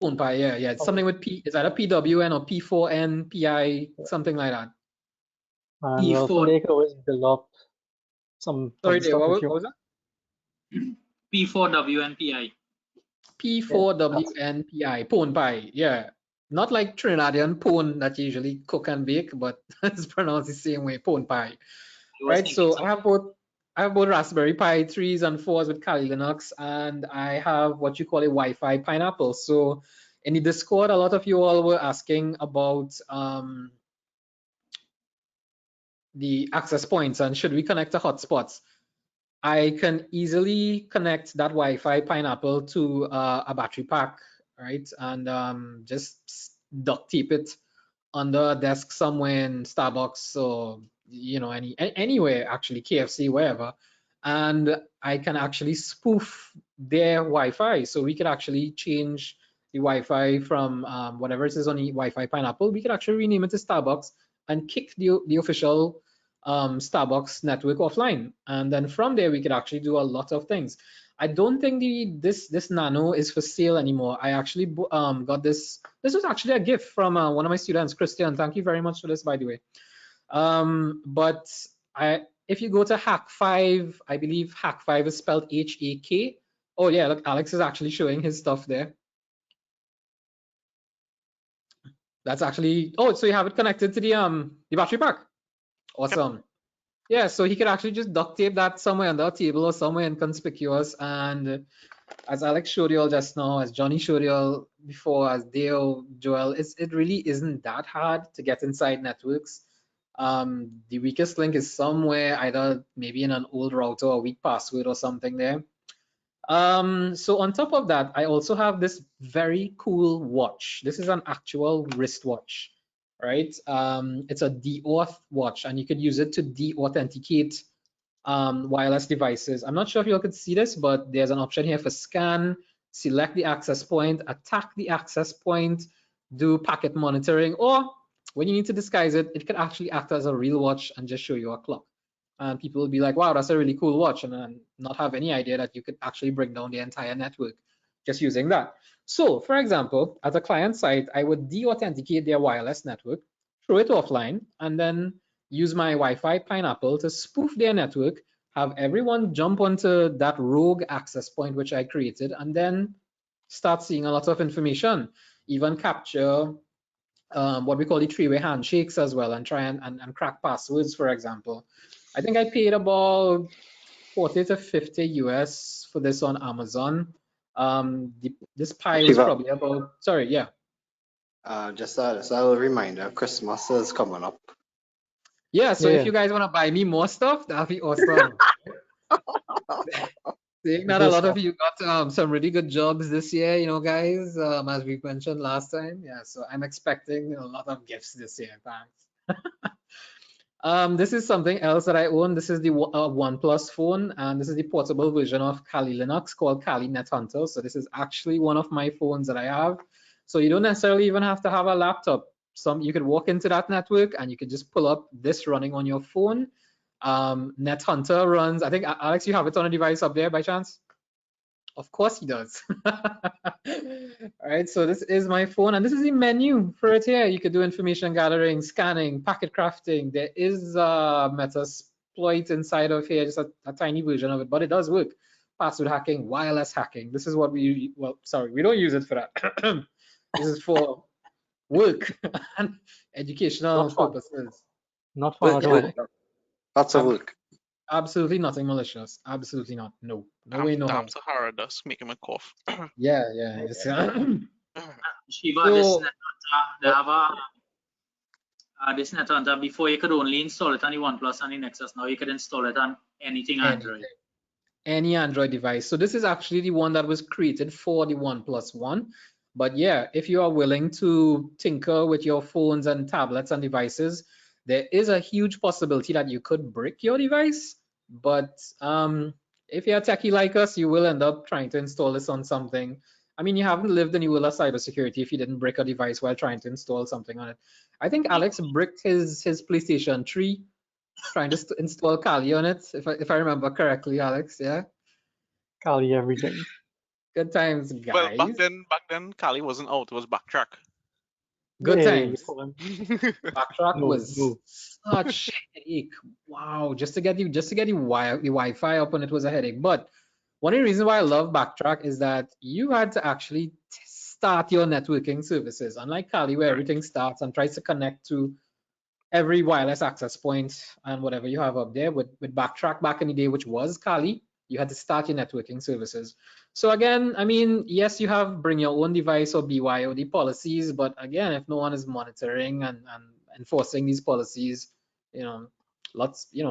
Pwn Pi, yeah. It's something with P. Is that a PWN or P4N, PI, something like that? And well, from there, you could always build up some Sorry, Dave, stuff what if you was that? P4WNPI. P4WNPI, Pwn Pi, yeah. Not like Trinidadian pone that you usually cook and bake, but it's pronounced the same way, Pwn Pi. Right, so I have both Raspberry Pi 3s and 4s with Kali Linux, and I have what you call a Wi-Fi pineapple. So in the Discord, a lot of you all were asking about the access points and should we connect to hotspots. I can easily connect that Wi-Fi pineapple to a battery pack, right? And just duct tape it under a desk somewhere in Starbucks or anywhere, actually, KFC, wherever. And I can actually spoof their Wi-Fi. So we could actually change the Wi-Fi from whatever it is on the Wi-Fi pineapple. We could actually rename it to Starbucks and kick the official Starbucks network offline, and then from there we could actually do a lot of things. I don't think this Nano is for sale anymore. I actually got this. This was actually a gift from one of my students, Christian. Thank you very much for this, by the way. But if you go to Hack5, I believe Hack5 is spelled H-A-K. Oh yeah, look, Alex is actually showing his stuff there. That's actually, oh, so you have it connected to the battery pack. Awesome. Yeah, so he could actually just duct tape that somewhere on the table or somewhere inconspicuous. And as Alex showed you all just now, as Johnny showed you all before, as Dale, Joel, it really isn't that hard to get inside networks. The weakest link is somewhere, either maybe in an old router or weak password or something there. So on top of that, I also have this very cool watch. This is an actual wristwatch, right? It's a deauth watch, and you could use it to deauthenticate wireless devices. I'm not sure if you all could see this, but there's an option here for scan, select the access point, attack the access point, do packet monitoring, or when you need to disguise it, it could actually act as a real watch and just show you a clock. And people will be like, wow, that's a really cool watch, and not have any idea that you could actually bring down the entire network just using that. So, for example, at a client site, I would deauthenticate their wireless network, throw it offline, and then use my Wi-Fi Pineapple to spoof their network, have everyone jump onto that rogue access point which I created, and then start seeing a lot of information, even capture what we call the three-way handshakes as well, and try and crack passwords, for example. I think I paid about 40 to 50 US for this on Amazon. This pie was Shiva. probably about, sorry, yeah. Just a little reminder, Christmas is coming up. Yeah, so Yeah. if you guys want to buy me more stuff, that'd be awesome. Seeing that a lot of you got some really good jobs this year, you know, guys, as we mentioned last time. Yeah, so I'm expecting a lot of gifts this year. Thanks. This is something else that I own. This is the OnePlus phone, and this is the portable version of Kali Linux called Kali NetHunter. So this is actually one of my phones that I have. So you don't necessarily even have to have a laptop. You could walk into that network and you could just pull up this running on your phone. NetHunter runs, I think, Alex, you have it on a device up there by chance? Of course he does. All right, so this is my phone, and this is the menu for it here. You could do information gathering, scanning, packet crafting. There is a Metasploit inside of here, just a tiny version of it, but it does work. Password hacking, wireless hacking. This is what we, well, sorry, we don't use it for that. This is for work and educational purposes. Not fun at all. Lots of work. Absolutely nothing malicious. Absolutely not. No. No way, no how. Damn Sahara dust make him a cough. Yeah, yeah. It's, Shiva, So- this NetHunter, they have this NetHunter. Before you could only install it on the OnePlus and the Nexus. Now you could install it on anything Android. Any Android device. So this is actually the one that was created for the OnePlus One. But yeah, if you are willing to tinker with your phones and tablets and devices, there is a huge possibility that you could brick your device. But if you're a techie like us, you will end up trying to install this on something. I mean, you haven't lived in the world of cybersecurity if you didn't brick a device while trying to install something on it. I think Alex bricked his PlayStation 3 trying to install Kali on it, if I remember correctly, Alex. Yeah. Kali everything. Good times, Well, guys. back then, Kali wasn't out. It was Backtrack. Good Hey, times. you call him- Backtrack No, was no. such a headache. Wow, just to get the Wi-Fi up on it was a headache. But one of the reasons why I love Backtrack is that you had to actually start your networking services, unlike Kali, where everything starts and tries to connect to every wireless access point and whatever you have up there. With Backtrack back in the day, which was Kali, you had to start your networking services. So again, I mean, yes, you have bring your own device or BYOD policies, but again, if no one is monitoring and enforcing these policies, you know,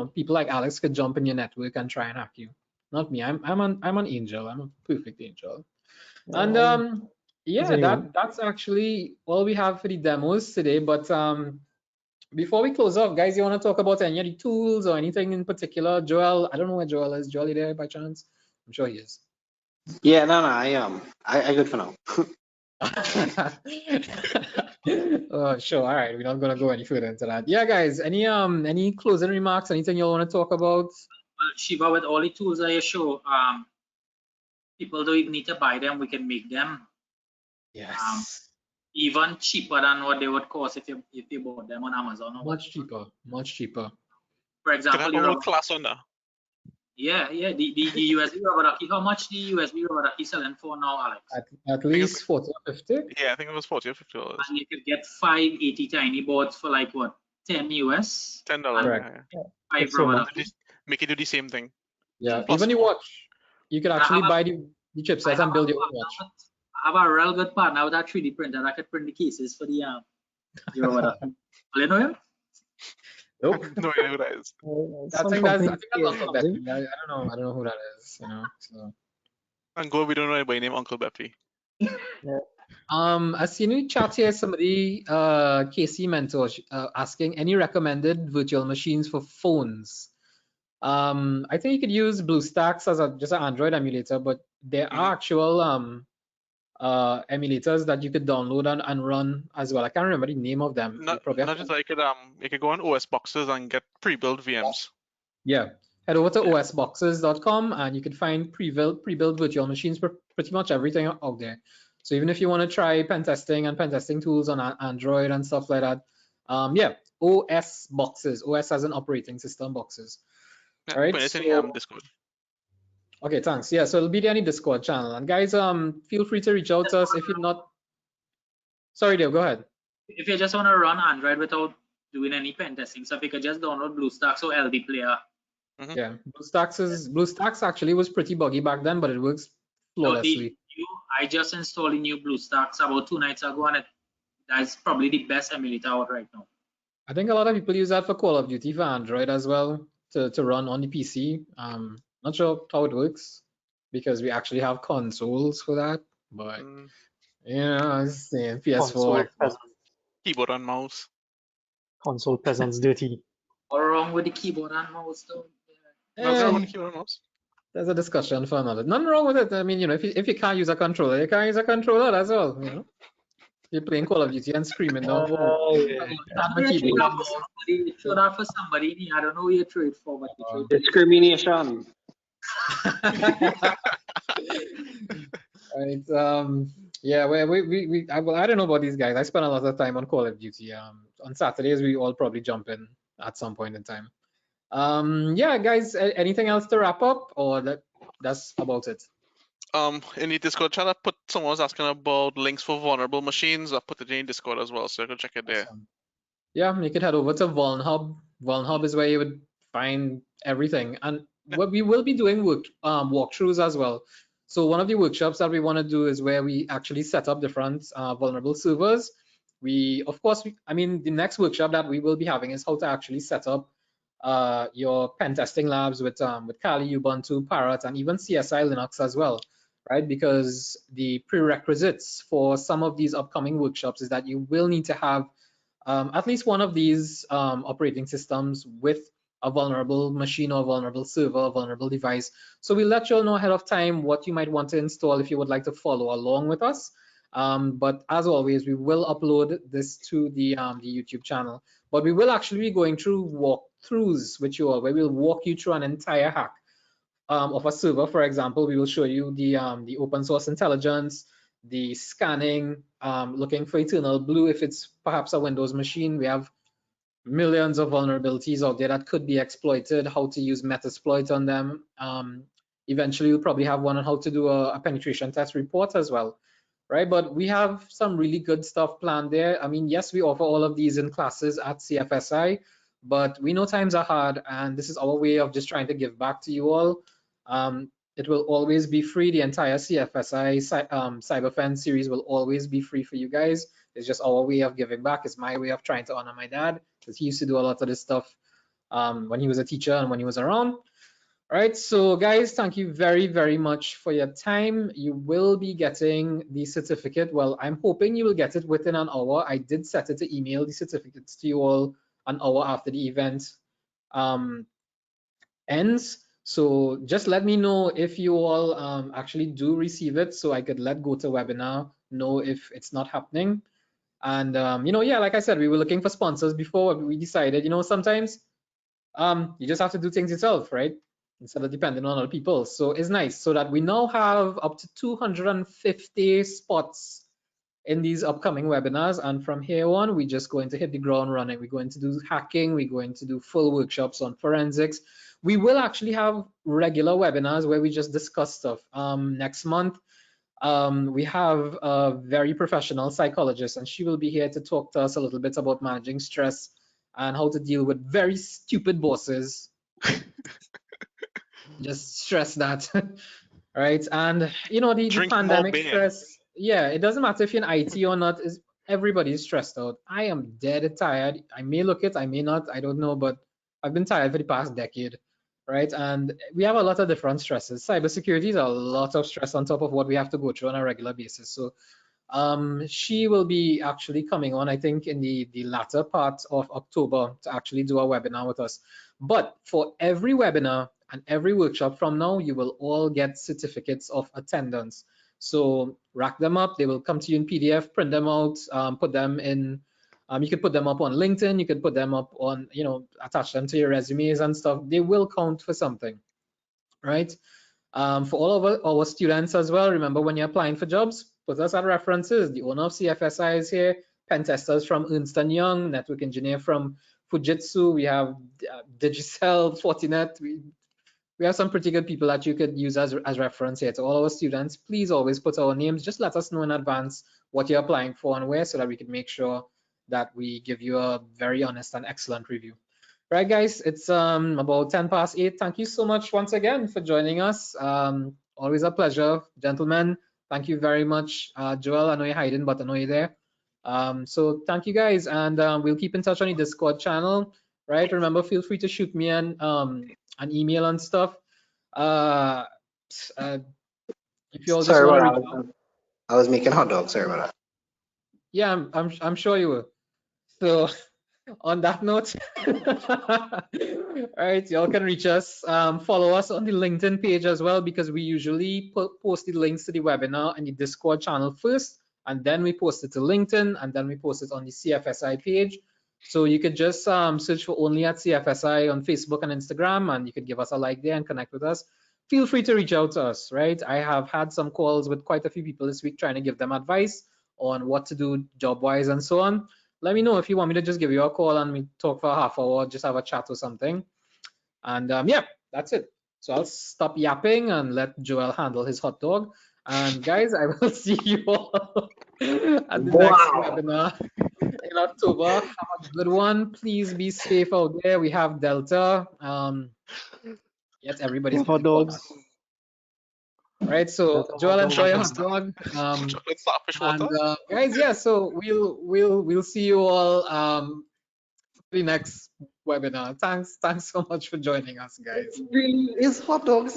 people like Alex could jump in your network and try and hack you. Not me. I'm an angel. I'm a perfect angel. And yeah, that's actually all we have for the demos today. But before we close off, guys, you want to talk about any of the tools or anything in particular? Joel, I don't know where Joel is. Joel, you there by chance? I'm sure he is. Yeah, no, I good for now. Oh, sure. All right, we're not gonna go any further into that. Yeah, guys, any closing remarks? Anything you want to talk about? Well, Shiva, with all the tools that you show, people don't even need to buy them. We can make them Yes. even cheaper than what they would cost if you bought them on Amazon. Or Much cheaper. Much cheaper. For Can I example, have the a whole rubber, class on that? the USB rubber ducky. How much the USB rubber ducky selling for now, Alex? At least 40 or 50. Yeah, I think it was $40 or $50. And you could get 580 tiny boards for like what, 10 US? $10. Correct. Yeah. 5 So rubber much. ducky. Make it do the same thing. Yeah. Plus Even the more. watch, you could actually buy the chipsets and build your own watch. I have a real good partner with that 3D printer that could print the cases for the rubber ducky. You know him? Nope. No idea who that is. I think that's Uncle Beppy. I don't know who that is, you know. So And go, we don't know anybody named Uncle Beppy. I seen in the chat here somebody, Casey Mentor, asking any recommended virtual machines for phones. I think you could use BlueStacks as just an Android emulator, but there are actual emulators that you could download and run as well. I can't remember the name of them. Not just like it. You could go on OS boxes and get pre-built VMs. Yeah, head over to osboxes.com and you can find pre-built virtual machines for pretty much everything out there. So even if you want to try pen testing and pen testing tools on Android and stuff like that, yeah, OS boxes. OS as an operating system boxes. Yeah, All right. put it in Discord. Okay, thanks. Yeah, so it'll be there in the Discord channel. And guys, feel free to reach out to us if you're not. Sorry, Dave, go ahead. If you just want to run Android without doing any pen testing stuff, you could just download BlueStacks or LD Player. Yeah, BlueStacks actually was pretty buggy back then, but it works flawlessly. I just installed a new BlueStacks about 2 nights ago, and that's probably the best emulator out right now. I think a lot of people use that for Call of Duty for Android as well to run on the PC. Not sure how it works because we actually have consoles for that, but you know, it's the PS4. Keyboard and mouse. Console peasants dirty. What's wrong with the keyboard and mouse though? Nothing wrong with the keyboard and mouse. There's a discussion for another. Nothing wrong with it. I mean, you know, if you can't use a controller, you can't use a controller as well. You know, you're playing Call of Duty and screaming down. You throw that for somebody. I don't know who you throw it for, but you throw it. Discrimination. Right. Yeah. Well, I don't know about these guys. I spend a lot of time on Call of Duty. On Saturdays, we all probably jump in at some point in time. Yeah, guys. Anything else to wrap up, or that's about it? In the Discord chat, someone was asking about links for vulnerable machines. I put it in Discord as well, so you can check it there. Awesome. Yeah, you could head over to VulnHub. VulnHub is where you would find everything, and what we will be doing walkthroughs as well. So one of the workshops that we want to do is where we actually set up different vulnerable servers. I mean, the next workshop that we will be having is how to actually set up your pen testing labs with Kali, Ubuntu, Parrot, and even CSI Linux as well, right? Because the prerequisites for some of these upcoming workshops is that you will need to have at least one of these operating systems with a vulnerable machine or vulnerable server or vulnerable device. So we'll let you all know ahead of time what you might want to install if you would like to follow along with us. But as always, we will upload this to the YouTube channel. But we will actually be going through walkthroughs with you all, where we'll walk you through an entire hack of a server. For example, we will show you the open source intelligence, the scanning, looking for eternal blue if it's perhaps a Windows machine. We have millions of vulnerabilities out there that could be exploited, how to use Metasploit on them. Eventually, we'll probably have one on how to do a penetration test report as well, right? But we have some really good stuff planned there. I mean, yes, we offer all of these in classes at CFSI, but we know times are hard, and this is our way of just trying to give back to you all. It will always be free. The entire CFSI CyberFence series will always be free for you guys. It's just our way of giving back. It's my way of trying to honor my dad, because he used to do a lot of this stuff when he was a teacher and when he was around. All right, so guys, thank you very, very much for your time. You will be getting the certificate. Well, I'm hoping you will get it within an hour. I did set it to email the certificates to you all an hour after the event ends. So just let me know if you all actually do receive it, so I could let GoToWebinar know if it's not happening. And you know, yeah, like I said, we were looking for sponsors before we decided, you know, sometimes you just have to do things yourself, right? Instead of depending on other people. So it's nice so that we now have up to 250 spots in these upcoming webinars. And from here on, we're just going to hit the ground running. We're going to do hacking. We're going to do full workshops on forensics. We will actually have regular webinars where we just discuss stuff. Next month, we have a very professional psychologist, and she will be here to talk to us a little bit about managing stress and how to deal with very stupid bosses. Just stress that, right? And you know, the pandemic stress, yeah, it doesn't matter if you're in IT or not, everybody's stressed out. I am dead tired. I may look it, I may not, I don't know, but I've been tired for the past decade, right? And we have a lot of different stresses. Cybersecurity is a lot of stress on top of what we have to go through on a regular basis. So She will be actually coming on, I think, in the latter part of October to actually do a webinar with us. But for every webinar and every workshop from now, you will all get certificates of attendance. So rack them up. They will come to you in PDF, print them out, put them in. You could put them up on LinkedIn. You could put them up on, attach them to your resumes and stuff. They will count for something, right? For all of our students as well, remember when you're applying for jobs, put us at references. The owner of CFSI is here, pen testers from Ernst & Young, network engineer from Fujitsu. We have Digicel, Fortinet. We have some pretty good people that you could use as reference here. To all our students, please always put our names. Just let us know in advance what you're applying for and where, so that we can make sure that we give you a very honest and excellent review. Right, guys, it's about 8:10. Thank you so much once again for joining us. Always a pleasure, gentlemen. Thank you very much. Joel, I know you're hiding, but I know you're there. So thank you, guys, and we'll keep in touch on the Discord channel. Right, remember, feel free to shoot me an email and stuff. If you all just want to reach out. I was making hot dogs. Sorry about that. Yeah, I'm sure you will. So on that note, all right, y'all can reach us. Follow us on the LinkedIn page as well, because we usually post the links to the webinar and the Discord channel first, and then we post it to LinkedIn, and then we post it on the CFSI page. So you could just search for only at CFSI on Facebook and Instagram, and you could give us a like there and connect with us. Feel free to reach out to us, right? I have had some calls with quite a few people this week trying to give them advice on what to do job-wise and so on. Let me know if you want me to just give you a call and we talk for a half hour, just have a chat or something. And yeah, that's it. So I'll stop yapping and let Joel handle his hot dog. And guys, I will see you all at the next webinar in October. Have a good one. Please be safe out there. We have Delta. Yet everybody's Hot dogs. Right, so Joel, enjoy your hot dog. Chocolate starfish water. And guys, yeah, so we'll see you all the next webinar. Thanks so much for joining us, guys. Really is hot dogs.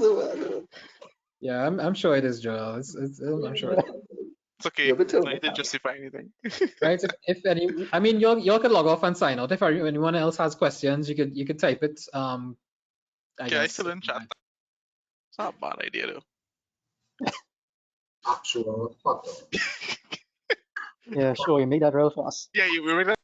Yeah, I'm sure it is, Joel. I'm sure it is. It's okay. No need to justify anything. Right. If any, I mean, y'all could log off and sign out. If anyone else has questions, you could type it. I guess. Still in chat. It's not a bad idea though. Actual hot dog. Yeah, sure. You made that real fast. Yeah, we made that